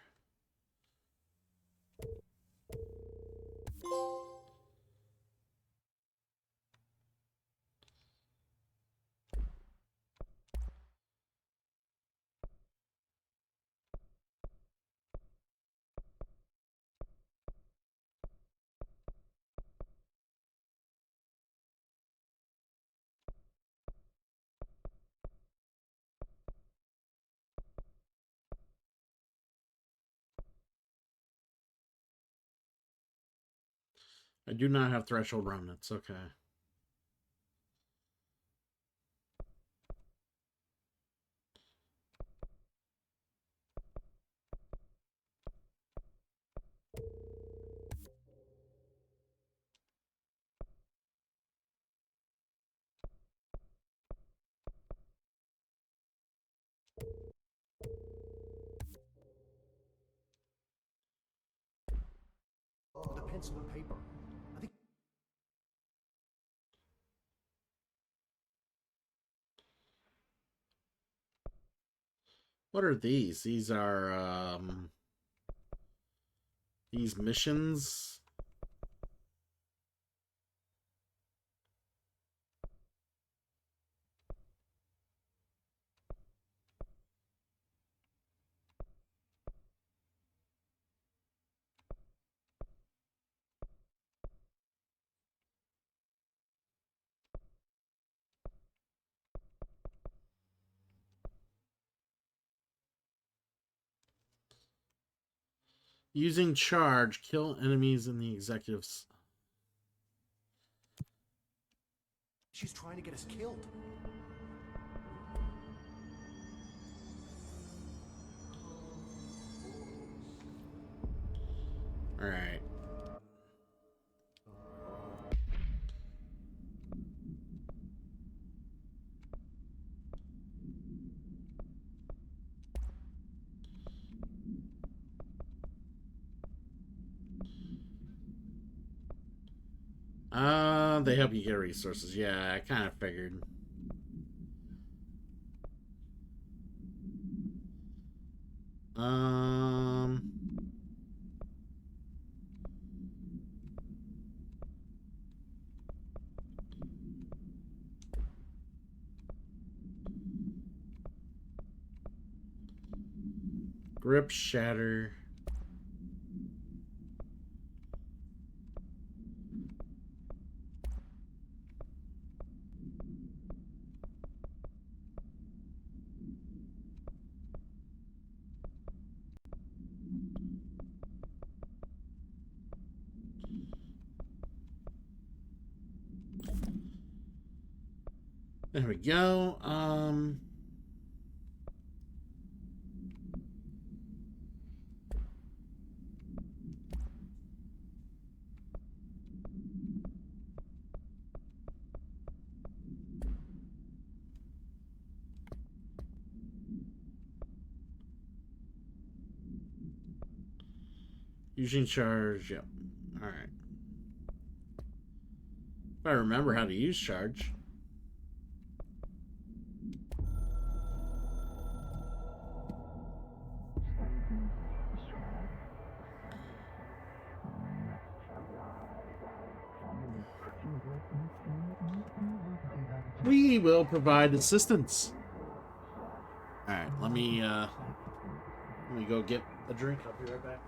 I do not have threshold remnants. Okay. With a pencil and paper. I think. What are these? These are these missions. Using charge, kill enemies in the executives. She's trying to get us killed. All right. They help you get resources. Yeah, I kind of figured. Grip shatter. There we go. Using charge. Yep. All right. If I remember how to use charge. We will provide assistance. All right, let me go get a drink. I'll be right back.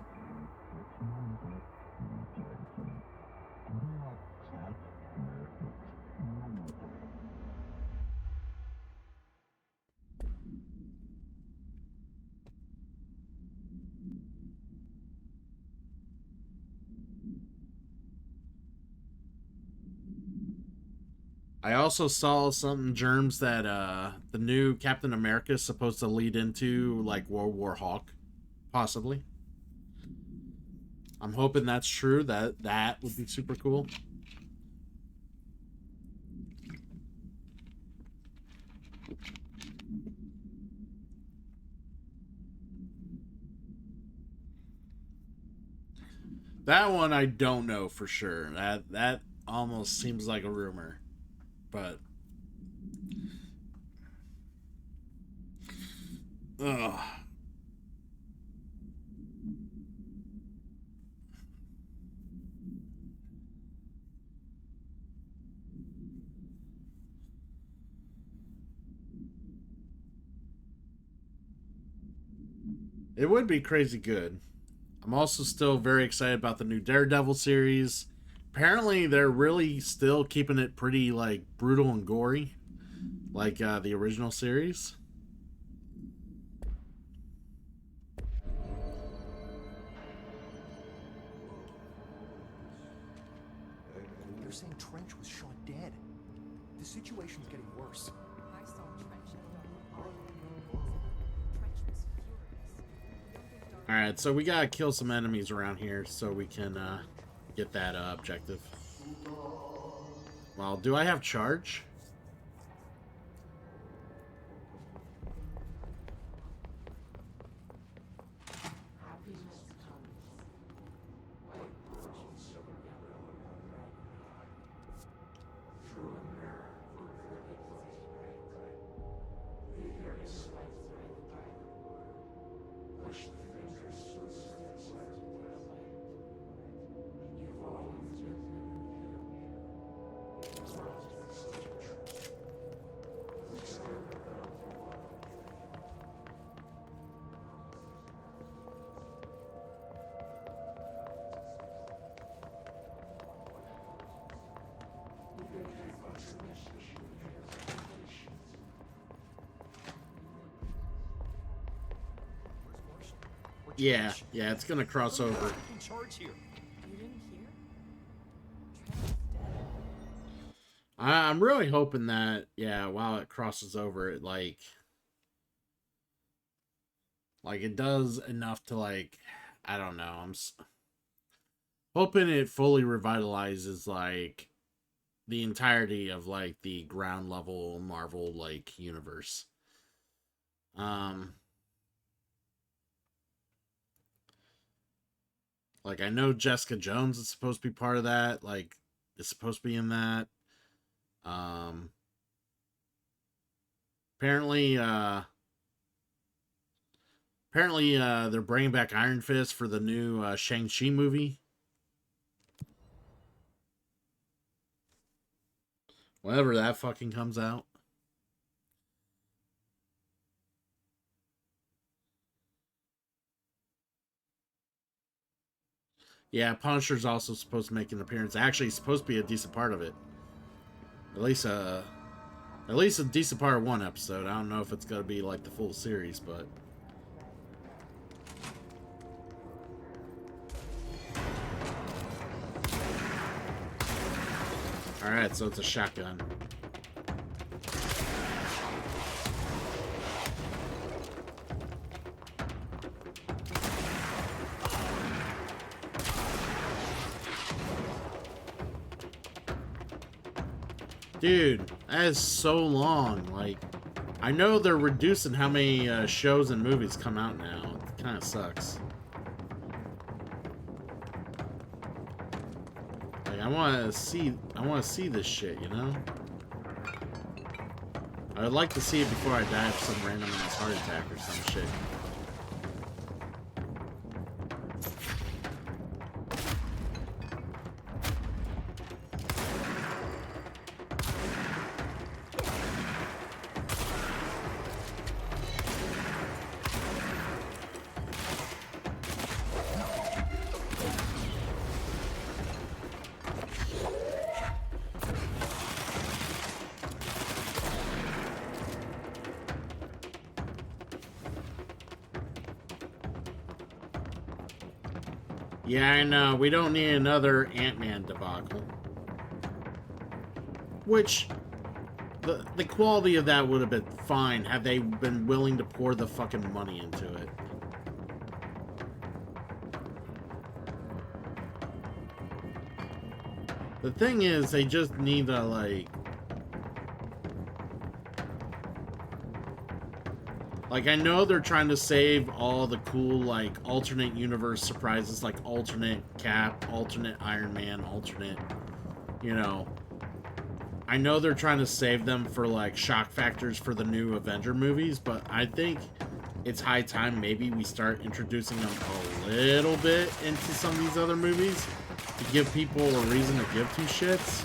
I also saw some germs that the new Captain America is supposed to lead into, like World War Hawk, possibly. I'm hoping that's true. That would be super cool. That one I don't know for sure. That almost seems like a rumor. But ugh. It would be crazy good. I'm also still very excited about the new Daredevil series. Apparently, they're really still keeping it pretty, like, brutal and gory. Like, the original series. You're saying Trench was shot dead. The situation's getting worse. I saw Trench at dawn. Alright, so we gotta kill some enemies around here so we can get that objective. Well, do I have charge? Yeah, it's gonna cross over. In charge here. You didn't hear? I'm really hoping that, yeah, while it crosses over, it like it does enough to, like, I don't know. I'm hoping it fully revitalizes, like, the entirety of, like, the ground level Marvel, like, universe. Like, I know Jessica Jones is supposed to be part of that. Like, is supposed to be in that. Apparently, they're bringing back Iron Fist for the new Shang-Chi movie. Whenever that fucking comes out. Yeah, Punisher's also supposed to make an appearance. Actually, it's supposed to be a decent part of it. At least a decent part of one episode. I don't know if it's going to be like the full series, but... Alright, so it's a shotgun. Dude, that is so long. Like, I know they're reducing how many shows and movies come out now. It kind of sucks. Like, I want to see this shit, you know? I would like to see it before I die of some random ass heart attack or some shit. Yeah, I know. We don't need another Ant-Man debacle. Which, the quality of that would have been fine had they been willing to pour the fucking money into it. The thing is, they just need to, like... Like, I know they're trying to save all the cool, like, alternate universe surprises, like alternate Cap, alternate Iron Man, alternate, you know. I know they're trying to save them for, like, shock factors for the new Avenger movies, but I think it's high time maybe we start introducing them a little bit into some of these other movies to give people a reason to give two shits.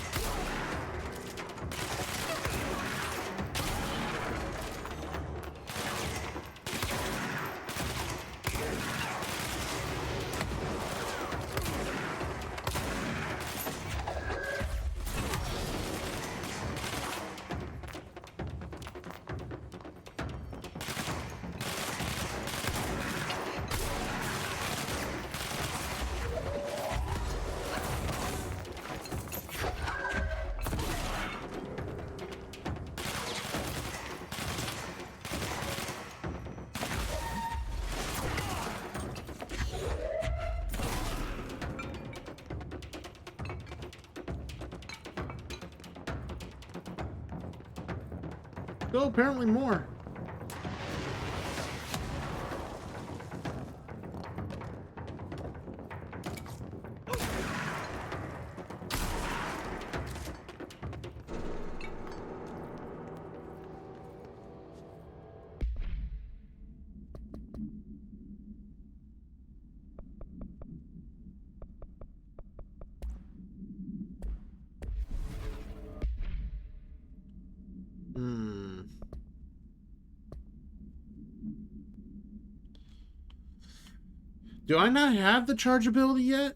Still apparently more. Do I not have the charge ability yet?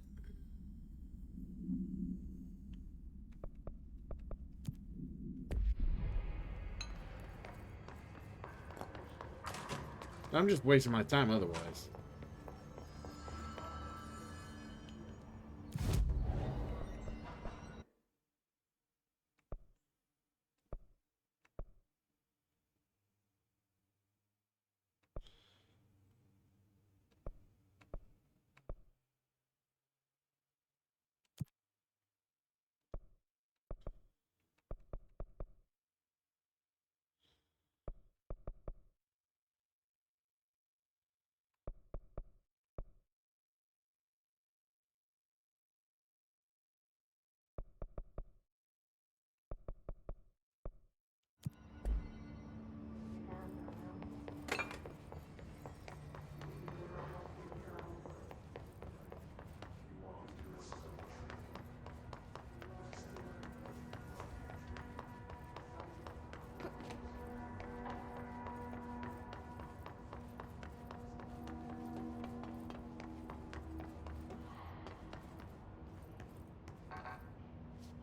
I'm just wasting my time otherwise.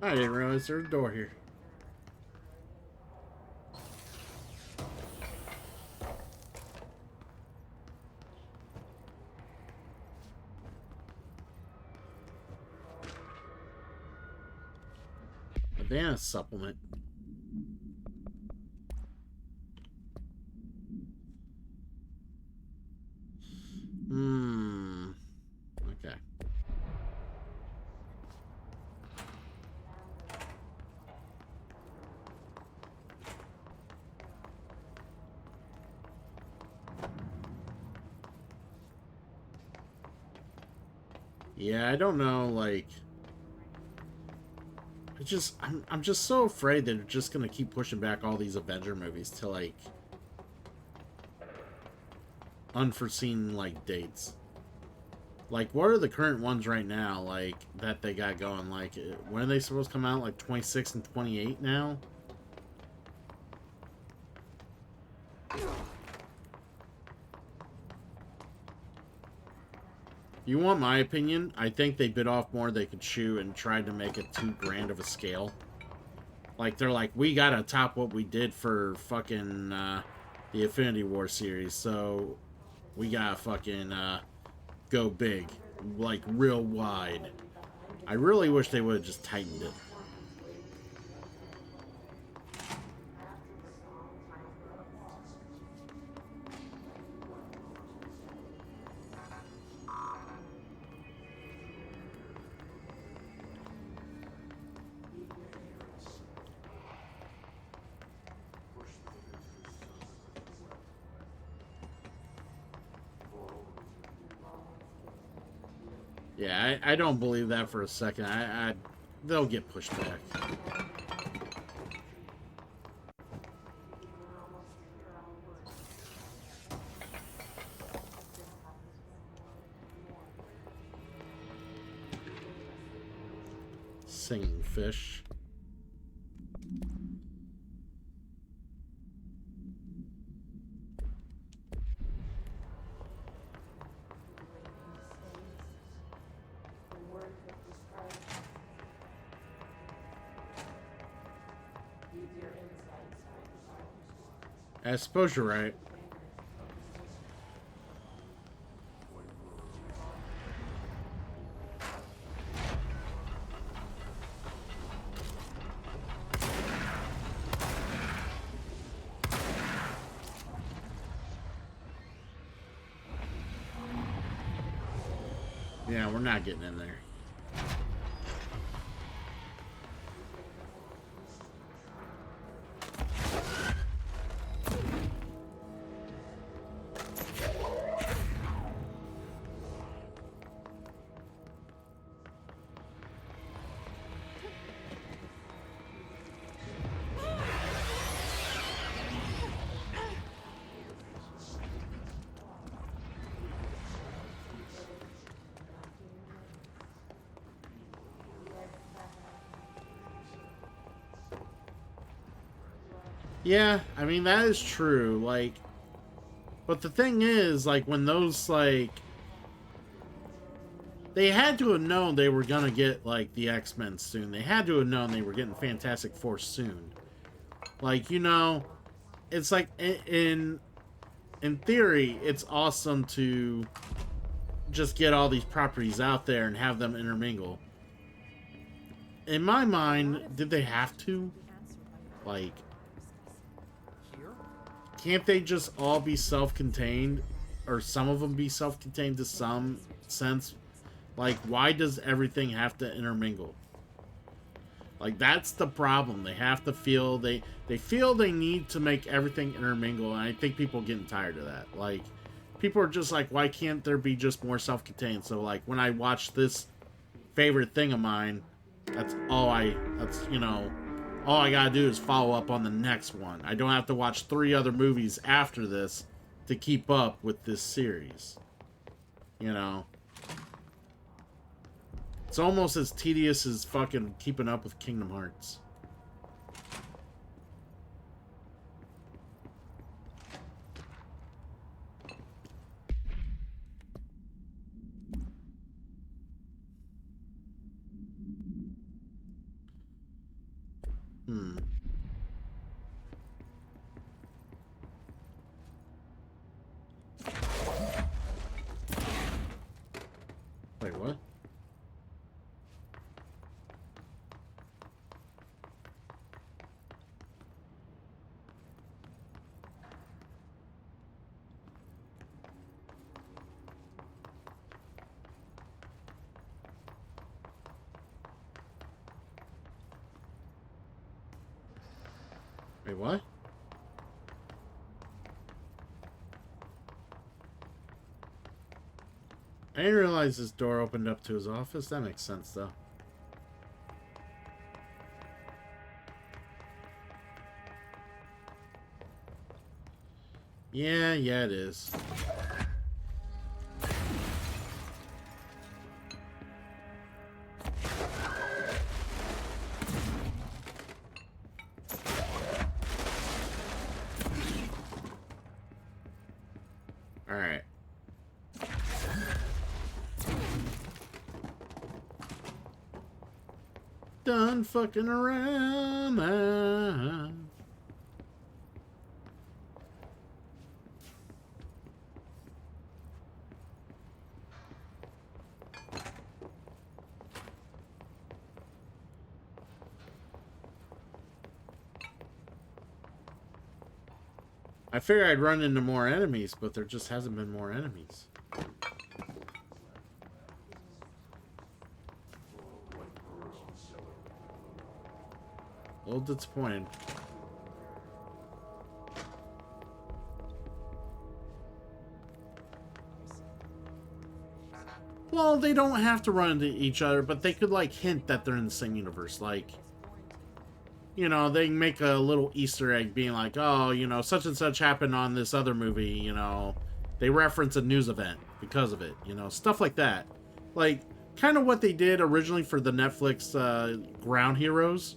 I didn't realize there's a door here. Advance supplement. Okay. Yeah, I don't know, like, I'm just so afraid that they're just gonna keep pushing back all these Avenger movies to, like, unforeseen, like, dates. Like, what are the current ones right now, like, that they got going? Like, when are they supposed to come out? Like, 26 and 28 now? You want my opinion? I think they bit off more they could chew and tried to make it too grand of a scale. Like, they're like, we gotta top what we did for fucking, the Infinity War series, so we gotta fucking, go big. Like, real wide. I really wish they would have just tightened it. Yeah, I don't believe that for a second. They'll get pushed back. Singing fish. I suppose you're right. Yeah, we're not getting in there. Yeah, I mean, that is true, like, but the thing is, like, when those, like, they had to have known they were gonna get, like, the X-Men soon. They had to have known they were getting Fantastic Four soon. Like, you know, it's like, in theory, it's awesome to just get all these properties out there and have them intermingle. In my mind, did they have to? Like, can't they just all be self-contained? Or some of them be self-contained to some sense? Like, why does everything have to intermingle? Like, that's the problem. They have to feel, they feel they need to make everything intermingle, and I think people are getting tired of that. Like, people are just like, why can't there be just more self-contained? So, like, when I watch this favorite thing of mine, that's, you know, all I gotta do is follow up on the next one. I don't have to watch 3 other movies after this to keep up with this series. You know? It's almost as tedious as fucking keeping up with Kingdom Hearts. Wait, what? Wait, what? I didn't realize this door opened up to his office. That makes sense, though. Yeah, it is. Alright. Done fucking around now. I figured I'd run into more enemies, but there just hasn't been more enemies. A little disappointed. Well, they don't have to run into each other, but they could, like, hint that they're in the same universe. Like, you know, they can make a little Easter egg being like, oh, you know, such and such happened on this other movie, you know. They reference a news event because of it, you know, stuff like that. Like, kind of what they did originally for the Netflix Ground Heroes,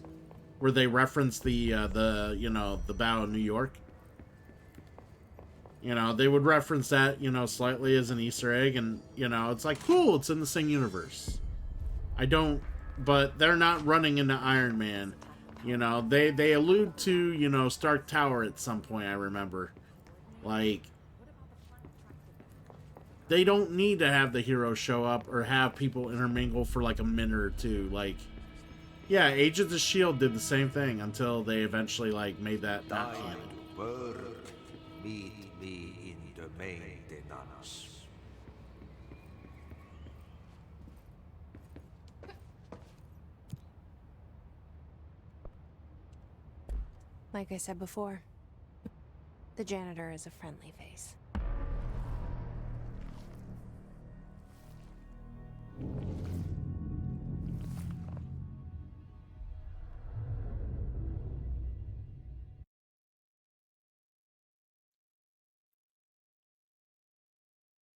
where they referenced the you know, the Battle of New York. You know, they would reference that, you know, slightly as an Easter egg, and, you know, it's like, cool, it's in the same universe. But they're not running into Iron Man. You know, they allude to, you know, Stark Tower at some point, I remember. Like, they don't need to have the heroes show up or have people intermingle for like a minute or two. Like, yeah, Agents of S.H.I.E.L.D. did the same thing until they eventually, like, made that not canon. Word, meet me in the maintenance. Like I said before, the janitor is a friendly face.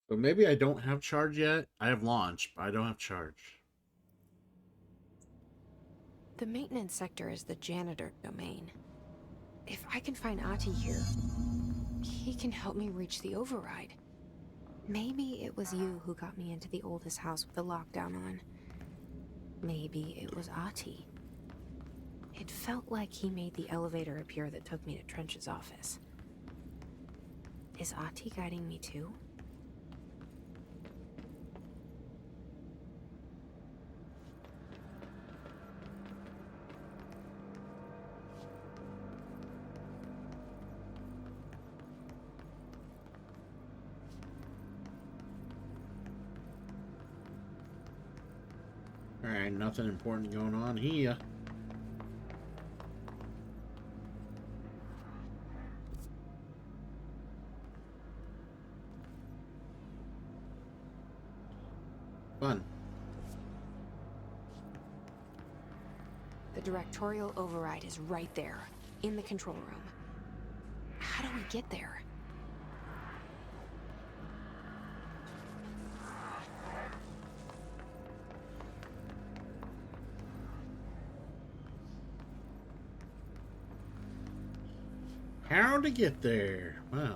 But maybe I don't have charge yet. I have launch, but I don't have charge. The maintenance sector is the janitor domain. If I can find Ahti here, he can help me reach the override. Maybe it was you who got me into the oldest house with the lockdown on. Maybe it was Ahti. It felt like he made the elevator appear that took me to Trench's office. Is Ahti guiding me too? Alright, nothing important going on here. Fun. The directorial override is right there, in the control room. How do we get there? How to get there? Wow.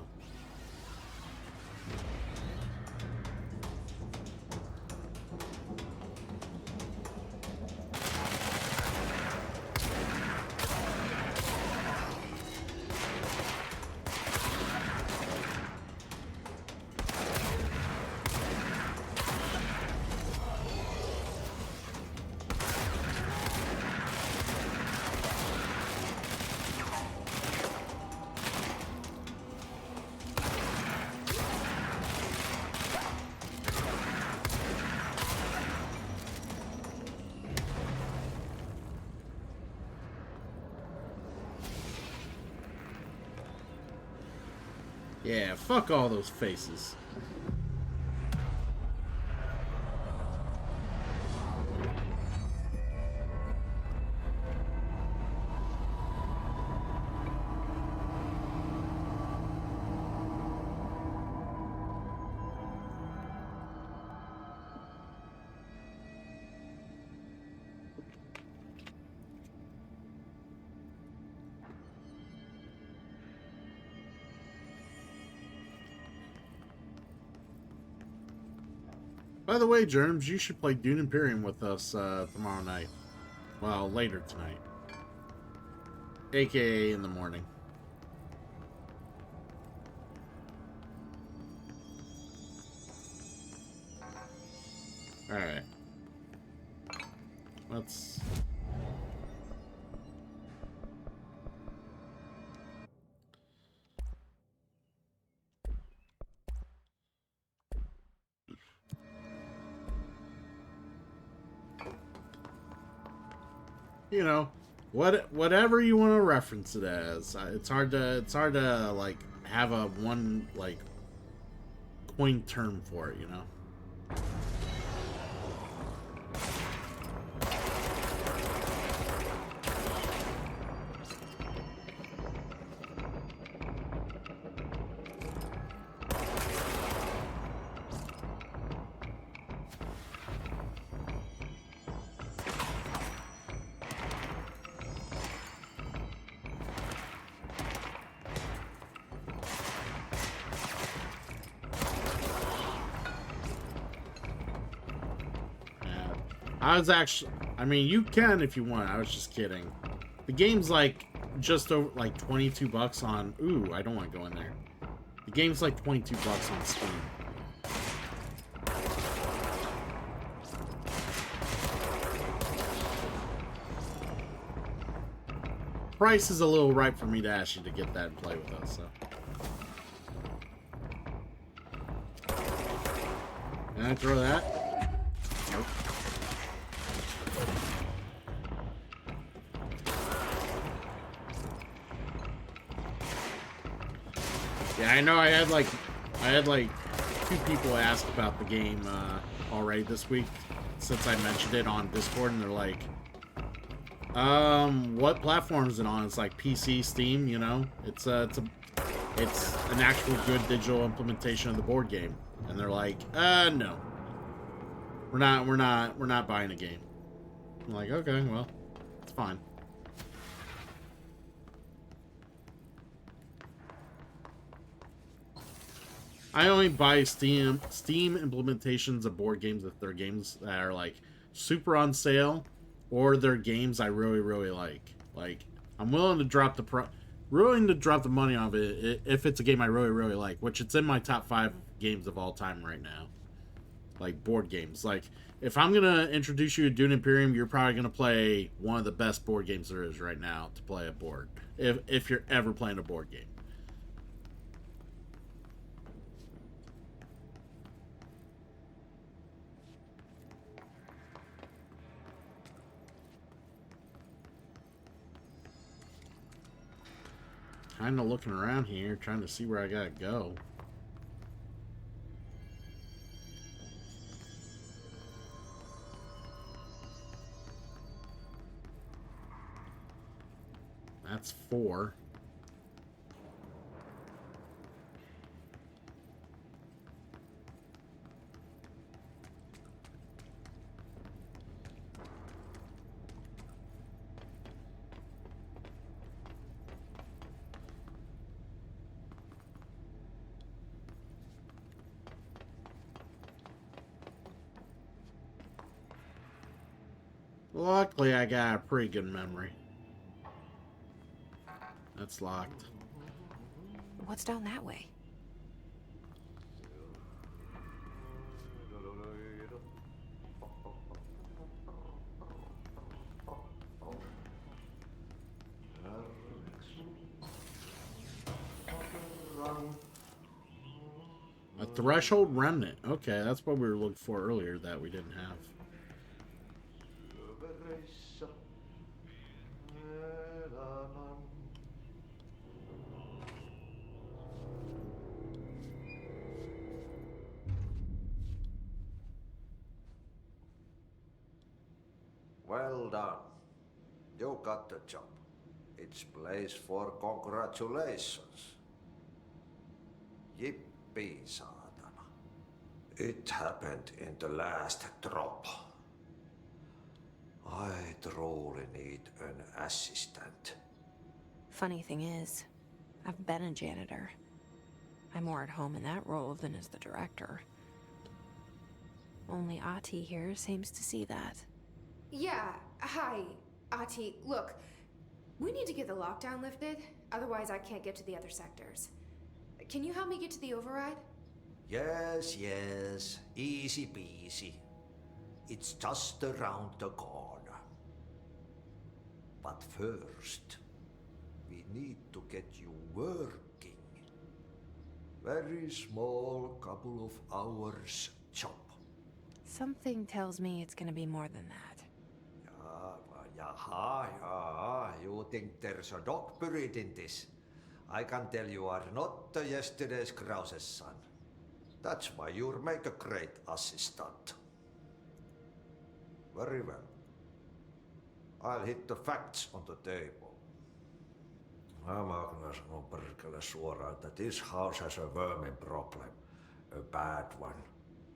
Yeah, fuck all those faces. By the way, Germs, you should play Dune Imperium with us tomorrow night. Well, later tonight. AKA in the morning. Alright. Let's... You know, whatever you want to reference it as. It's hard to like have a one like coin term for it, you know. I was actually, I mean, you can if you want. I was just kidding. The game's like just over like $22 on. Ooh, I don't want to go in there. The game's like $22 on Steam. Price is a little right for me to ask you to get that and play with us. So. Can I throw that? Nope. Yeah, I know. I had like 2 people ask about the game already this week since I mentioned it on Discord, and they're like, what platform is it on? It's like PC, Steam, you know. It's an actual good digital implementation of the board game, and they're like, no, we're not buying a game. I'm like, okay, well, it's fine. I only buy Steam implementations of board games if they're games that are like super on sale, or they're games I really, really like. Like, I'm willing to drop the money on it if it's a game I really, really like, which it's in my top 5 games of all time right now. Like, board games. Like, if I'm gonna introduce you to Dune Imperium, you're probably gonna play one of the best board games there is right now to play a board. If you're ever playing a board game. Kind of looking around here, trying to see where I gotta go. That's 4. Luckily, I got a pretty good memory. That's locked. What's down that way? A threshold remnant. Okay, that's what we were looking for earlier that we didn't have. Well done. You got the job. It's place for congratulations. Yippee, saatana. It happened in the last drop. I truly need an assistant. Funny thing is, I've been a janitor. I'm more at home in that role than as the director. Only Ahti here seems to see that. Yeah, hi, Ahti. Look, we need to get the lockdown lifted, otherwise I can't get to the other sectors. Can you help me get to the override? Yes, yes. Easy peasy. It's just around the corner. But first, we need to get you working. Very small, couple of hours job. Something tells me it's gonna be more than that. Yeah. You think there's a dog buried in this? I can tell you are not yesterday's Krause's son. That's why you'll make a great assistant. Very well. I'll hit the facts on the table. Mä kyllä sanon perkele suoraan, that this house has a vermin problem. A bad one.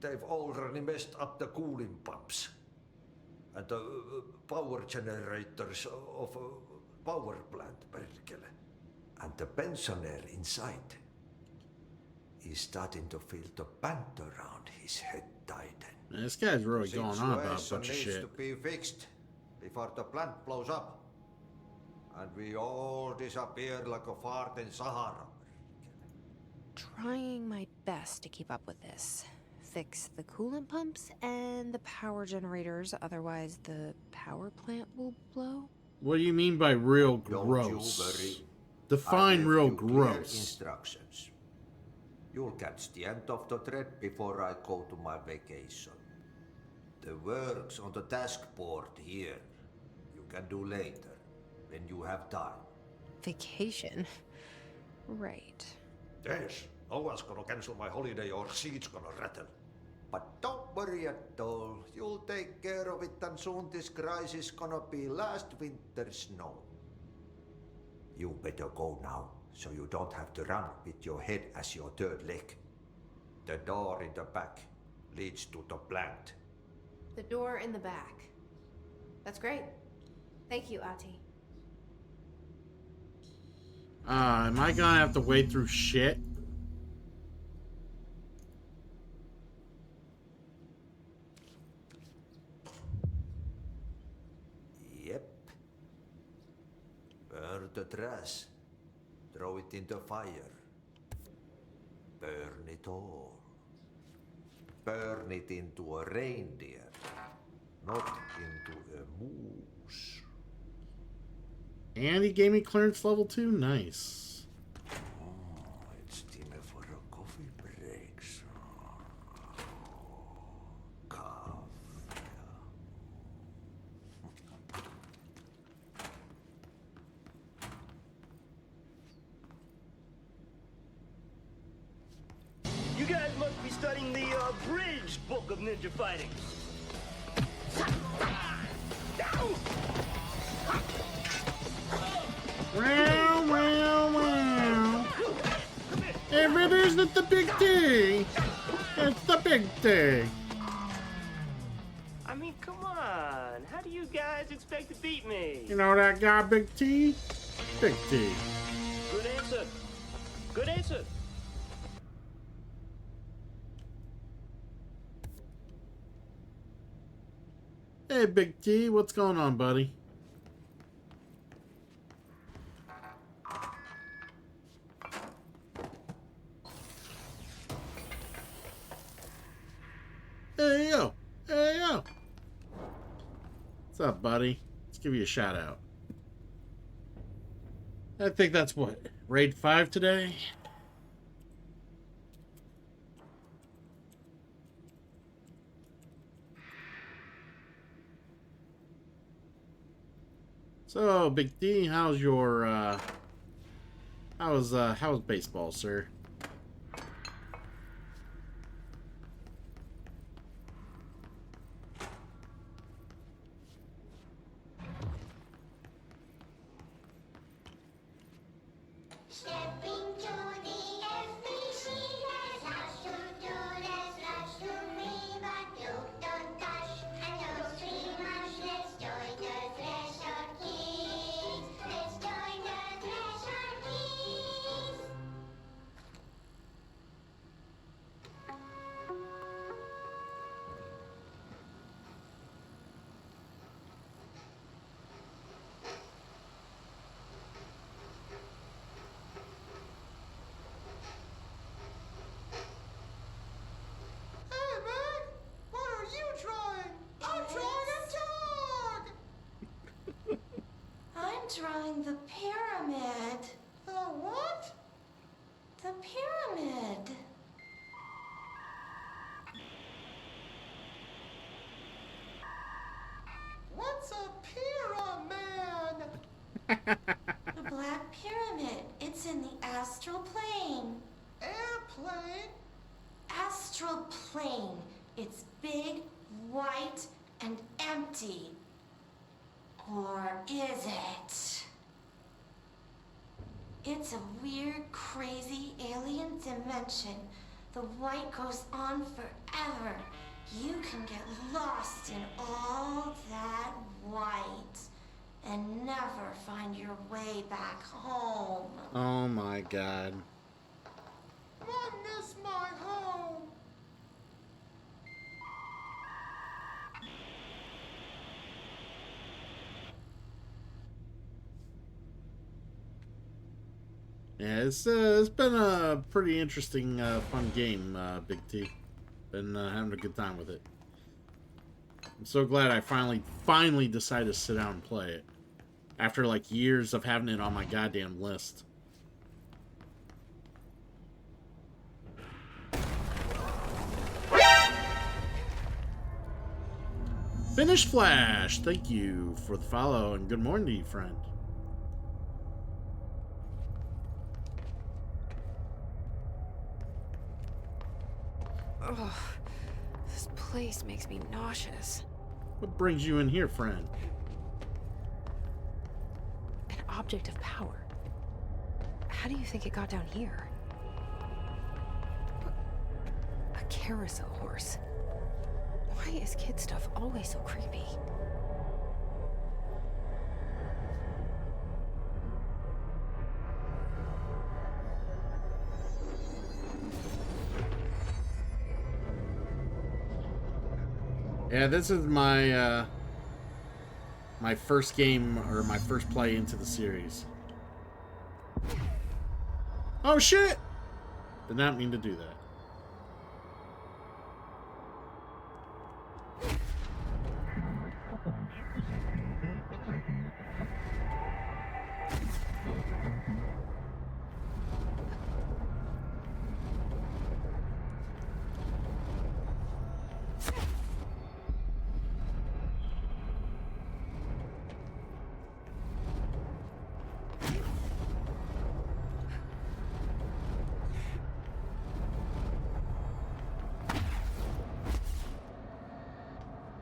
They've already messed up the cooling pumps. And the power generators of a power plant, perkele. And the pensioner inside is starting to feel the band around his head tighten. Man, this guy's really going on about a Situation bunch of needs shit. to be fixed before the plant blows up. And we all disappear like a fart in Sahara. Trying my best to keep up with this. Fix the coolant pumps and the power generators, otherwise the power plant will blow. What do you mean by real Don't gross? you worry. Define I real left you clear gross. Instructions. You'll catch the end of the thread before I go to my vacation. The work's on the task board here. You can do later, when you have time. Vacation? Right. Yes, no one's gonna cancel my holiday or seat's gonna rattle. But don't worry at all. You'll take care of it, and soon this crisis gonna be last winter's snow. You better go now, so you don't have to run with your head as your third leg. The door in the back leads to the plant. The door in the back. That's great. Thank you, Ati. Am I gonna have to wade through shit? Yep. Burn the trash. Throw it in the fire. Burn it all. Burn it into a reindeer, not into a moose. And he gave me clearance level 2. Nice. It's time for a coffee break. Coffee. You guys must be studying the Bridge book of ninja fighting. Wow, wow, wow. If it isn't the big D, it's the big D. I mean, come on. How do you guys expect to beat me? You know that guy, Big T? Big T. Good answer. Good answer. Hey, Big T, what's going on, buddy? Hey, yo. Hey, yo. What's up, buddy? Let's give you a shout out. I think that's what? Raid 5 today? So, Big D, how's your, how's baseball, sir? Stepping to the FBC, there's lots to do, there's lots to me, but you don't touch, and those 3 months, let's join the Thresher Kids. Let's join the Thresher Kids. Hey, man! What are you drawing? I'm drawing a dog! I'm drawing the pyramid. The what? The pyramid. What's a pyramid? The Black Pyramid. It's in the astral plane. Airplane? Astral plane. It's big, white, and empty. Or is it? It's a weird, crazy alien dimension. The white goes on forever. You can get lost in all that white and never find your way back home. Oh my god. I miss my home. Yeah, it's been a pretty interesting, fun game, Big T. Been having a good time with it. I'm so glad I finally decided to sit down and play it. After, like, years of having it on my goddamn list. Finish Flash, thank you for the follow, and good morning to you, friend. Ugh, this place makes me nauseous. What brings you in here, friend? An object of power. How do you think it got down here? A carousel horse. Why is kid stuff always so creepy? Yeah, this is my my first game, or my first play into the series. Oh shit! Did not mean to do that.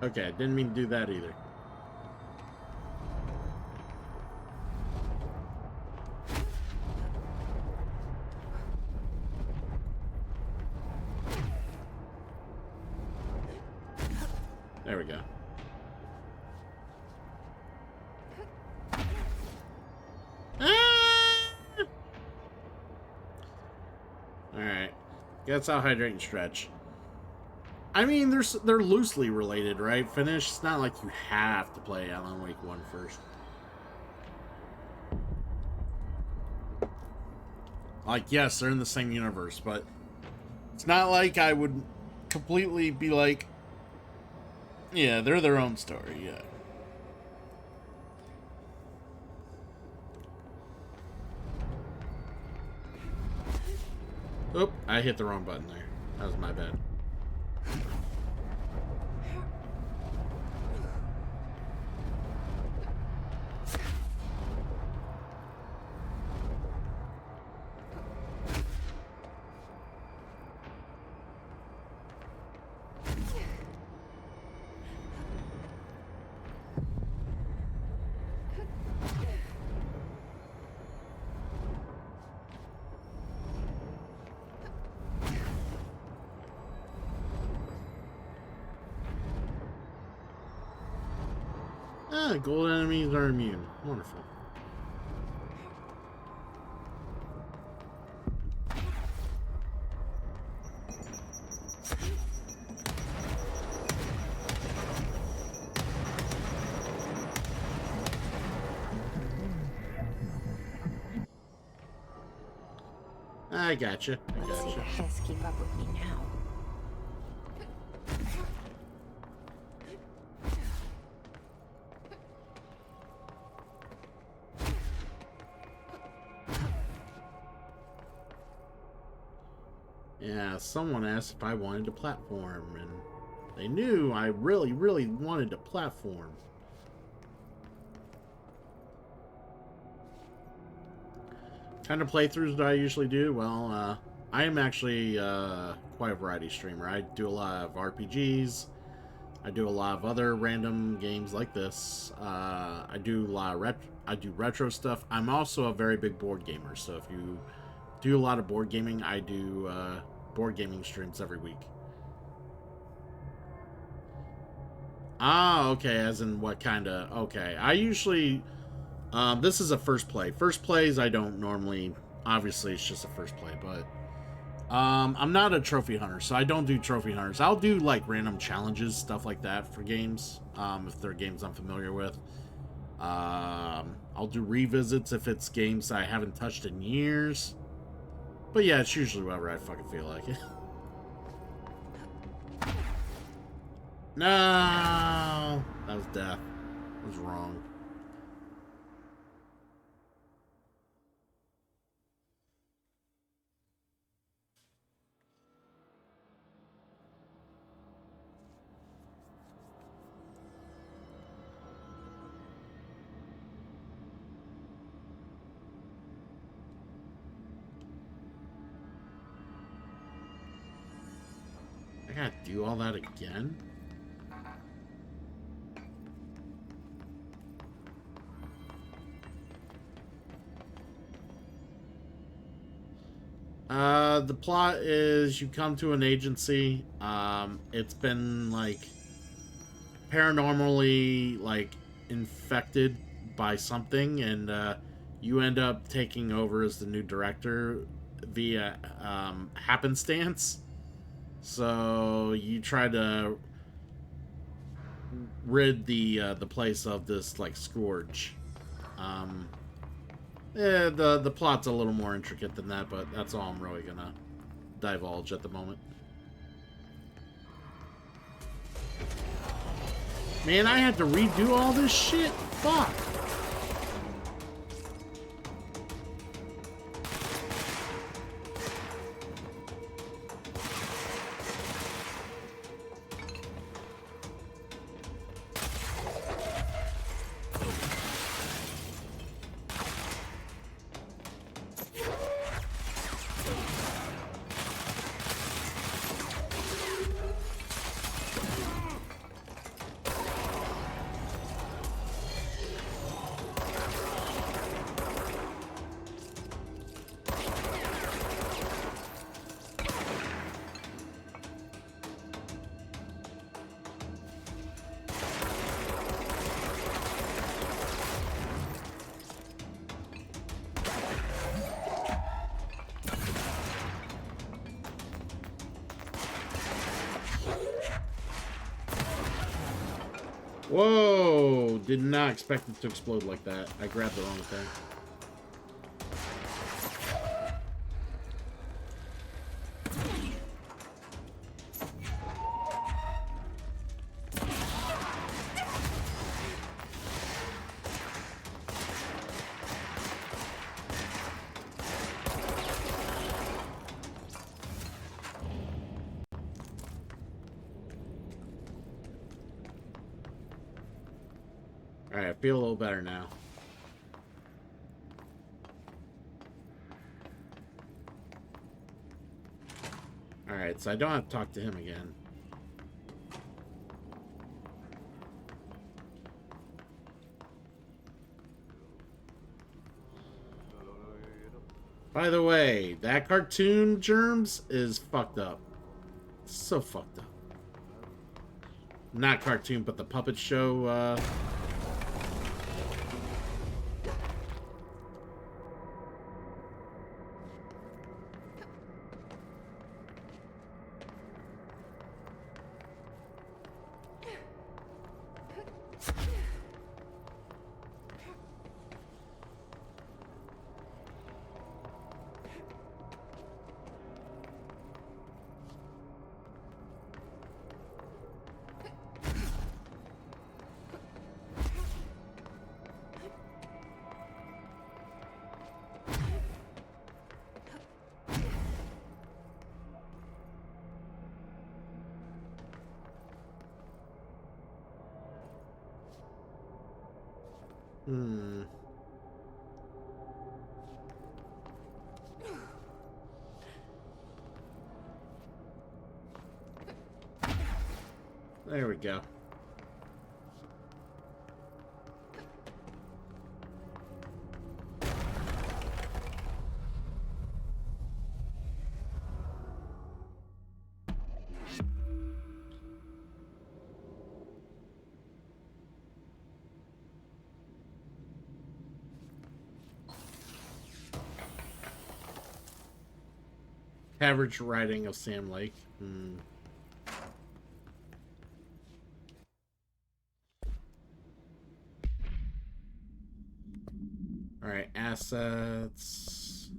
Okay, didn't mean to do that either. There we go. Alright. That's how hydrate and stretch. I mean, they're loosely related, right? Finish. It's not like you have to play Alan Wake 1 first. Like, yes, they're in the same universe, but it's not like I would completely be like, yeah, they're their own story, yeah. Oop, I hit the wrong button there. That was my bad. Ah, gold enemies are immune. Wonderful. I gotcha. Let's see the Hess keep up with me now. Yeah, someone asked if I wanted to platform, and they knew I really, really wanted to platform. Kind of playthroughs that I usually do? Well, I am actually quite a variety streamer. I do a lot of RPGs. I do a lot of other random games like this. I do a lot of retro stuff. I'm also a very big board gamer, so if you do a lot of board gaming, I do board gaming streams every week. Ah, okay, as in what kind of... Okay, I usually... this is a first play. First plays I don't normally... Obviously, it's just a first play, but... I'm not a trophy hunter, so I don't do trophy hunters. I'll do, like, random challenges, stuff like that for games, if they're games I'm familiar with. I'll do revisits if it's games I haven't touched in years. But yeah, it's usually whenever I fucking feel like it. No! That was death. That was wrong. I gotta do all that again? The plot is you come to an agency. It's been like paranormally like infected by something, and you end up taking over as the new director via happenstance. So you try to rid the place of this like scourge. The plot's a little more intricate than that, but that's all I'm really gonna divulge at the moment. Man, I had to redo all this shit? Fuck. Whoa! Did not expect it to explode like that. I grabbed the wrong thing. Alright, I feel a little better now. Alright, so I don't have to talk to him again. By the way, that cartoon, Germs, is fucked up. So fucked up. Not cartoon, but the puppet show, There we go. Average writing of Sam Lake. All right, assets.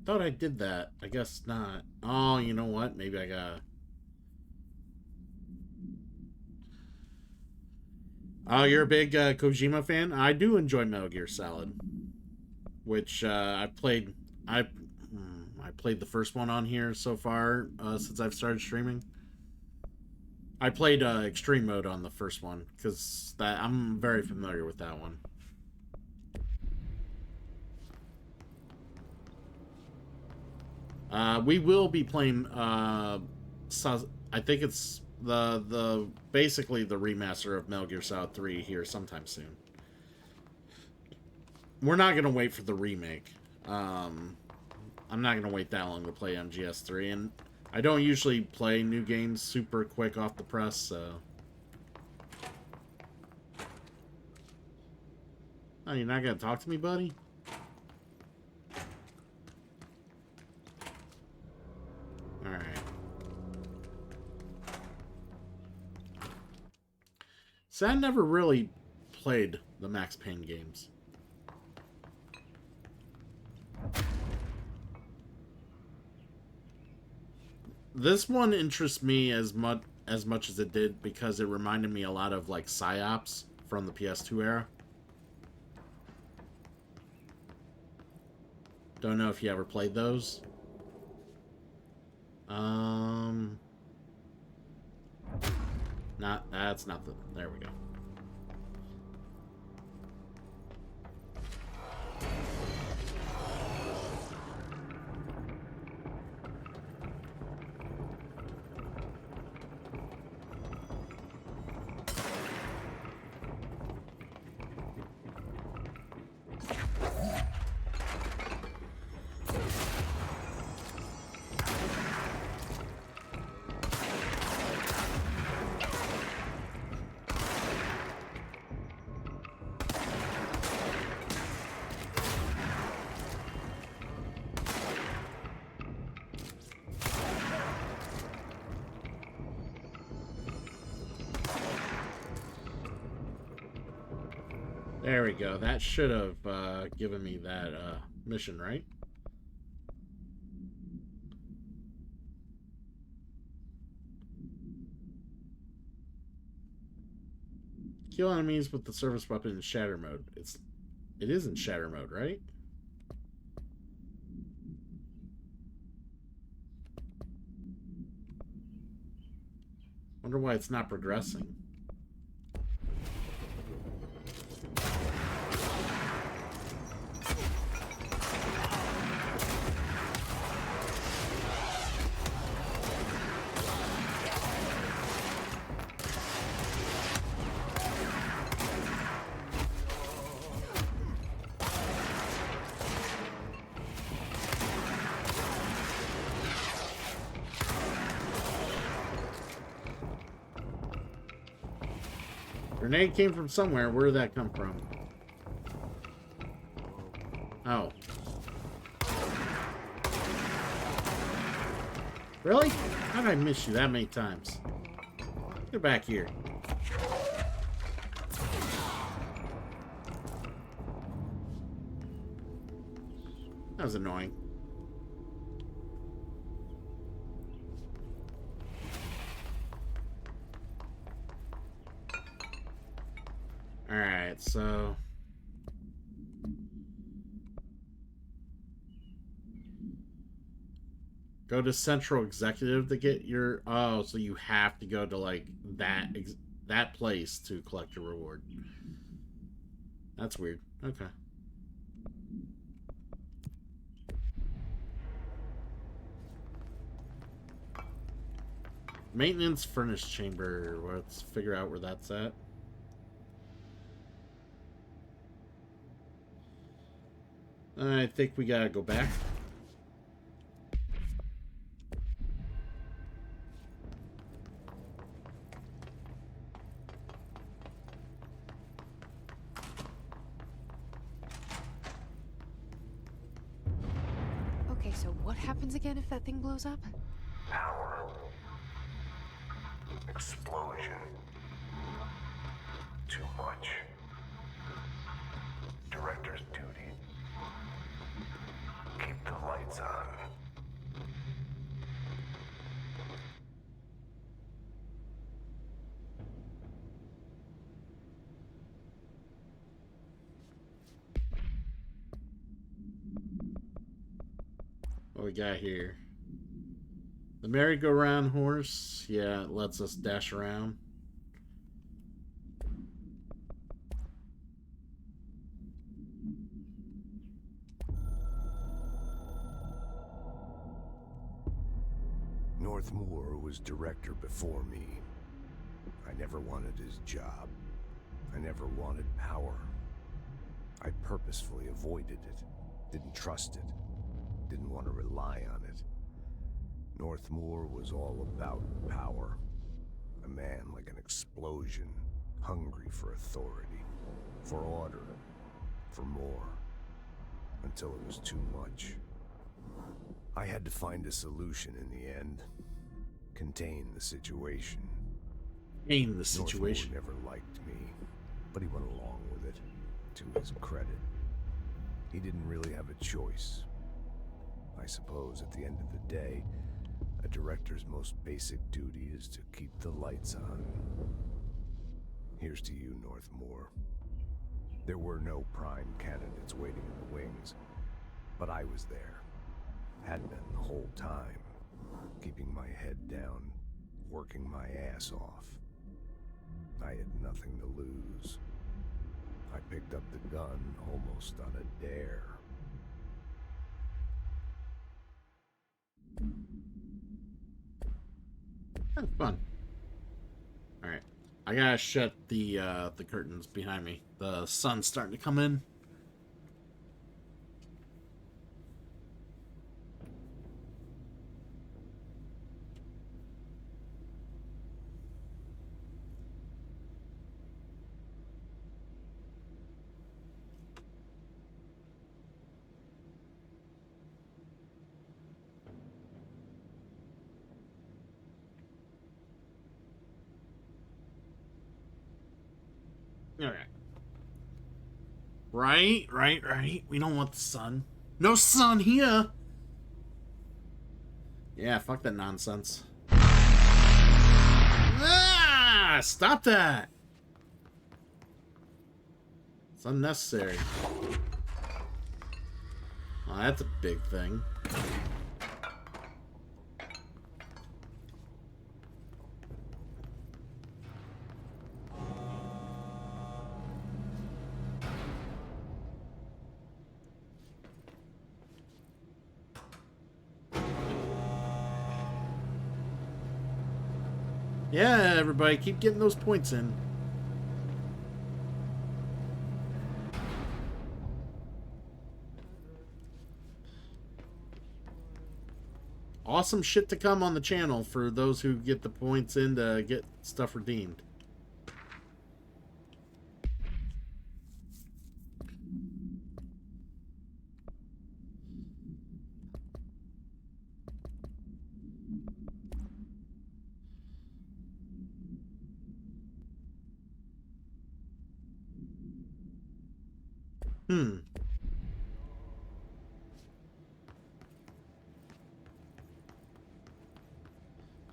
Thought I did that. I guess not. Oh, you know what? Maybe I gotta... Oh, you're a big Kojima fan? I do enjoy Metal Gear Solid, which I played. I played the first one on here so far since I've started streaming. I played extreme mode on the first one because I'm very familiar with that one. We will be playing. I think it's the basically the remaster of Metal Gear Solid 3 here sometime soon. We're not gonna wait for the remake. I'm not gonna wait that long to play MGS3, and I don't usually play new games super quick off the press, so. Oh, you're not gonna talk to me, buddy? Alright. So I never really played the Max Payne games. This one interests me as much as it did because it reminded me a lot of like PsyOps from the PS2 era. Don't know if you ever played those. That's not the... There we go. There we go. That should have given me that mission, right? Kill enemies with the service weapon in shatter mode. It is in shatter mode, right? Wonder why it's not progressing. Grenade came from somewhere. Where did that come from? Oh. Really? How did I miss you that many times? Get back here. That was annoying. Alright, so... Go to Central Executive to get your... Oh, so you have to go to, like, that place to collect your reward. That's weird. Okay. Maintenance Furnace Chamber. Let's figure out where that's at. I think we gotta go back. What happens again if that thing blows up? Power. Explosion. Too much. Director's duty. Keep the lights on. What we got here? The merry-go-round horse. Yeah, it lets us dash around. Northmoor was director before me. I never wanted his job. I never wanted power. I purposefully avoided it. Didn't trust it. Didn't want to rely on it. Northmoor was all about power. A man like an explosion, hungry for authority, for order, for more, until it was too much. I had to find a solution in the end. Contain the situation. Contain the situation. Northmoor never liked me, but he went along with it, to his credit. He didn't really have a choice. I suppose at the end of the day, a director's most basic duty is to keep the lights on. Here's to you, Northmoor. There were no prime candidates waiting in the wings, but I was there. Had been the whole time, keeping my head down, working my ass off. I had nothing to lose. I picked up the gun almost on a dare. Oh, fun. Alright. I gotta shut the curtains behind me. The sun's starting to come in. Alright. Right. We don't want the sun. No sun here! Yeah, fuck that nonsense. Ah! Stop that! It's unnecessary. Oh, that's a big thing. Yeah, everybody, keep getting those points in. Awesome shit to come on the channel for those who get the points in to get stuff redeemed.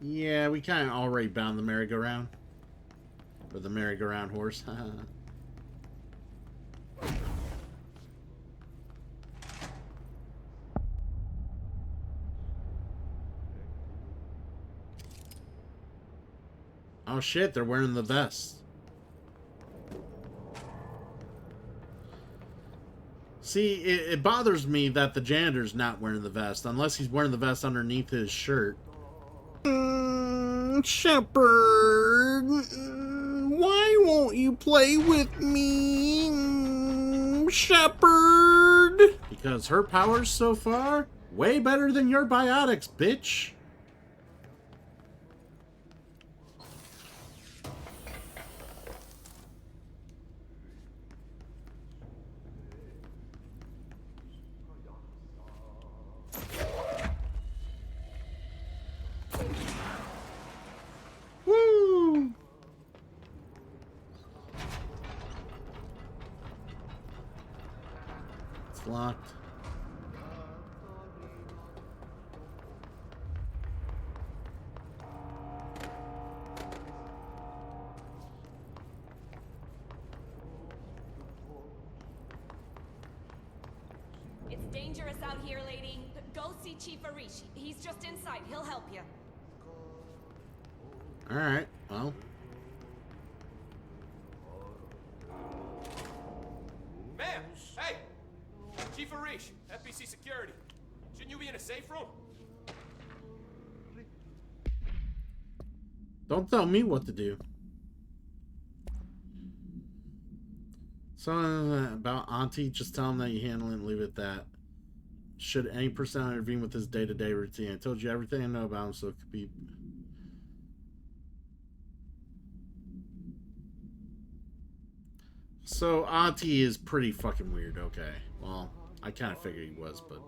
Yeah, we kind of already bound the merry-go-round. Or the merry-go-round horse. Oh shit, they're wearing the vest. See, it bothers me that the janitor's not wearing the vest, unless he's wearing the vest underneath his shirt. Shepard, why won't you play with me, Shepard? Because her powers so far, way better than your biotics, bitch. It's locked. It's dangerous out here, lady. Go see Chief Arish. He's just inside. He'll help you. Alright, well. Ma'am! Hey! Chief Arish, FBC Security. Shouldn't you be in a safe room? Don't tell me what to do. Something about Auntie, just tell him that you handle it and leave it at that. Should any person intervene with his day-to-day routine? I told you everything I know about him, so it could be... So, Auntie is pretty fucking weird, okay. Well, I kind of figured he was, but...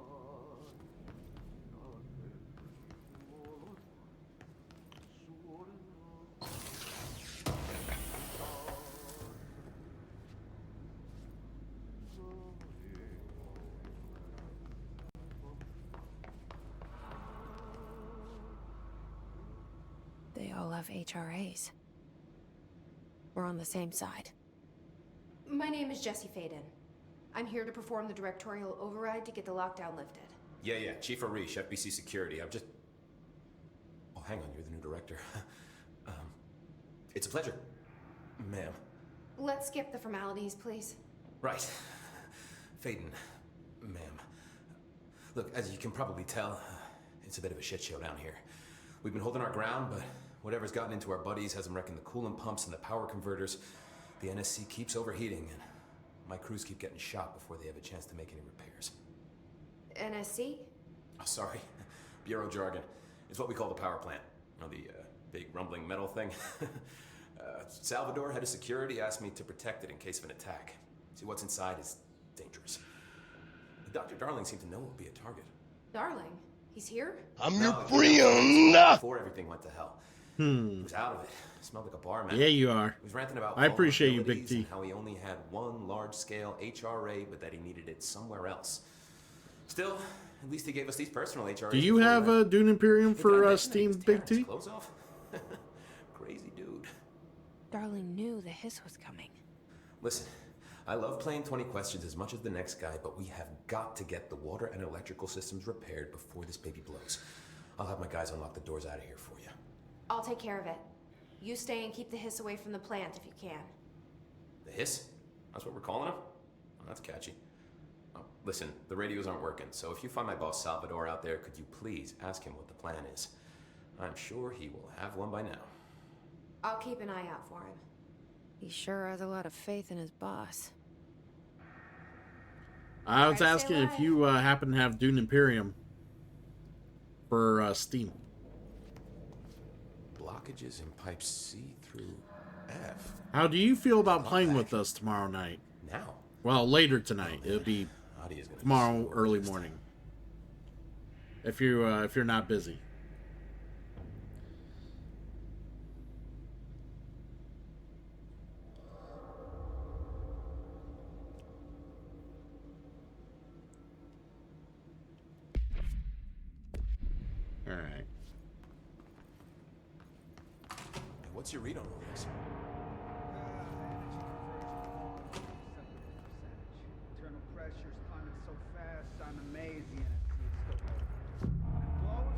They all have HRAs. We're on the same side. My name is Jesse Faden. I'm here to perform the directorial override to get the lockdown lifted. Yeah, Chief Arish, FBC Security. I'm just... Oh, hang on, you're the new director. It's a pleasure, ma'am. Let's skip the formalities, please. Right. Faden, ma'am. Look, as you can probably tell, it's a bit of a shit show down here. We've been holding our ground, but whatever's gotten into our buddies has them wrecking the coolant pumps and the power converters. The NSC keeps overheating, and my crews keep getting shot before they have a chance to make any repairs. NSC? Oh, sorry. Bureau jargon. It's what we call the power plant. You know, the big rumbling metal thing. Salvador, head of security, asked me to protect it in case of an attack. See, what's inside is dangerous. Dr. Darling seemed to know it would be a target. Darling? He's here? I'm No, your he was friend. before everything went to hell. Hmm. He was out of it. Smelled like a barman. Yeah, you are. He was ranting about I appreciate you, Big vulnerabilities T. and how he only had one large-scale HRA, but that he needed it somewhere else. Still, at least he gave us these personal HRAs. Do you before have he left. a Dune Imperium Hey, for did I mention that he Steam, was Big tearing his T? clothes off? Crazy dude. Darling knew the hiss was coming. Listen, I love playing 20 questions as much as the next guy, but we have got to get the water and electrical systems repaired before this baby blows. I'll have my guys unlock the doors out of here for you. I'll take care of it. You stay and keep the hiss away from the plant if you can. The hiss? That's what we're calling him? Oh, that's catchy. Oh, listen, the radios aren't working, so if you find my boss Salvador out there, could you please ask him what the plan is? I'm sure he will have one by now. I'll keep an eye out for him. He sure has a lot of faith in his boss. I was Try to asking stay if you happen to have Dune Imperium for Steam. Blockages in pipes C through F. How do you feel about playing with us tomorrow night? Now? Well, later tonight. It'll be Adia's gonna be tomorrow so early pissed. morning. If you're not busy. All right. What's your read on all this? Internal pressures climbing so fast, I'm amazed the NFC is still open. When it blows,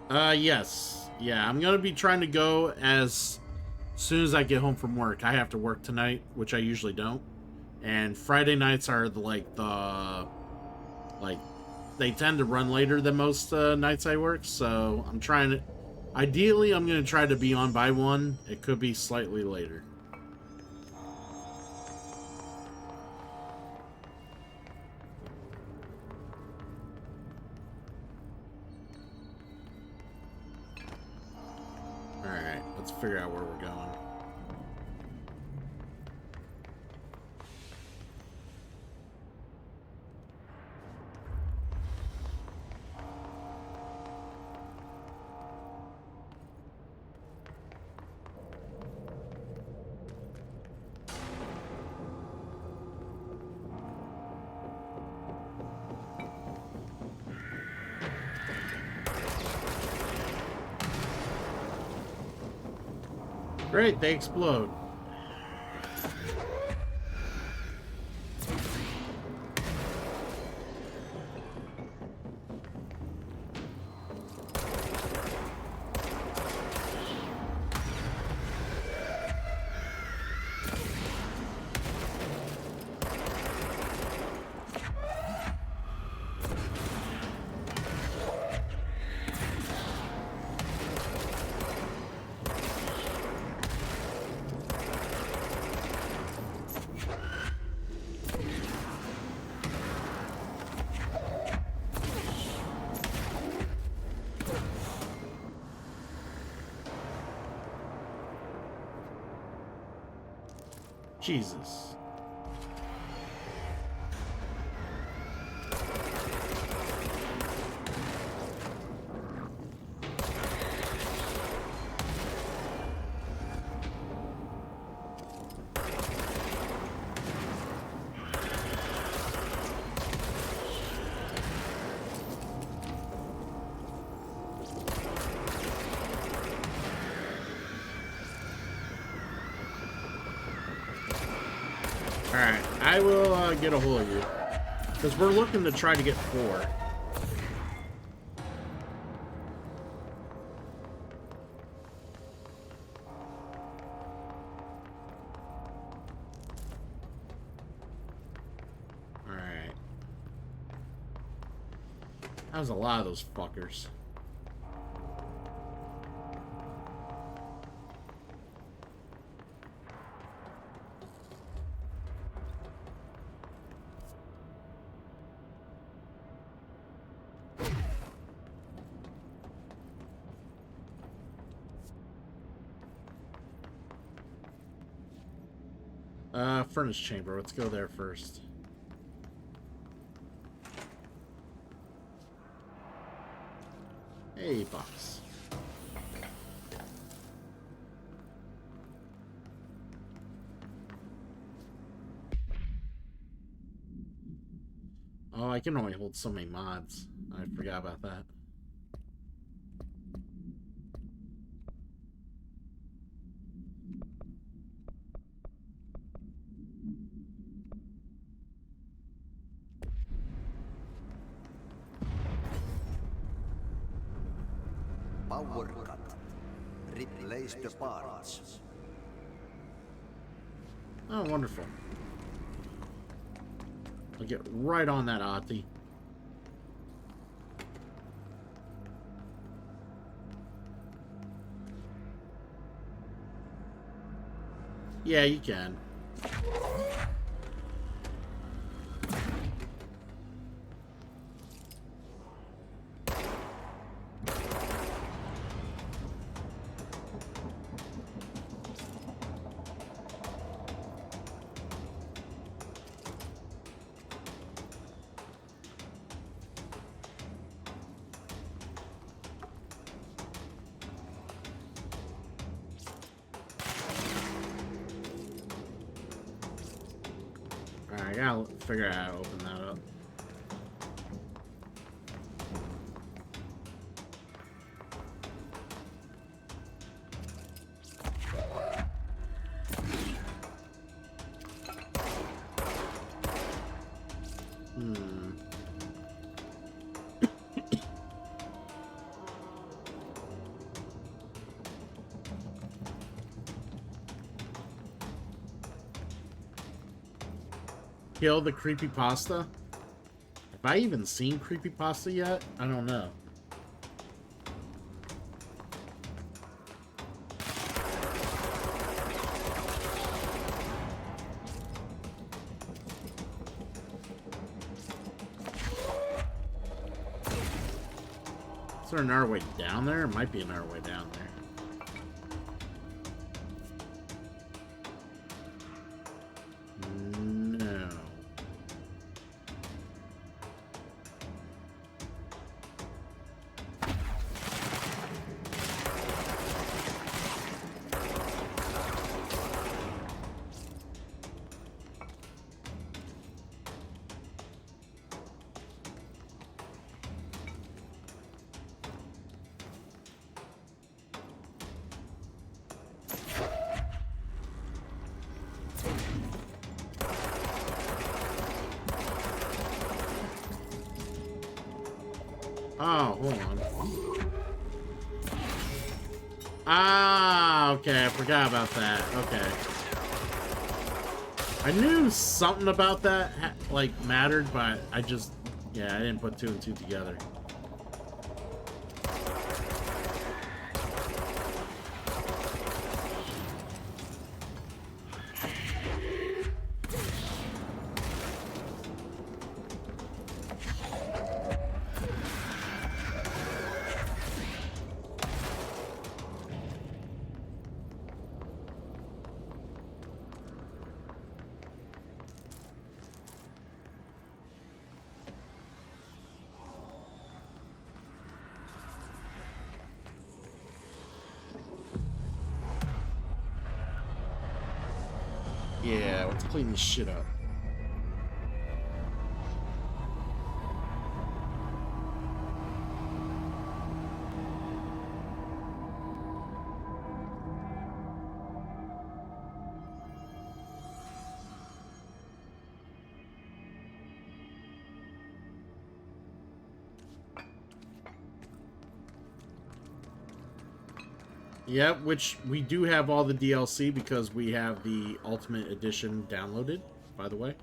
we're all Yes. Yeah, I'm gonna be trying to go as soon as I get home from work. I have to work tonight, which I usually don't. And Friday nights are they tend to run later than most nights I work, so I'm trying to... Ideally, I'm gonna try to be on by 1. It could be slightly later. Alright, let's figure out where we're going. Great, they explode. Jesus. Alright, I will get a hold of you. Because we're looking to try to get 4. Alright. That was a lot of those fuckers. Furnace chamber. Let's go there first. Hey, box. Oh, I can only hold so many mods. I forgot about that. Power cut. Replace the parts. Oh, wonderful. I'll get right on that, Ati. Yeah, you can. I gotta figure out how to open that up. Kill the creepypasta? Have I even seen creepypasta yet? I don't know. Is there another way down there? It might be another way down there. No. Oh, hold on. Ah, okay, I forgot about that. Okay. I knew something about that, like, mattered, but I just... Yeah, I didn't put two and two together. Yeah, let's clean this shit up. Yep, which we do have all the DLC because we have the Ultimate Edition downloaded, by the way.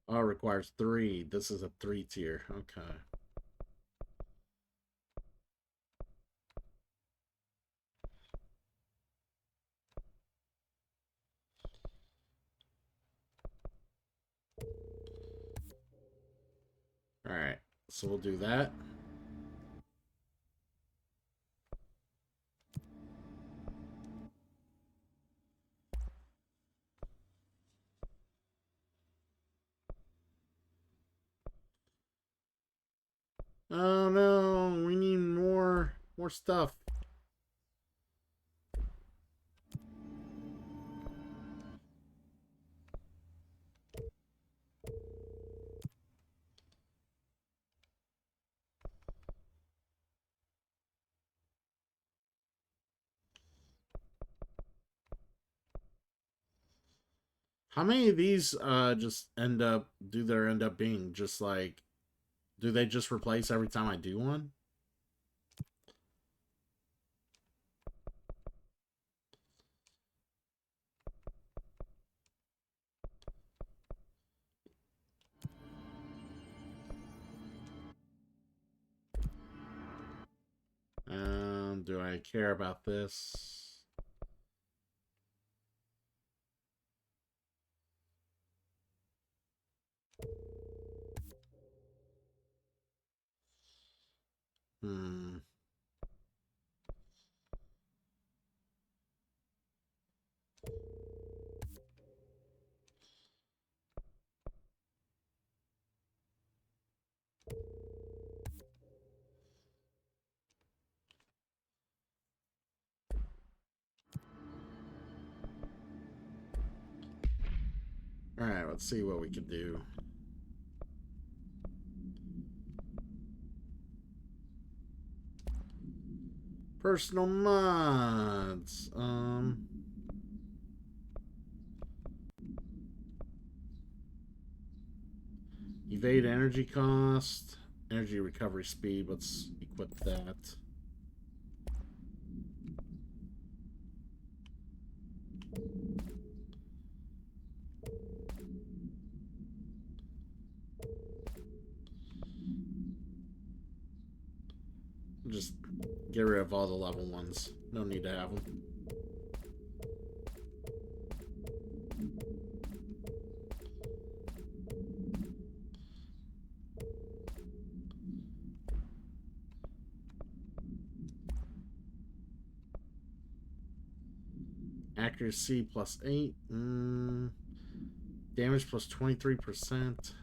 Oh, it requires 3. This is a 3 tier. Okay. Alright, so we'll do that. Oh no, we need more stuff. How many of these just end up being just like, do they just replace every time I do one? Do I care about this? Hmm. Alright, let's see what we can do. Personal mods. Evade energy cost. Energy recovery speed. Let's equip that. Just get rid of all the level ones. No need to have them. Accuracy +8. Damage plus 23%.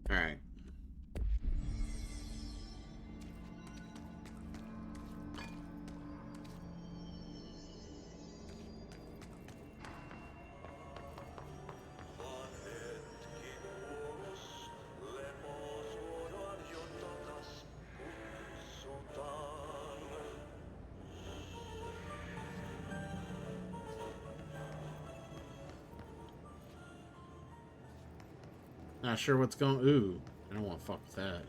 All right. Not sure what's going. Ooh, I don't want to fuck with that.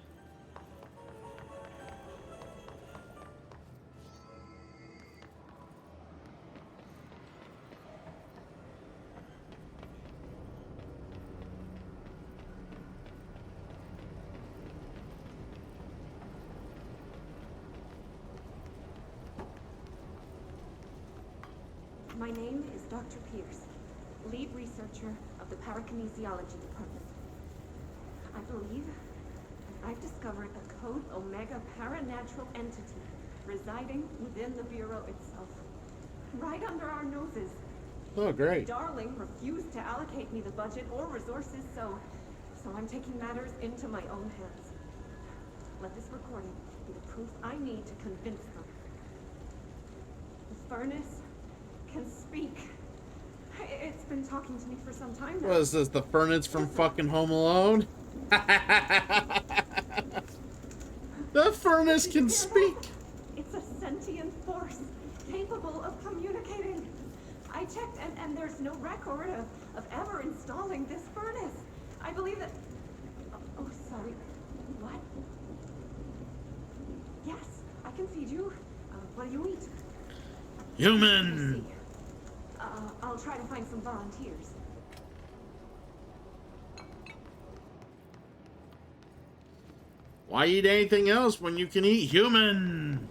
My name is Dr. Pierce, lead researcher of the Parakinesiology Department. I believe I've discovered a Code Omega paranatural entity residing within the Bureau itself, right under our noses. Oh, great. Darling refused to allocate me the budget or resources, so I'm taking matters into my own hands. Let this recording be the proof I need to convince them. The furnace can speak. It's been talking to me for some time now. What is this, the furnace from fucking Home Alone? The furnace can speak. It's a sentient force capable of communicating. I checked and there's no record of ever installing this furnace. I believe that... Oh, sorry. What? Yes, I can feed you. What do you eat? Human. I'll try to find some volunteers. Why eat anything else when you can eat human?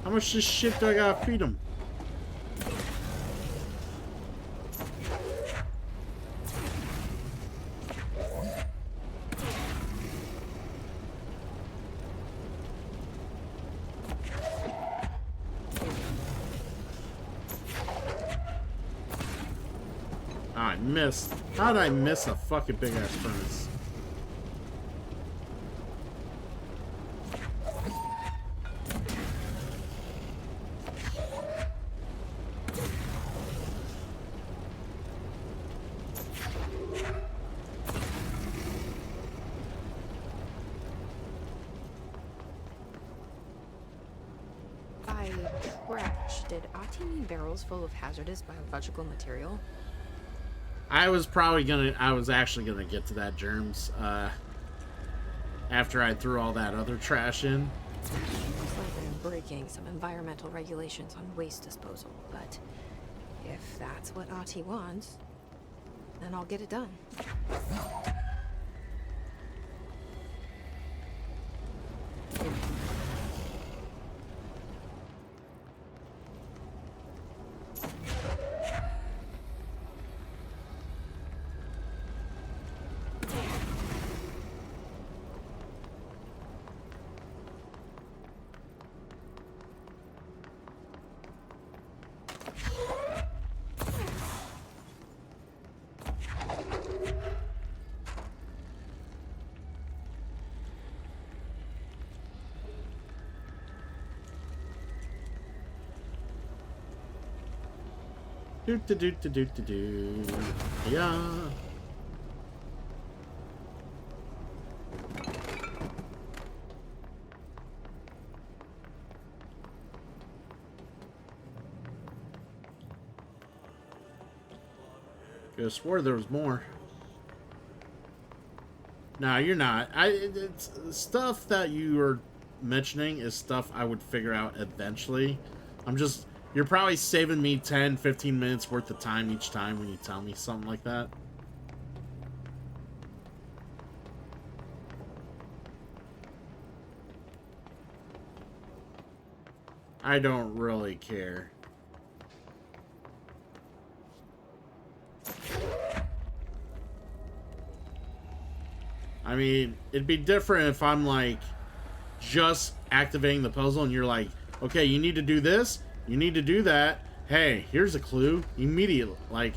How much this shit do I gotta feed him? Oh, I missed. How did I miss a fucking big ass furnace? Did Ati mean barrels full of hazardous biological material? I was actually gonna get to that, Germs. After I threw all that other trash in. Looks like I'm breaking some environmental regulations on waste disposal, but If that's what Ahti wants, then I'll get it done. Do do do do do do do. Yeah. Could have swore there was more. No, you're not. It's stuff that you are mentioning is stuff I would figure out eventually. You're probably saving me 10, 15 minutes worth of time each time when you tell me something like that. I don't really care. I mean, it'd be different if I'm like just activating the puzzle and you're like, okay, you need to do this, you need to do that. Hey, here's a clue. Immediately, like,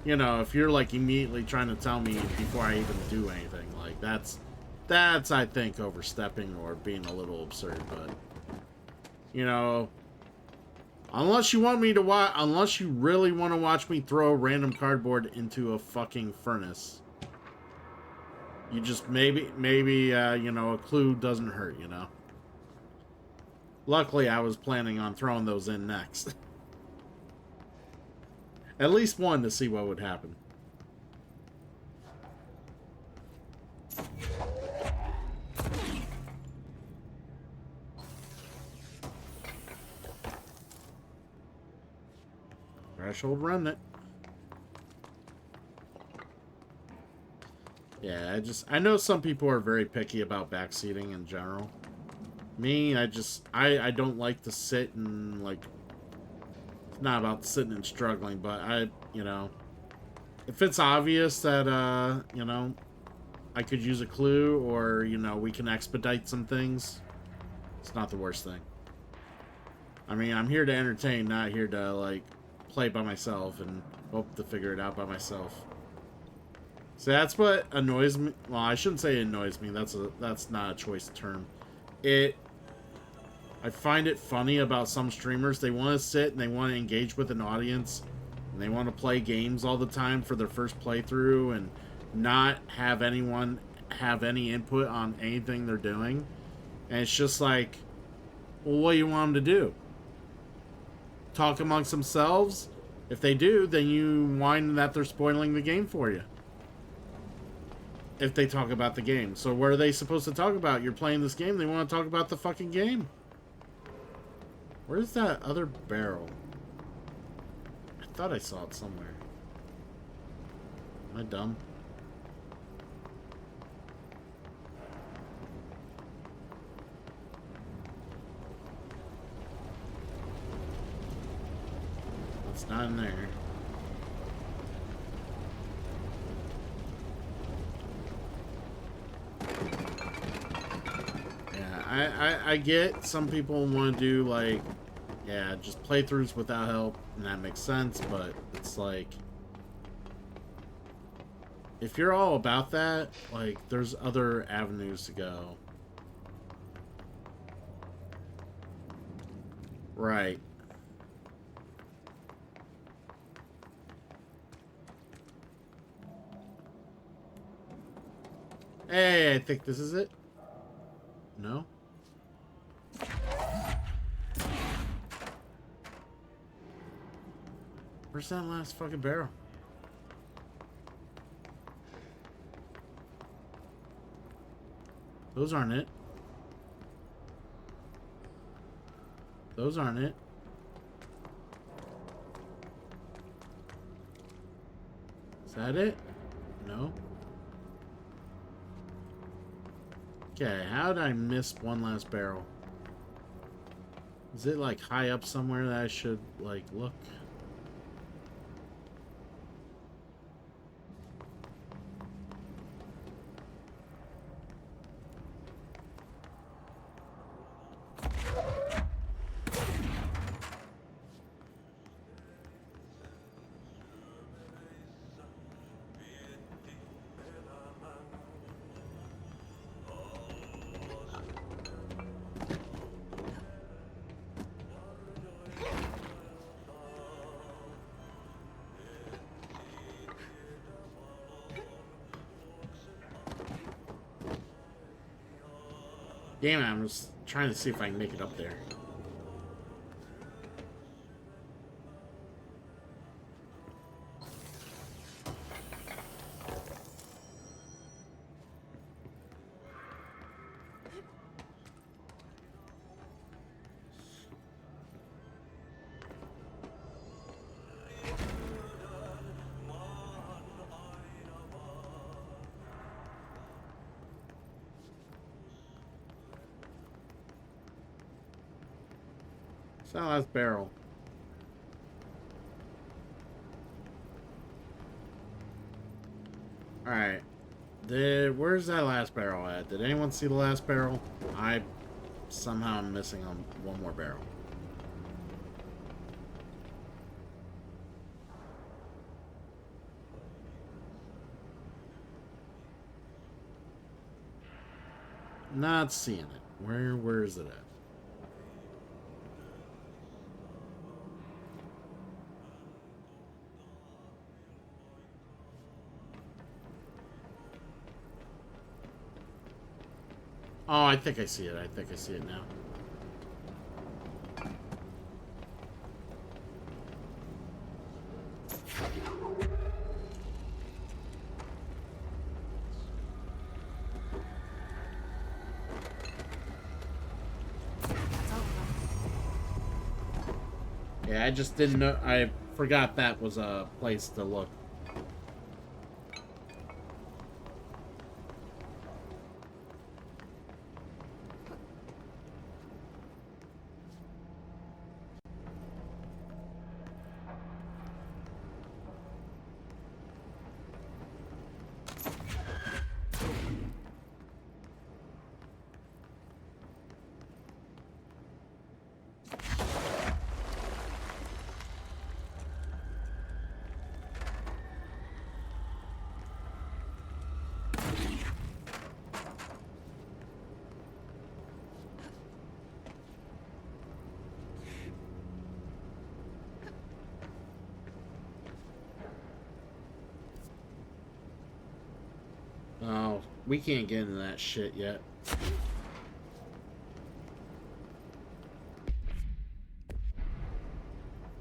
you know, if you're like immediately trying to tell me before I even do anything, like that's I think overstepping or being a little absurd. But you know, unless you want me to unless you really want to watch me throw random cardboard into a fucking furnace. You just maybe, you know, a clue doesn't hurt, you know. Luckily, I was planning on throwing those in next. At least one to see what would happen. Threshold remnant. Yeah, I know some people are very picky about backseating in general. Me, I don't like to sit and, like, it's not about sitting and struggling, but you know, if it's obvious that, you know, I could use a clue or, you know, we can expedite some things, it's not the worst thing. I mean, I'm here to entertain, not here to, like, play by myself and hope to figure it out by myself. So that's what annoys me. Well, I shouldn't say it annoys me. That's not a choice term. I find it funny about some streamers. They want to sit and they want to engage with an audience, and they want to play games all the time for their first playthrough and not have anyone have any input on anything they're doing. And it's just like, well, what do you want them to do? Talk amongst themselves? If they do, then you whine that they're spoiling the game for you. If they talk about the game. So what are they supposed to talk about? You're playing this game, they want to talk about the fucking game. Where's that other barrel? I thought I saw it somewhere. Am I dumb? It's not in there. I get some people want to do, like, yeah, just playthroughs without help, and that makes sense, but it's like, if you're all about that, like, there's other avenues to go. Right. Hey, I think this is it. No? Where's that last fucking barrel? Those aren't it. Those aren't it. Is that it? No? Okay, how did I miss one last barrel? Is it like high up somewhere that I should like look? Damn it, I'm just trying to see if I can make it up there. It's that last barrel. Alright. Where's that last barrel at? Did anyone see the last barrel? I somehow am missing on one more barrel. Not seeing it. Where is it at? Oh, I think I see it. I think I see it now. Yeah, I just didn't know. I forgot that was a place to look. Oh, we can't get into that shit yet.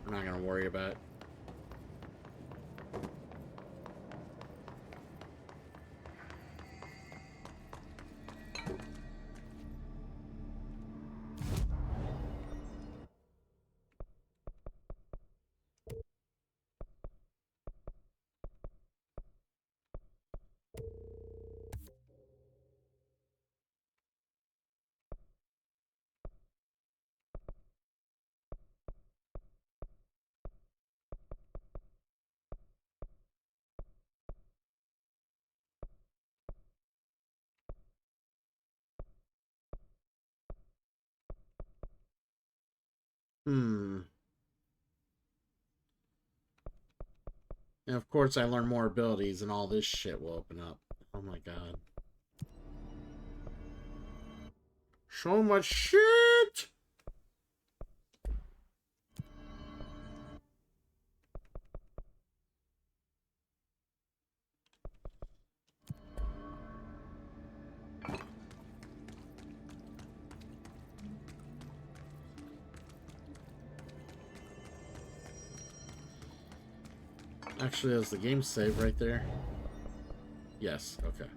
I'm not gonna worry about it. And of course I learn more abilities and all this shit will open up. Oh my god. So much shit! Actually, there's the game save right there. Yes, okay.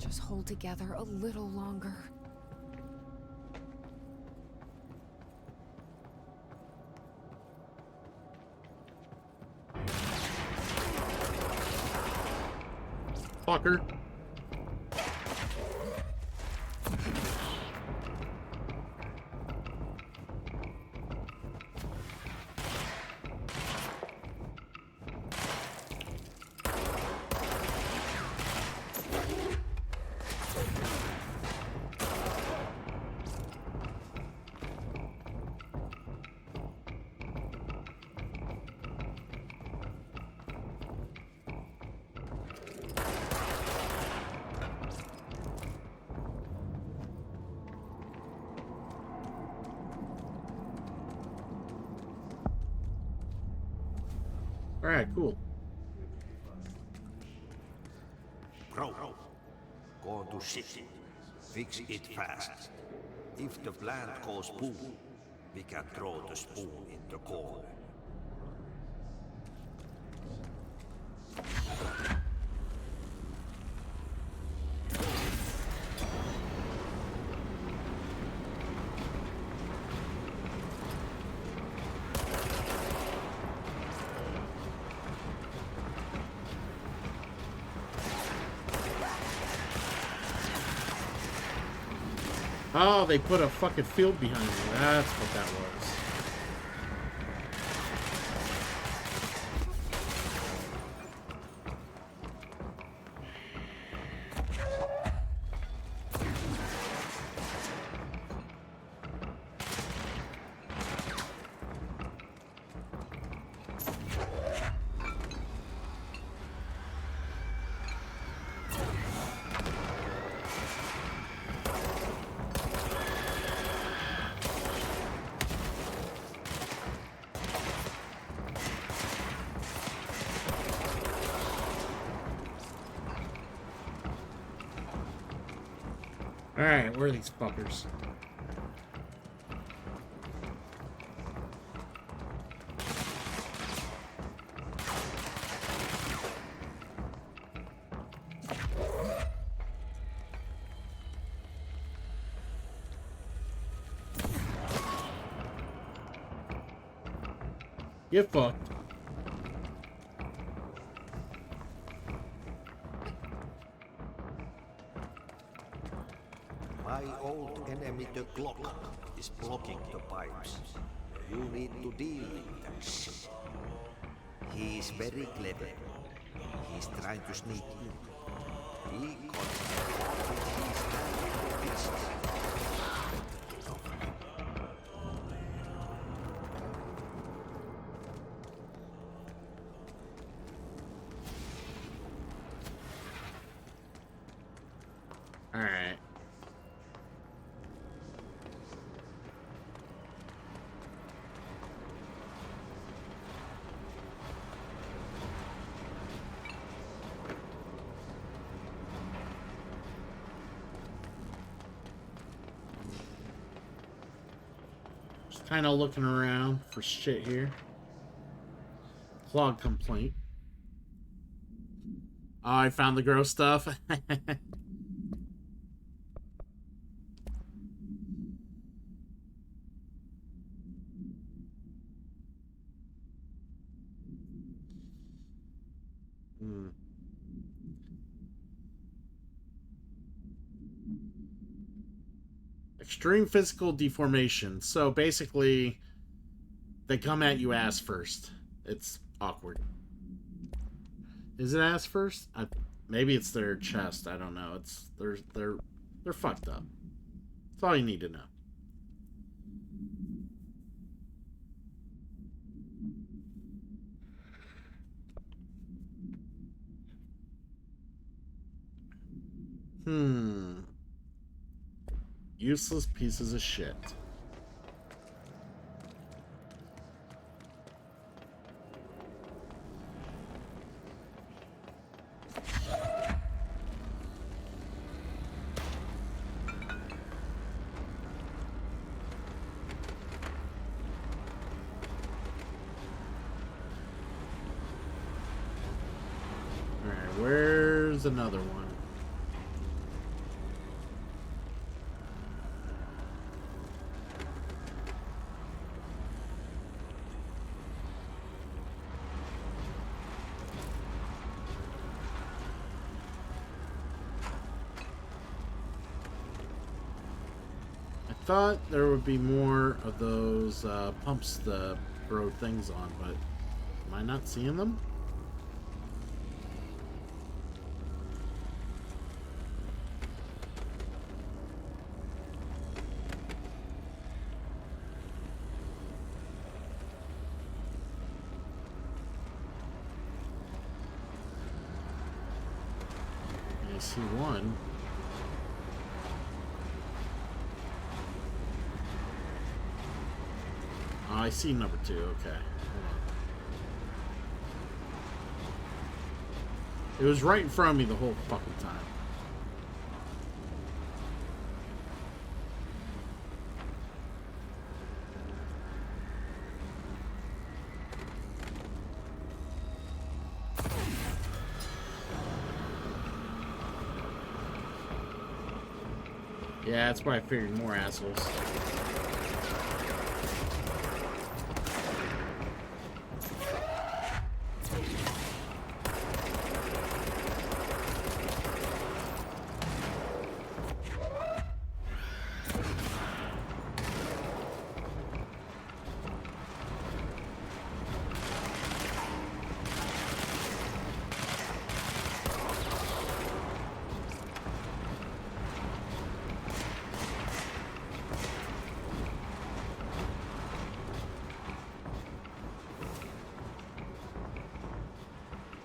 just hold together a little longer. Fucker. Alright, cool. Bro, go to city. Fix it fast. If the plant goes boom, we can throw the spoon in the corner. Oh, they put a fucking field behind me. That's what that was. Alright, where are these fuckers? Get fucked. My old enemy, the clock, is blocking the pipes. You need to deal with that shit. He is very clever. He's trying to sneak in. He constantly with his Alright. Just kind of looking around for shit here. Clog complaint. Oh, I found the gross stuff. Extreme physical deformation. So basically, they come at you ass first. It's awkward. Is it ass first? Maybe it's their chest. I don't know. It's they're fucked up. That's all you need to know. Useless pieces of shit. Alright, where's another one? thought there would be more of those pumps to throw things on, but am I not seeing them? I see one. Oh, I see number 2. Okay. Hold on. It was right in front of me the whole fucking time. Yeah, that's why I figured more assholes.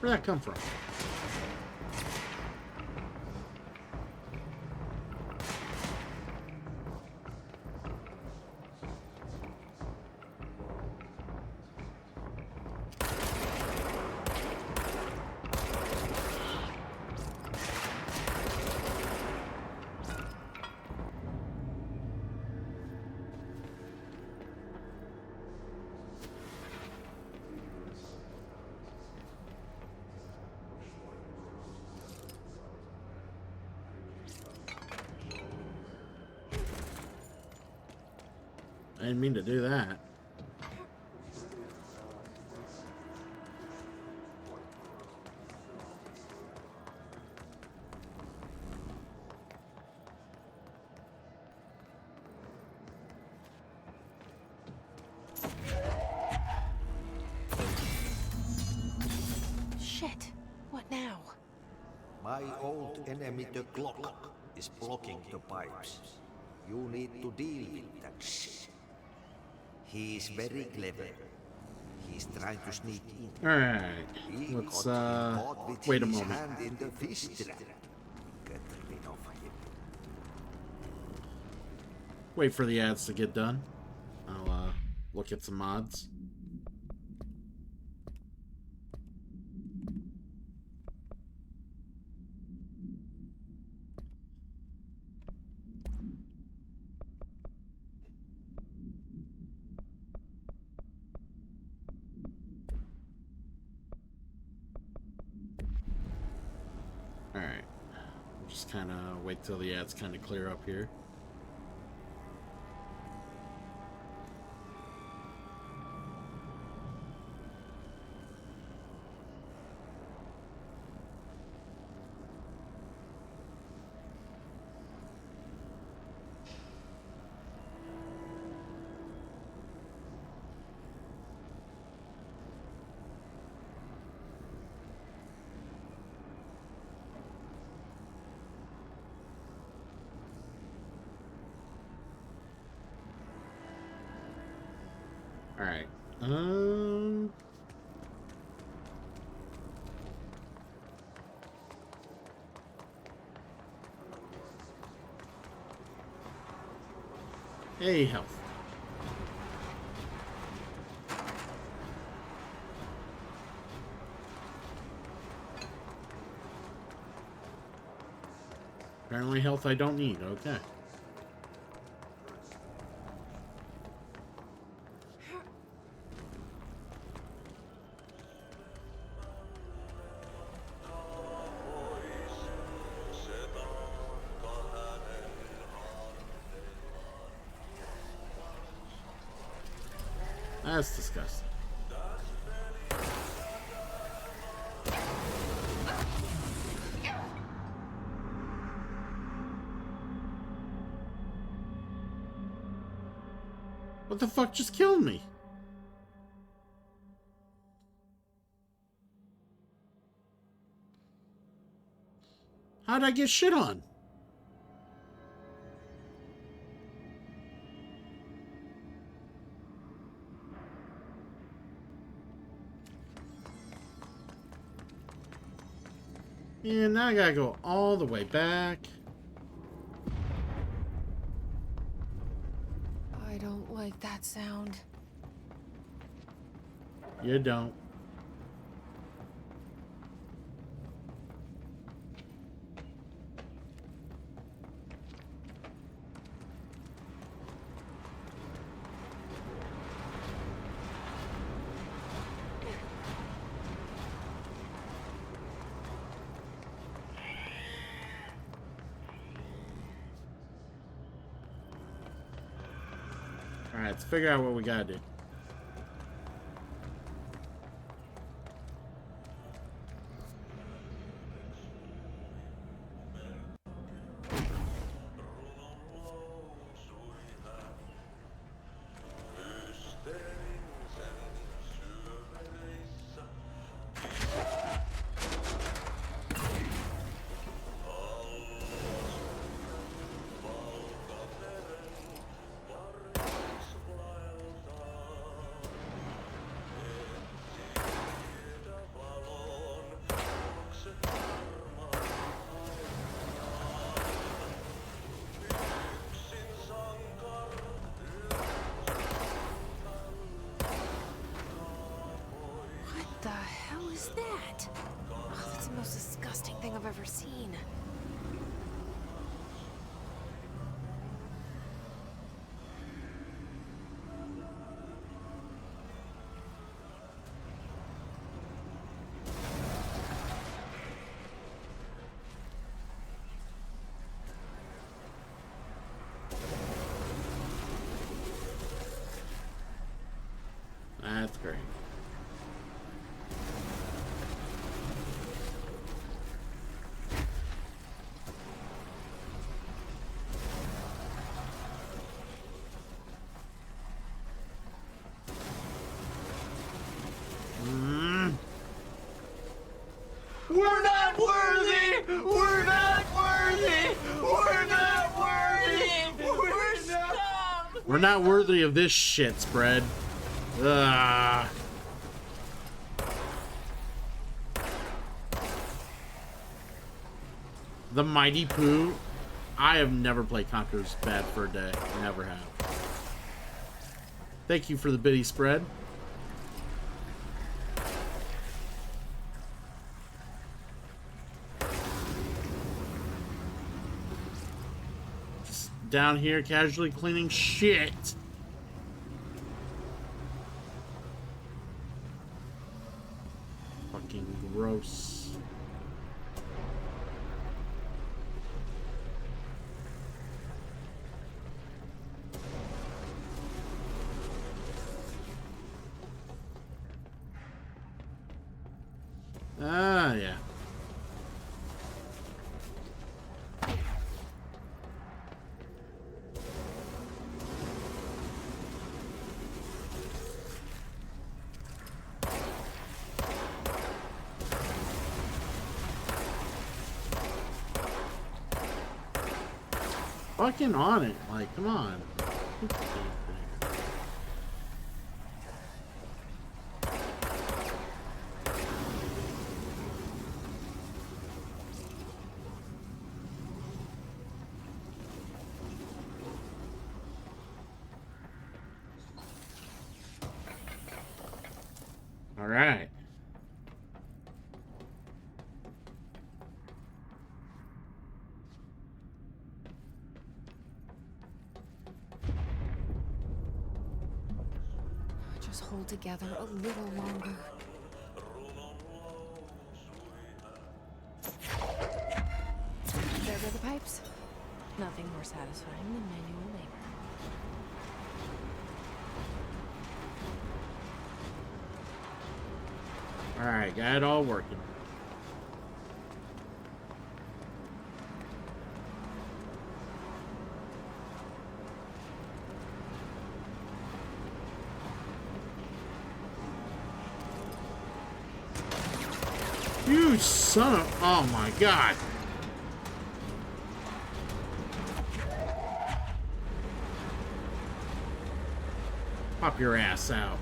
Where'd that come from? I didn't mean to do that. Shit. What now? My old enemy, the clock, is blocking the pipes. You need to deal with that shit. He's very clever. He's trying to sneak in. Alright. Let's, wait a moment. Hand in the fish trap. Get rid of him. Wait for the ads to get done. I'll, look at some mods. Alright. Just kind of wait till the ads kind of clear up here. Alright. Hey, health. Apparently health I don't need, okay. That's disgusting. What the fuck just killed me? How'd I get shit on? And now I gotta go all the way back. I don't like that sound. You don't. Alright, let's figure out what we gotta do. What the hell is that? Oh, that's the most disgusting thing I've ever seen. That's great. We're not worthy! We're not worthy! We're not worthy! We're scum! We're not worthy of this shit spread. Ugh. The Mighty Pooh. I have never played Conker's Bad Fur Day. Never have. Thank you for the bitty spread. Just down here casually cleaning shit. Fucking gross. Ah, yeah. Fucking on it. Like, come on. All right. Just hold together a little longer. There go the pipes. Nothing more satisfying than manual labor. All right, got it all working. You son of... Oh my god. Pop your ass out.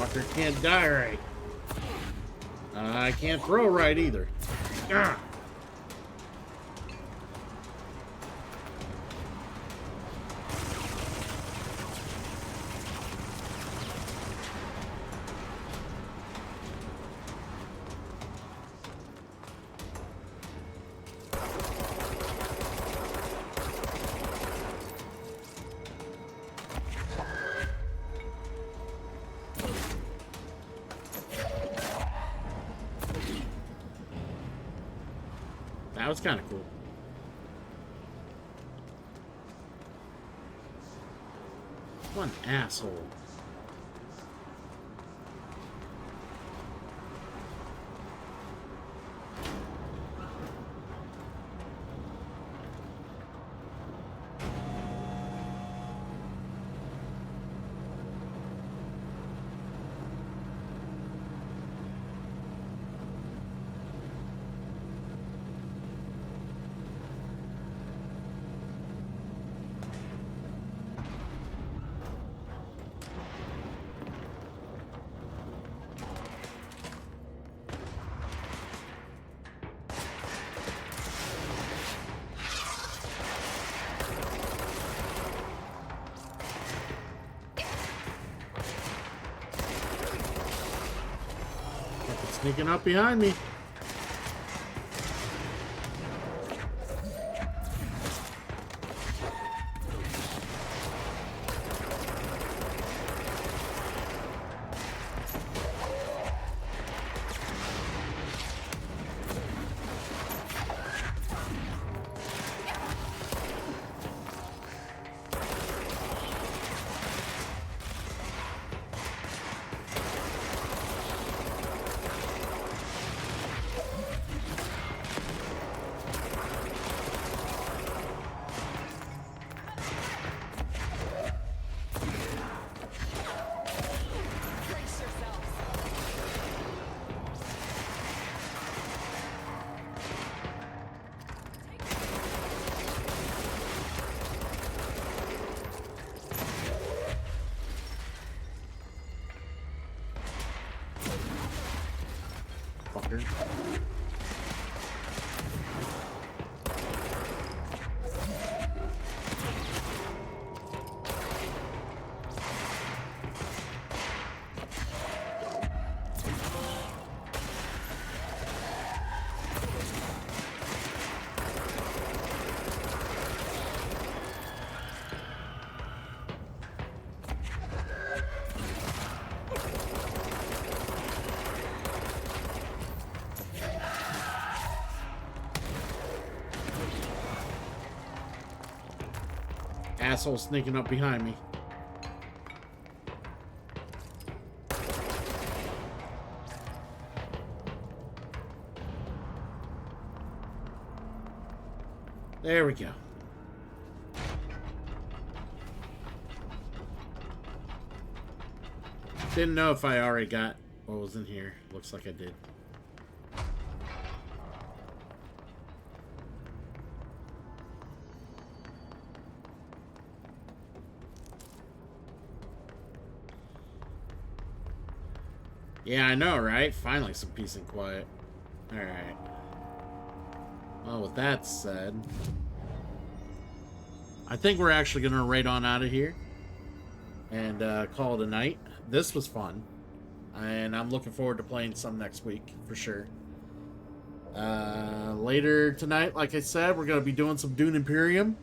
Fucker can't die right. I can't throw right either. Ah. That was kind of cool. What an asshole. Sneaking up behind me. Fucker. Asshole sneaking up behind me. There we go. Didn't know if I already got what was in here. Looks like I did. Yeah, I know, right? Finally some peace and quiet. Alright. Well, with that said, I think we're actually going to raid on out of here and call it a night. This was fun, and I'm looking forward to playing some next week for sure. Later tonight, like I said, we're going to be doing some Dune Imperium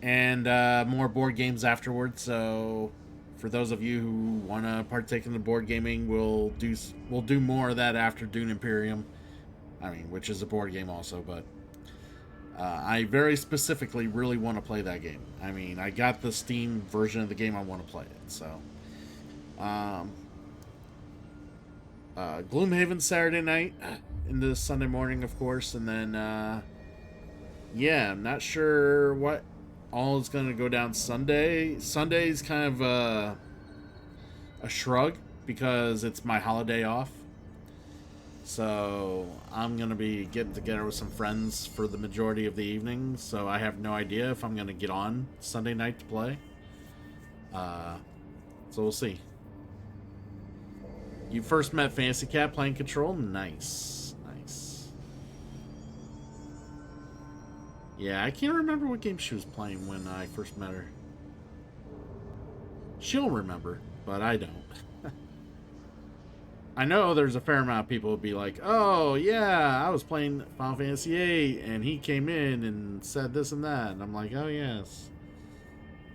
and more board games afterwards. So for those of you who want to partake in the board gaming, we'll do more of that after Dune Imperium. I mean, which is a board game also, but I very specifically really want to play that game. I mean, I got the Steam version of the game. I want to play it. So, Gloomhaven Saturday night into Sunday morning, of course, and then yeah, I'm not sure what all is going to go down Sunday. Sunday's kind of a shrug because it's my holiday off. So I'm going to be getting together with some friends for the majority of the evening. So I have no idea if I'm going to get on Sunday night to play. So we'll see. You first met Fantasy Cat playing Control? Nice. Nice. Yeah, I can't remember what game she was playing when I first met her. She'll remember, but I don't. I know there's a fair amount of people who would be like, oh, yeah, I was playing Final Fantasy VIII, and he came in and said this and that. And I'm like, oh, yes.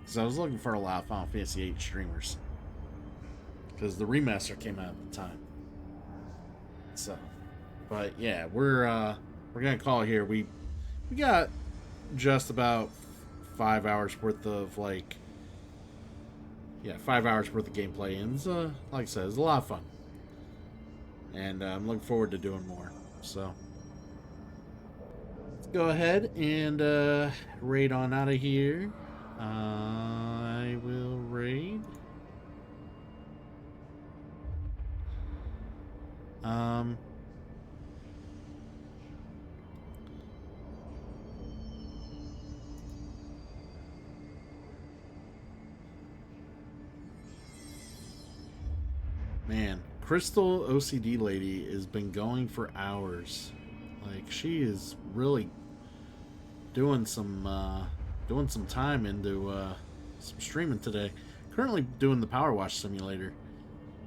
Because I was looking for a lot of Final Fantasy VIII streamers. Because the remaster came out at the time. So, but yeah, we're going to call it here. We got just about 5 hours worth of, like, yeah, 5 hours worth of gameplay. And like I said, it's a lot of fun. And I'm looking forward to doing more. So let's go ahead and raid on out of here. I will raid. Man. Crystal OCD lady has been going for hours. Like, she is really doing some time into some streaming today. Currently doing the Power Wash Simulator.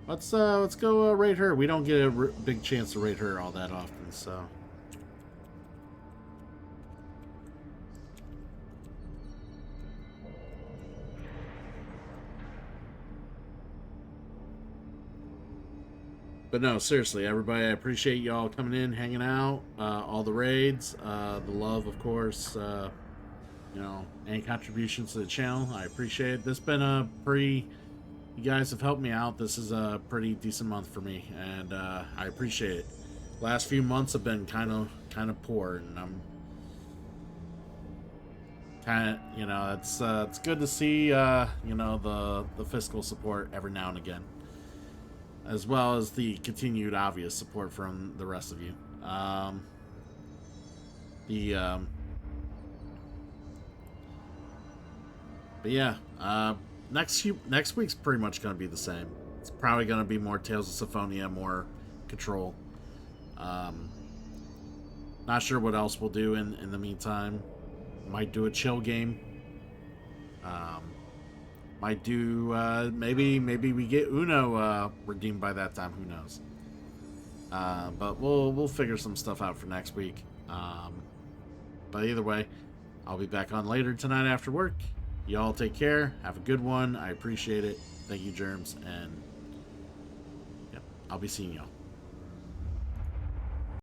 Let's go raid her. We don't get a big chance to raid her all that often, so. But no, seriously, everybody, I appreciate y'all coming in, hanging out, all the raids, the love, of course, you know, any contributions to the channel. I appreciate it. This has been a pretty, you guys have helped me out. This is a pretty decent month for me, and I appreciate it. Last few months have been kind of poor, and I'm kind of, you know, it's good to see, you know, the fiscal support every now and again, as well as the continued obvious support from the rest of you. But yeah, next week's pretty much going to be the same. It's probably going to be more Tales of Symphonia, more Control. Not sure what else we'll do in the meantime. Might do a chill game. Might do, maybe we get Uno redeemed by that time. Who knows? But we'll figure some stuff out for next week. But either way, I'll be back on later tonight after work. Y'all take care. Have a good one. I appreciate it. Thank you, Germs. And yep, I'll be seeing y'all.